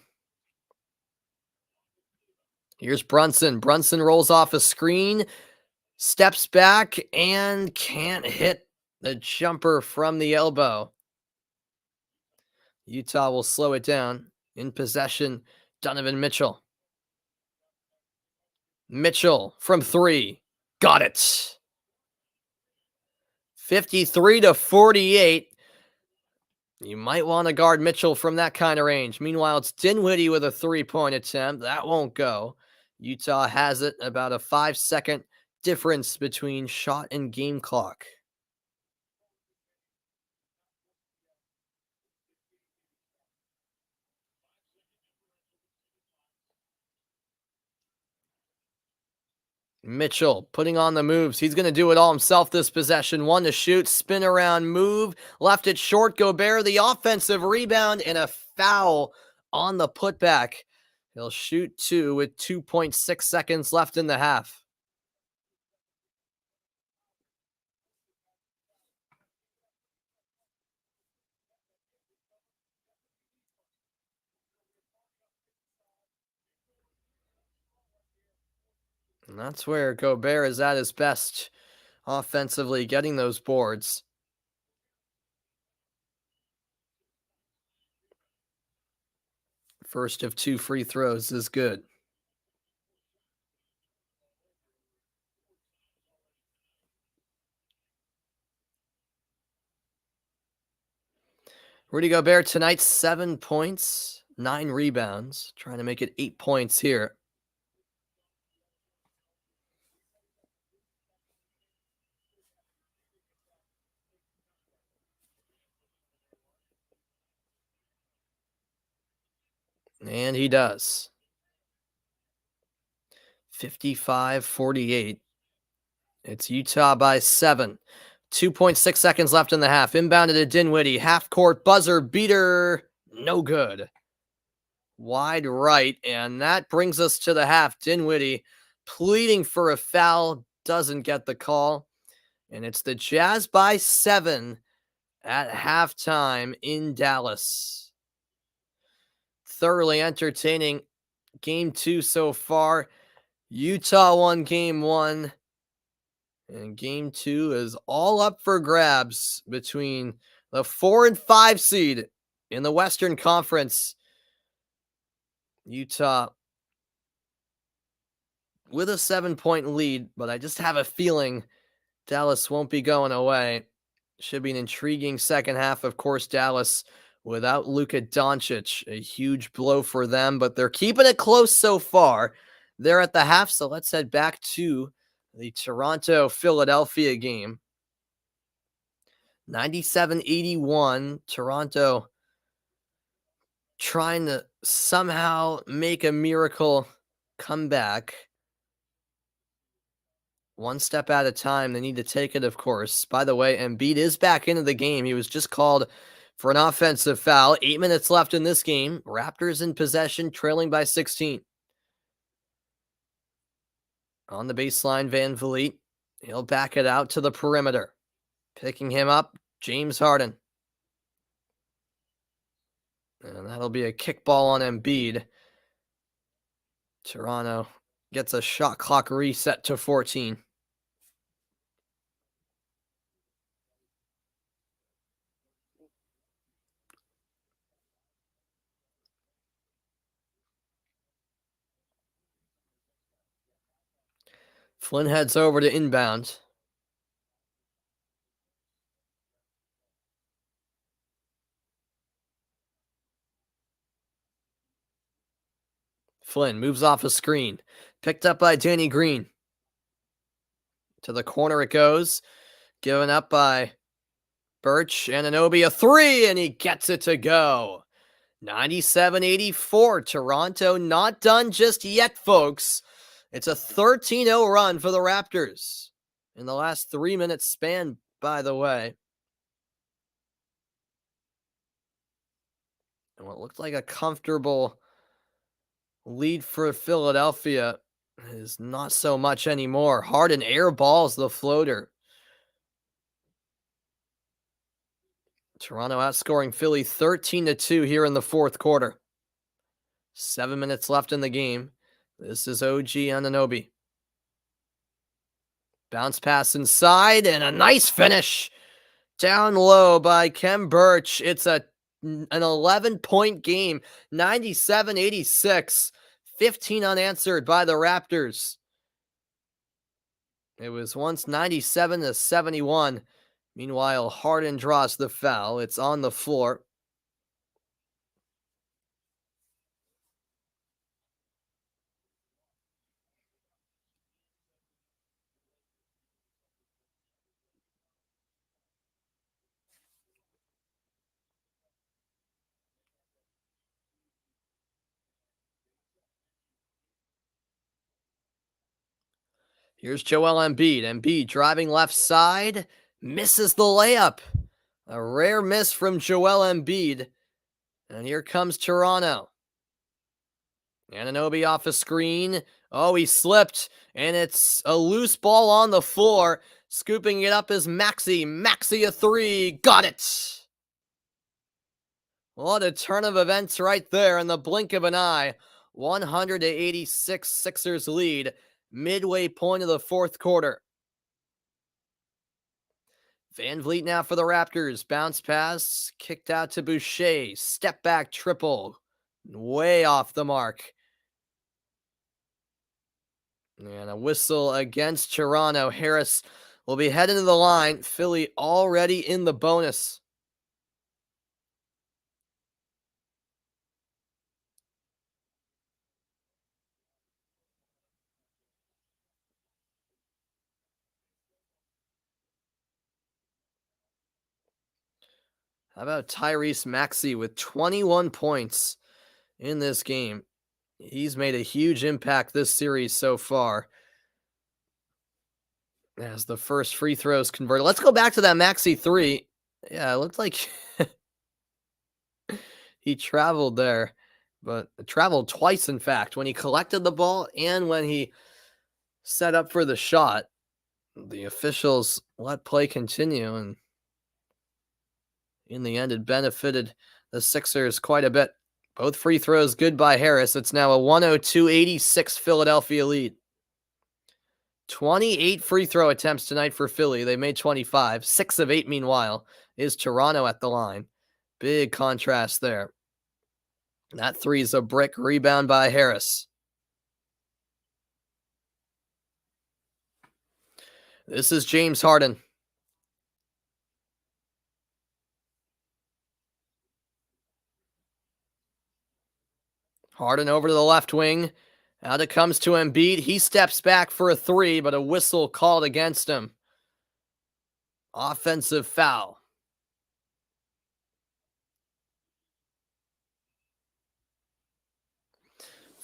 [SPEAKER 1] Here's Brunson. Brunson rolls off a screen, steps back, and can't hit the jumper from the elbow. Utah will slow it down. In possession, Donovan Mitchell. Mitchell from three. Got it. 53 to 48. You might want to guard Mitchell from that kind of range. Meanwhile, it's Dinwiddie with a three-point attempt. That won't go. Utah has it, about a 5-second difference between shot and game clock. Mitchell putting on the moves. He's going to do it all himself this possession. One to shoot, spin around, move, left it short. Gobert, the offensive rebound, and a foul on the putback. He'll shoot two with 2.6 seconds left in the half. And that's where Gobert is at his best offensively, getting those boards. First of two free throws is good. Rudy Gobert tonight, 7 points, 9 rebounds, trying to make it 8 points here. And he does. 55-48. It's Utah by 7. 2.6 seconds left in the half. Inbounded to Dinwiddie. Half court buzzer beater. No good. Wide right. And that brings us to the half. Dinwiddie pleading for a foul. Doesn't get the call. And it's the Jazz by 7 at halftime in Dallas. Thoroughly entertaining game 2 so far. Utah won game 1. And game 2 is all up for grabs between the 4 and 5 seed in the Western Conference. Utah with a 7-point lead, but I just have a feeling Dallas won't be going away. Should be an intriguing second half. Of course, Dallas without Luka Doncic, a huge blow for them, but they're keeping it close so far. They're at the half, so let's head back to the Toronto-Philadelphia game. 97-81. Toronto trying to somehow make a miracle comeback. One step at a time. They need to take it, of course. By the way, Embiid is back into the game. He was just called for an offensive foul. 8 minutes left in this game. Raptors in possession, trailing by 16. On the baseline, Van Vliet. He'll back it out to the perimeter. Picking him up, James Harden. And that'll be a kickball on Embiid. Toronto gets a shot clock reset to 14. Flynn heads over to inbound. Flynn moves off a screen. Picked up by Danny Green. To the corner it goes. Given up by Birch. Anunoby a three, and he gets it to go. 97-84. Toronto not done just yet, folks. It's a 13-0 run for the Raptors in the last 3 minutes span, by the way. And what looked like a comfortable lead for Philadelphia is not so much anymore. Harden airballs the floater. Toronto outscoring Philly 13-2 here in the fourth quarter. 7 minutes left in the game. This is OG Anunoby. Bounce pass inside and a nice finish. Down low by Khem Birch. It's an 11-point game, 97-86. 15 unanswered by the Raptors. It was once 97-71. Meanwhile, Harden draws the foul. It's on the floor. Here's Joel Embiid. Embiid driving left side, misses the layup. A rare miss from Joel Embiid. And here comes Toronto. Anunoby off a screen. Oh, he slipped, and it's a loose ball on the floor. Scooping it up is Maxey. Maxey a three. Got it. What a turn of events right there in the blink of an eye. 100-86 Sixers lead. Midway point of the fourth quarter. Van Vliet now for the Raptors. Bounce pass. Kicked out to Boucher. Step back triple. Way off the mark. And a whistle against Toronto. Harris will be heading to the line. Philly already in the bonus. How about Tyrese Maxey with 21 points in this game? He's made a huge impact this series so far. As the first free throws converted. Let's go back to that Maxey three. Yeah, it looked like he traveled there, but traveled twice, in fact, when he collected the ball and when he set up for the shot. The officials let play continue, and in the end, it benefited the Sixers quite a bit. Both free throws good by Harris. It's now a 102-86 Philadelphia lead. 28 free throw attempts tonight for Philly. They made 25. 6 of 8, meanwhile, is Toronto at the line. Big contrast there. That three is a brick. Rebound by Harris. This is James Harden. Harden over to the left wing. Out it comes to Embiid. He steps back for a three, but a whistle called against him. Offensive foul.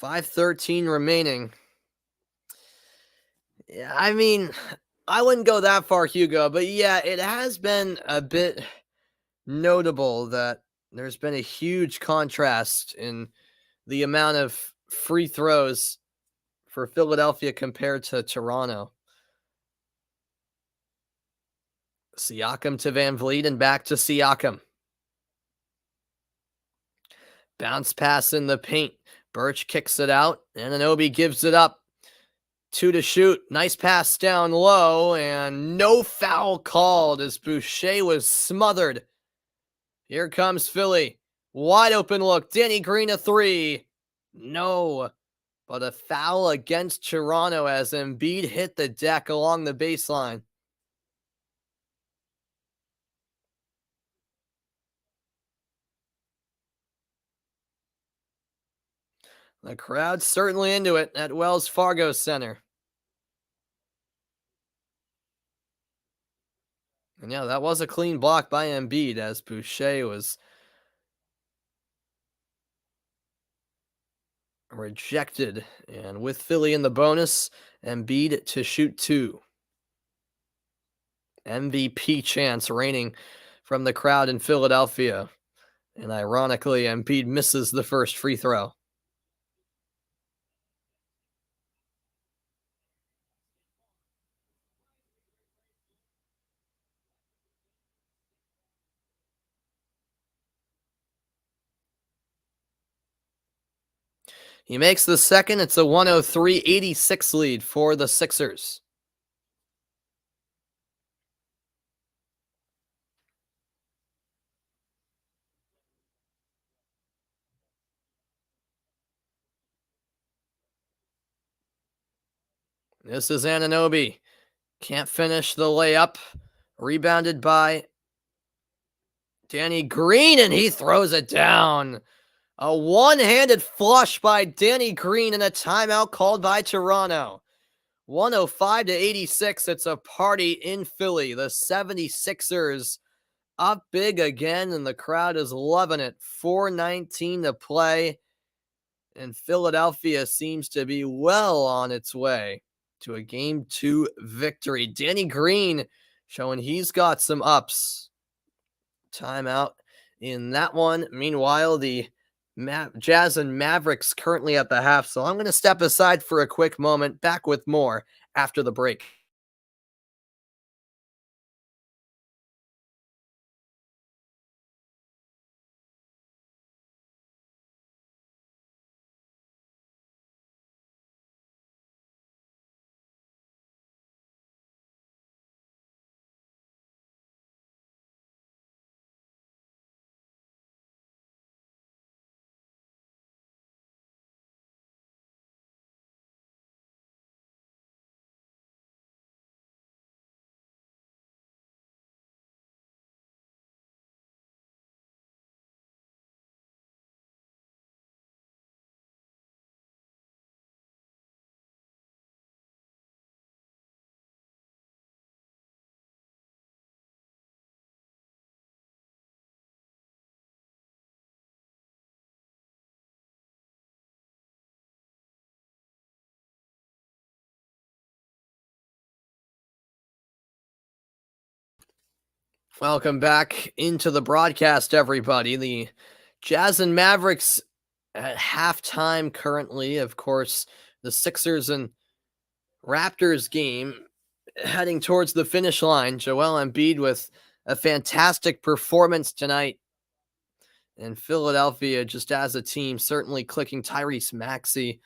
[SPEAKER 1] .513 remaining. Yeah, I mean, I wouldn't go that far, Hugo, but yeah, it has been a bit notable that there's been a huge contrast in the amount of free throws for Philadelphia compared to Toronto. Siakam to Van Vliet and back to Siakam. Bounce pass in the paint. Birch kicks it out. Anunoby gives it up. 2 to shoot. Nice pass down low, and no foul called as Boucher was smothered. Here comes Philly. Wide open look. Danny Green a three. No. But a foul against Toronto as Embiid hit the deck along the baseline. The crowd's certainly into it at Wells Fargo Center. And yeah, that was a clean block by Embiid as Boucher was rejected. And with Philly in the bonus, Embiid to shoot 2. MVP chants reigning from the crowd in Philadelphia And ironically, Embiid misses the first free throw. He makes the second. It's a 103-86 lead for the Sixers. This is Anunoby. Can't finish the layup. Rebounded by Danny Green, and he throws it down. A one-handed flush by Danny Green and a timeout called by Toronto. 105-86. It's a party in Philly. The 76ers up big again, and the crowd is loving it. 4:19 to play, and Philadelphia seems to be well on its way to a Game 2 victory. Danny Green showing he's got some ups. Timeout in that one. Meanwhile, the Jazz and Mavericks currently at the half, so I'm going to step aside for a quick moment. Back with more after the break. Welcome back into the broadcast, everybody. The Jazz and Mavericks at halftime currently. Of course, the Sixers and Raptors game heading towards the finish line. Joel Embiid with a fantastic performance tonight. And Philadelphia, just as a team, certainly clicking. Tyrese Maxey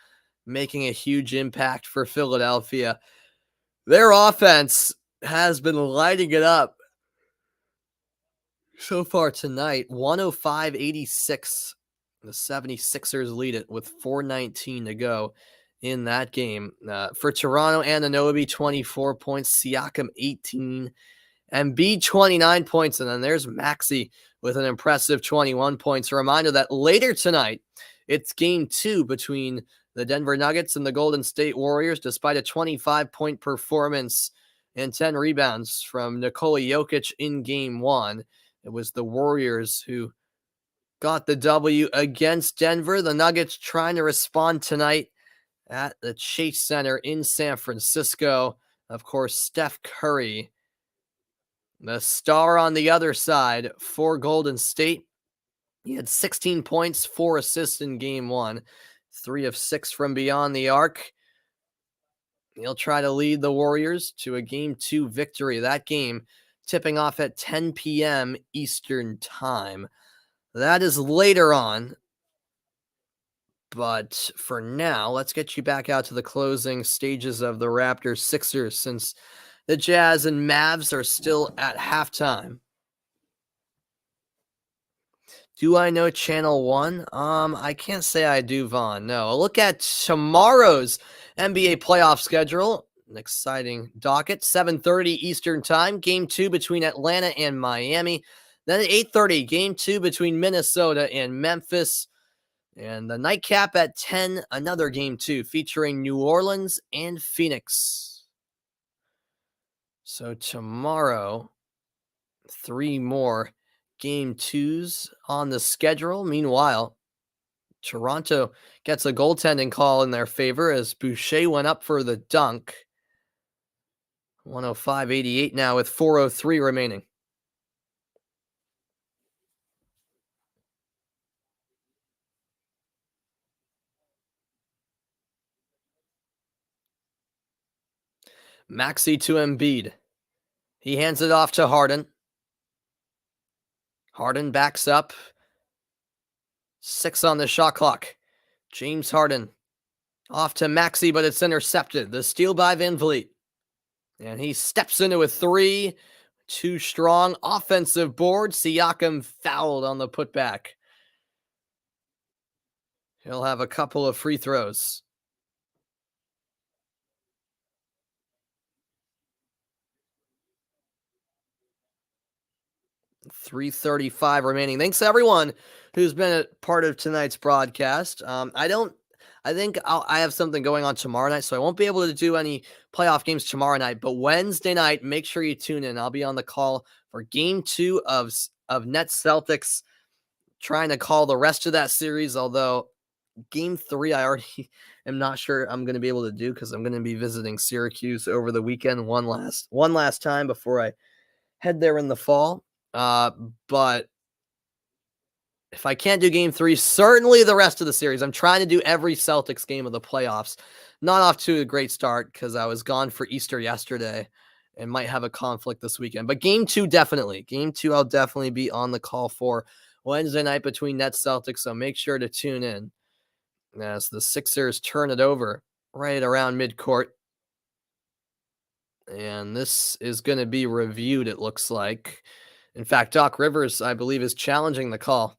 [SPEAKER 1] making a huge impact for Philadelphia. Their offense has been lighting it up so far tonight. 105-86. The 76ers lead it with 4:19 to go in that game. For Toronto, Anunoby, 24 points. Siakam, 18. Embiid, 29 points. And then there's Maxey with an impressive 21 points. A reminder that later tonight, it's game 2 between the Denver Nuggets and the Golden State Warriors, despite a 25-point performance and 10 rebounds from Nikola Jokic in game 1. It was the Warriors who got the W against Denver. The Nuggets trying to respond tonight at the Chase Center in San Francisco. Of course, Steph Curry, the star on the other side for Golden State. He had 16 points, 4 assists in game 1, 3 of 6 from beyond the arc. He'll try to lead the Warriors to a game 2 victory. That game tipping off at 10 p.m. Eastern Time. That is later on. But for now, let's get you back out to the closing stages of the Raptors Sixers, since the Jazz and Mavs are still at halftime. Do I know Channel 1? I can't say I do, Vaughn. No. A look at tomorrow's NBA playoff schedule. An exciting docket. 7:30 Eastern Time. Game 2 between Atlanta and Miami. Then at 8:30, Game 2 between Minnesota and Memphis. And the nightcap at 10, another Game 2 featuring New Orleans and Phoenix. So tomorrow, 3 more Game 2s on the schedule. Meanwhile, Toronto gets a goaltending call in their favor as Boucher went up for the dunk. 105-88 now with 4:03 remaining. Maxey to Embiid. He hands it off to Harden. Harden backs up. 6 on the shot clock. James Harden off to Maxey, but it's intercepted. The steal by VanVleet. And he steps into a 3. Too strong. Offensive board. Siakam fouled on the putback. He'll have a couple of free throws. 3:35 remaining. Thanks to everyone who's been a part of tonight's broadcast. I think I have something going on tomorrow night, so I won't be able to do any playoff games tomorrow night. But Wednesday night, make sure you tune in. I'll be on the call for Game 2 of Nets Celtics, trying to call the rest of that series. Although Game 3, I already am not sure I'm going to be able to do because I'm going to be visiting Syracuse over the weekend one last time before I head there in the fall. But if I can't do Game 3, certainly the rest of the series. I'm trying to do every Celtics game of the playoffs. Not off to a great start because I was gone for Easter yesterday and might have a conflict this weekend. But Game 2, definitely. Game 2, I'll definitely be on the call for Wednesday night between Nets Celtics, so make sure to tune in as the Sixers turn it over right around midcourt. And this is going to be reviewed, it looks like. In fact, Doc Rivers, I believe, is challenging the call.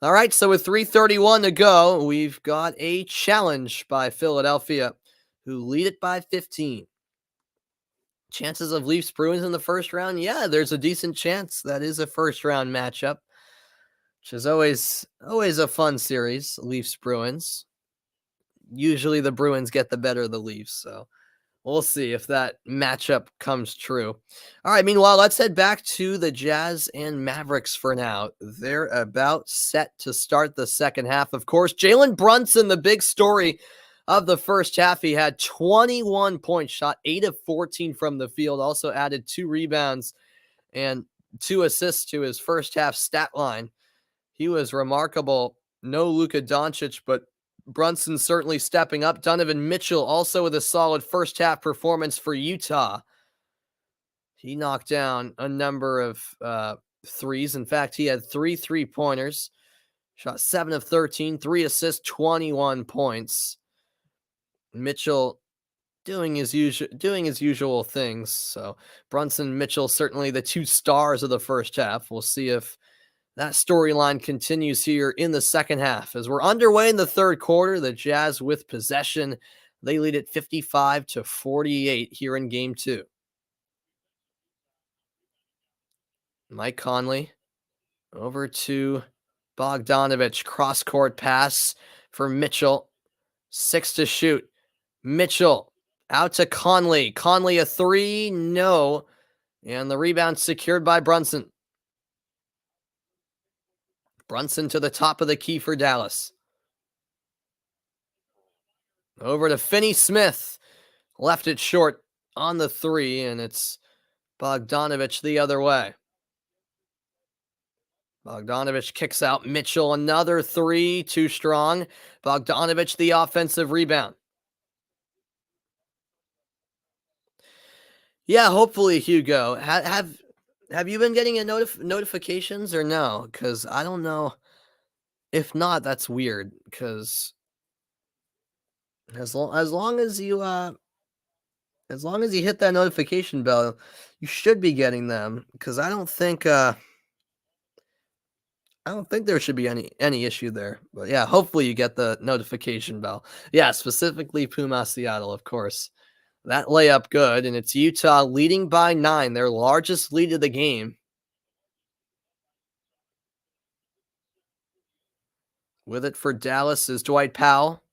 [SPEAKER 1] All right, so with 3:31 to go, we've got a challenge by Philadelphia, who lead it by 15. Chances of Leafs Bruins in the first round? Yeah, there's a decent chance. That is a first round matchup, which is always a fun series, Leafs Bruins. Usually the Bruins get the better of the Leafs, so we'll see if that matchup comes true. All right, meanwhile, let's head back to the Jazz and Mavericks for now. They're about set to start the second half. Of course, Jalen Brunson, the big story of the first half. He had 21 points, shot 8 of 14 from the field, also added 2 rebounds and 2 assists to his first half stat line. He was remarkable. No Luka Doncic, but Brunson certainly stepping up. Donovan Mitchell also with a solid first half performance for Utah. He knocked down a number of threes. In fact, he had 3 3-pointers, shot 7 of 13, 3 assists, 21 points. Mitchell doing his usual things. So Brunson, Mitchell, certainly the 2 stars of the first half. We'll see if that storyline continues here in the second half. As we're underway in the third quarter, the Jazz with possession. They lead at 55-48 here in Game 2. Mike Conley over to Bogdanovich. Cross-court pass for Mitchell. 6 to shoot. Mitchell out to Conley. Conley a 3. No. And the rebound secured by Brunson. Brunson to the top of the key for Dallas. Over to Finney-Smith. Left it short on the 3, and it's Bogdanovich the other way. Bogdanovich kicks out Mitchell. Another 3, too strong. Bogdanovich the offensive rebound. Yeah, hopefully, Hugo. Have you been getting notifications or no? Because I don't know. If not, that's weird. Because as long as you hit that notification bell, you should be getting them. Because I don't think there should be any issue there. But yeah, hopefully you get the notification bell. Yeah, specifically Puma Seattle, of course. That layup good, and it's Utah leading by 9, their largest lead of the game. With it for Dallas is Dwight Powell.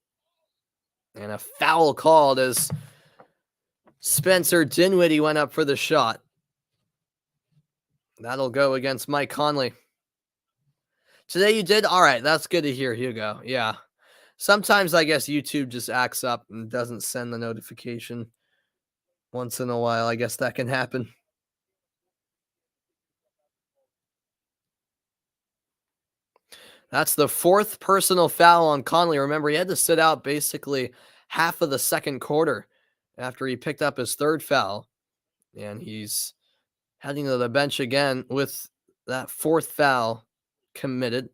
[SPEAKER 1] And a foul called as Spencer Dinwiddie went up for the shot. That'll go against Mike Conley. Today you did? All right, that's good to hear, Hugo. Yeah. Sometimes I guess YouTube just acts up and doesn't send the notification once in a while. I guess that can happen. That's the 4th personal foul on Conley. Remember, he had to sit out basically half of the second quarter after he picked up his third foul. And he's heading to the bench again with that fourth foul committed.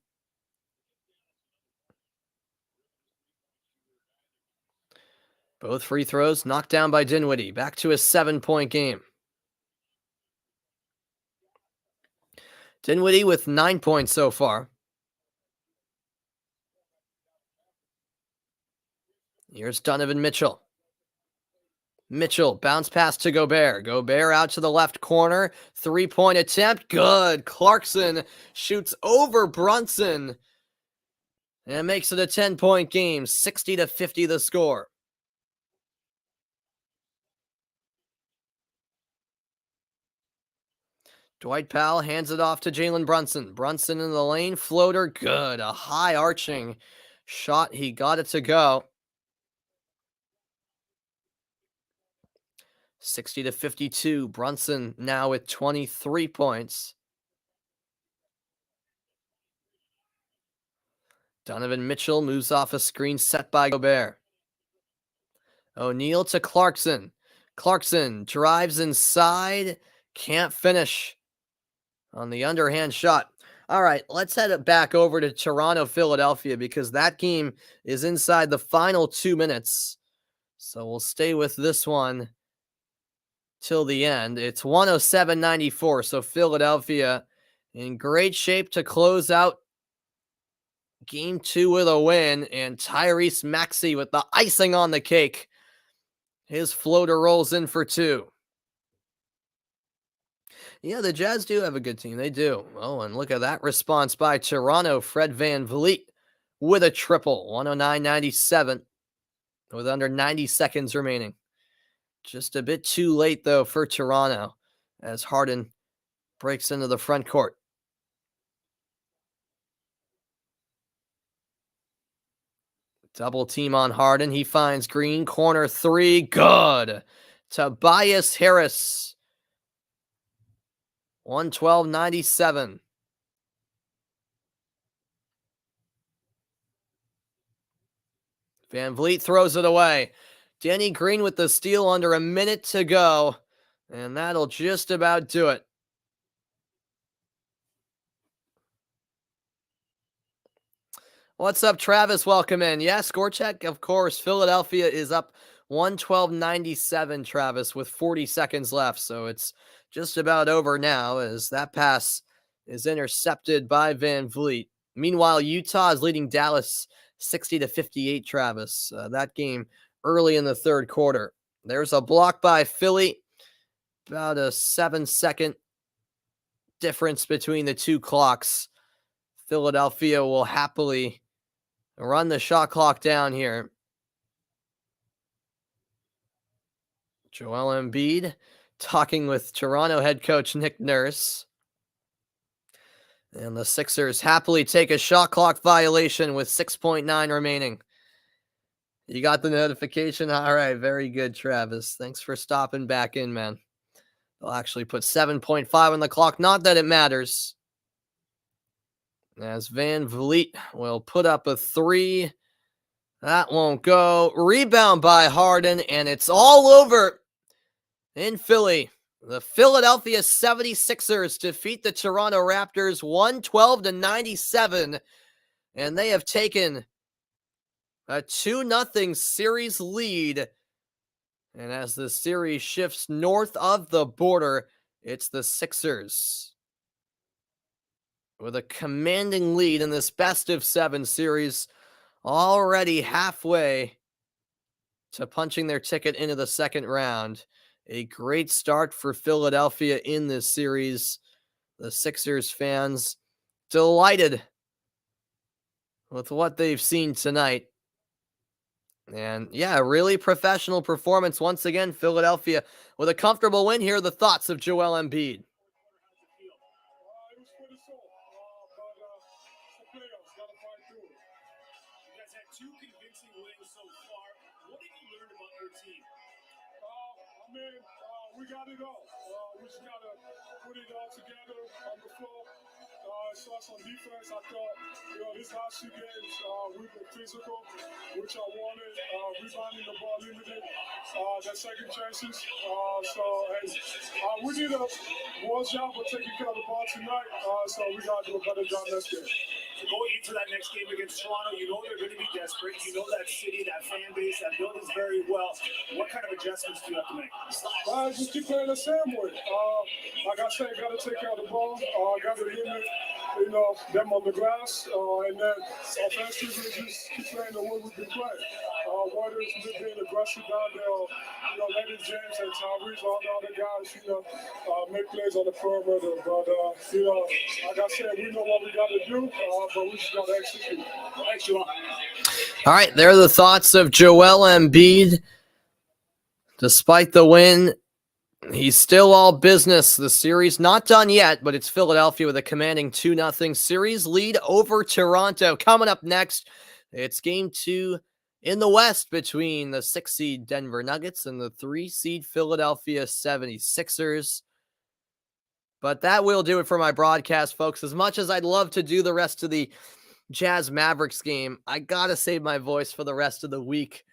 [SPEAKER 1] Both free throws knocked down by Dinwiddie. Back to a 7-point game. Dinwiddie with 9 points so far. Here's Donovan Mitchell. Mitchell, bounce pass to Gobert. Gobert out to the left corner. 3-point attempt. Good. Clarkson shoots over Brunson. And makes it a 10-point game. 60-50 the score. Dwight Powell hands it off to Jalen Brunson. Brunson in the lane. Floater. Good. A high arching shot. He got it to go. 60-52. Brunson now with 23 points. Donovan Mitchell moves off a screen set by Gobert. O'Neal to Clarkson. Clarkson drives inside. Can't finish on the underhand shot. All right, let's head it back over to Toronto, Philadelphia, because that game is inside the final 2 minutes. So we'll stay with this one till the end. It's 107-94, so Philadelphia in great shape to close out Game 2 with a win, and Tyrese Maxey with the icing on the cake. His floater rolls in for 2. Yeah, the Jazz do have a good team. They do. Oh, and look at that response by Toronto. Fred VanVleet with a triple. 109-97 with under 90 seconds remaining. Just a bit too late, though, for Toronto as Harden breaks into the front court. Double team on Harden. He finds Green. Corner 3. Good. Tobias Harris. 112-97. VanVleet throws it away. Danny Green with the steal under a minute to go. And that'll just about do it. What's up, Travis? Welcome in. Yeah, score check, of course. Philadelphia is up 112-97, Travis, with 40 seconds left. So it's just about over now as that pass is intercepted by VanVleet. Meanwhile, Utah is leading Dallas 60-58, Travis. That game early in the third quarter. There's a block by Philly. About a 7-second difference between the two clocks. Philadelphia will happily run the shot clock down here. Joel Embiid talking with Toronto head coach Nick Nurse. And the Sixers happily take a shot clock violation with 6.9 remaining. You got the notification? All right, very good, Travis. Thanks for stopping back in, man. They'll actually put 7.5 on the clock. Not that it matters. As VanVleet will put up a 3. That won't go. Rebound by Harden, and it's all over in Philly. The Philadelphia 76ers defeat the Toronto Raptors 112-97, and they have taken a 2-0 series lead. And as the series shifts north of the border, it's the Sixers with a commanding lead in this best-of-7 series, already halfway to punching their ticket into the second round. A great start for Philadelphia in this series. The Sixers fans delighted with what they've seen tonight. And yeah, really professional performance once again. Philadelphia with a comfortable win here. The thoughts of Joel Embiid.
[SPEAKER 2] Two convincing wins so far. What have you learned about your team? We got it all. We just got to put it all together on the floor. starts on defense. I thought, these last 2 games, we've been physical, which I wanted. Rebounding the ball limited. That second chances. We did a more job of taking care of the ball tonight. So we got to do a better job next game.
[SPEAKER 3] So going into that next game against Toronto, you know they're going to be desperate. You know that city, that fan base, that buildings very well. What kind of adjustments do you have to make?
[SPEAKER 2] Just keep playing the same way. Like I said, got to take care of the ball. Got to limit, them on the glass. And then offensively, just keep playing the way we've been playing. Whether it's being aggressive down there or, letting James and Tyrese, all the other guys, make plays on the perimeter. But, like I said, we know what we got to do, but we just got to execute.
[SPEAKER 3] Thanks, Joel.
[SPEAKER 1] All right, there are the thoughts of Joel Embiid. Despite the win, he's still all business. The series not done yet, but it's Philadelphia with a commanding 2-0 series lead over Toronto. Coming up next, it's game 2 in the West between the 6-seed Denver Nuggets and the 3-seed Philadelphia 76ers. But that will do it for my broadcast, folks. As much as I'd love to do the rest of the Jazz Mavericks game, I got to save my voice for the rest of the week.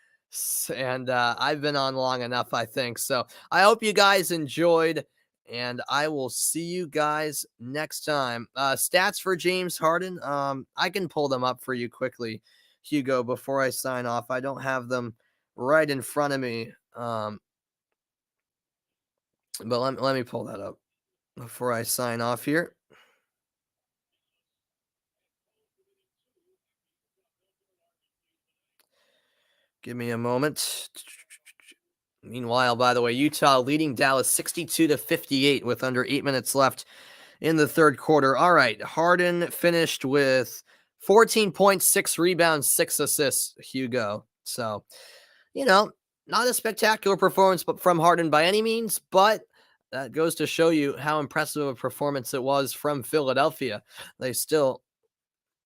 [SPEAKER 1] And I've been on long enough, I think. So I hope you guys enjoyed, and I will see you guys next time. Stats for James Harden. I can pull them up for you quickly, Hugo, before I sign off. I don't have them right in front of me. But let me pull that up before I sign off here. Give me a moment. Meanwhile, by the way, Utah leading Dallas 62-58 with under 8 minutes left in the third quarter. All right, Harden finished with 14 points, 6 rebounds, 6 assists, Hugo. So, not a spectacular performance but from Harden by any means, but that goes to show you how impressive a performance it was from Philadelphia. They still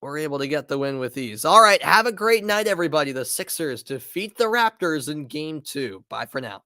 [SPEAKER 1] were able to get the win with ease. All right, have a great night, everybody. The Sixers defeat the Raptors in game 2. Bye for now.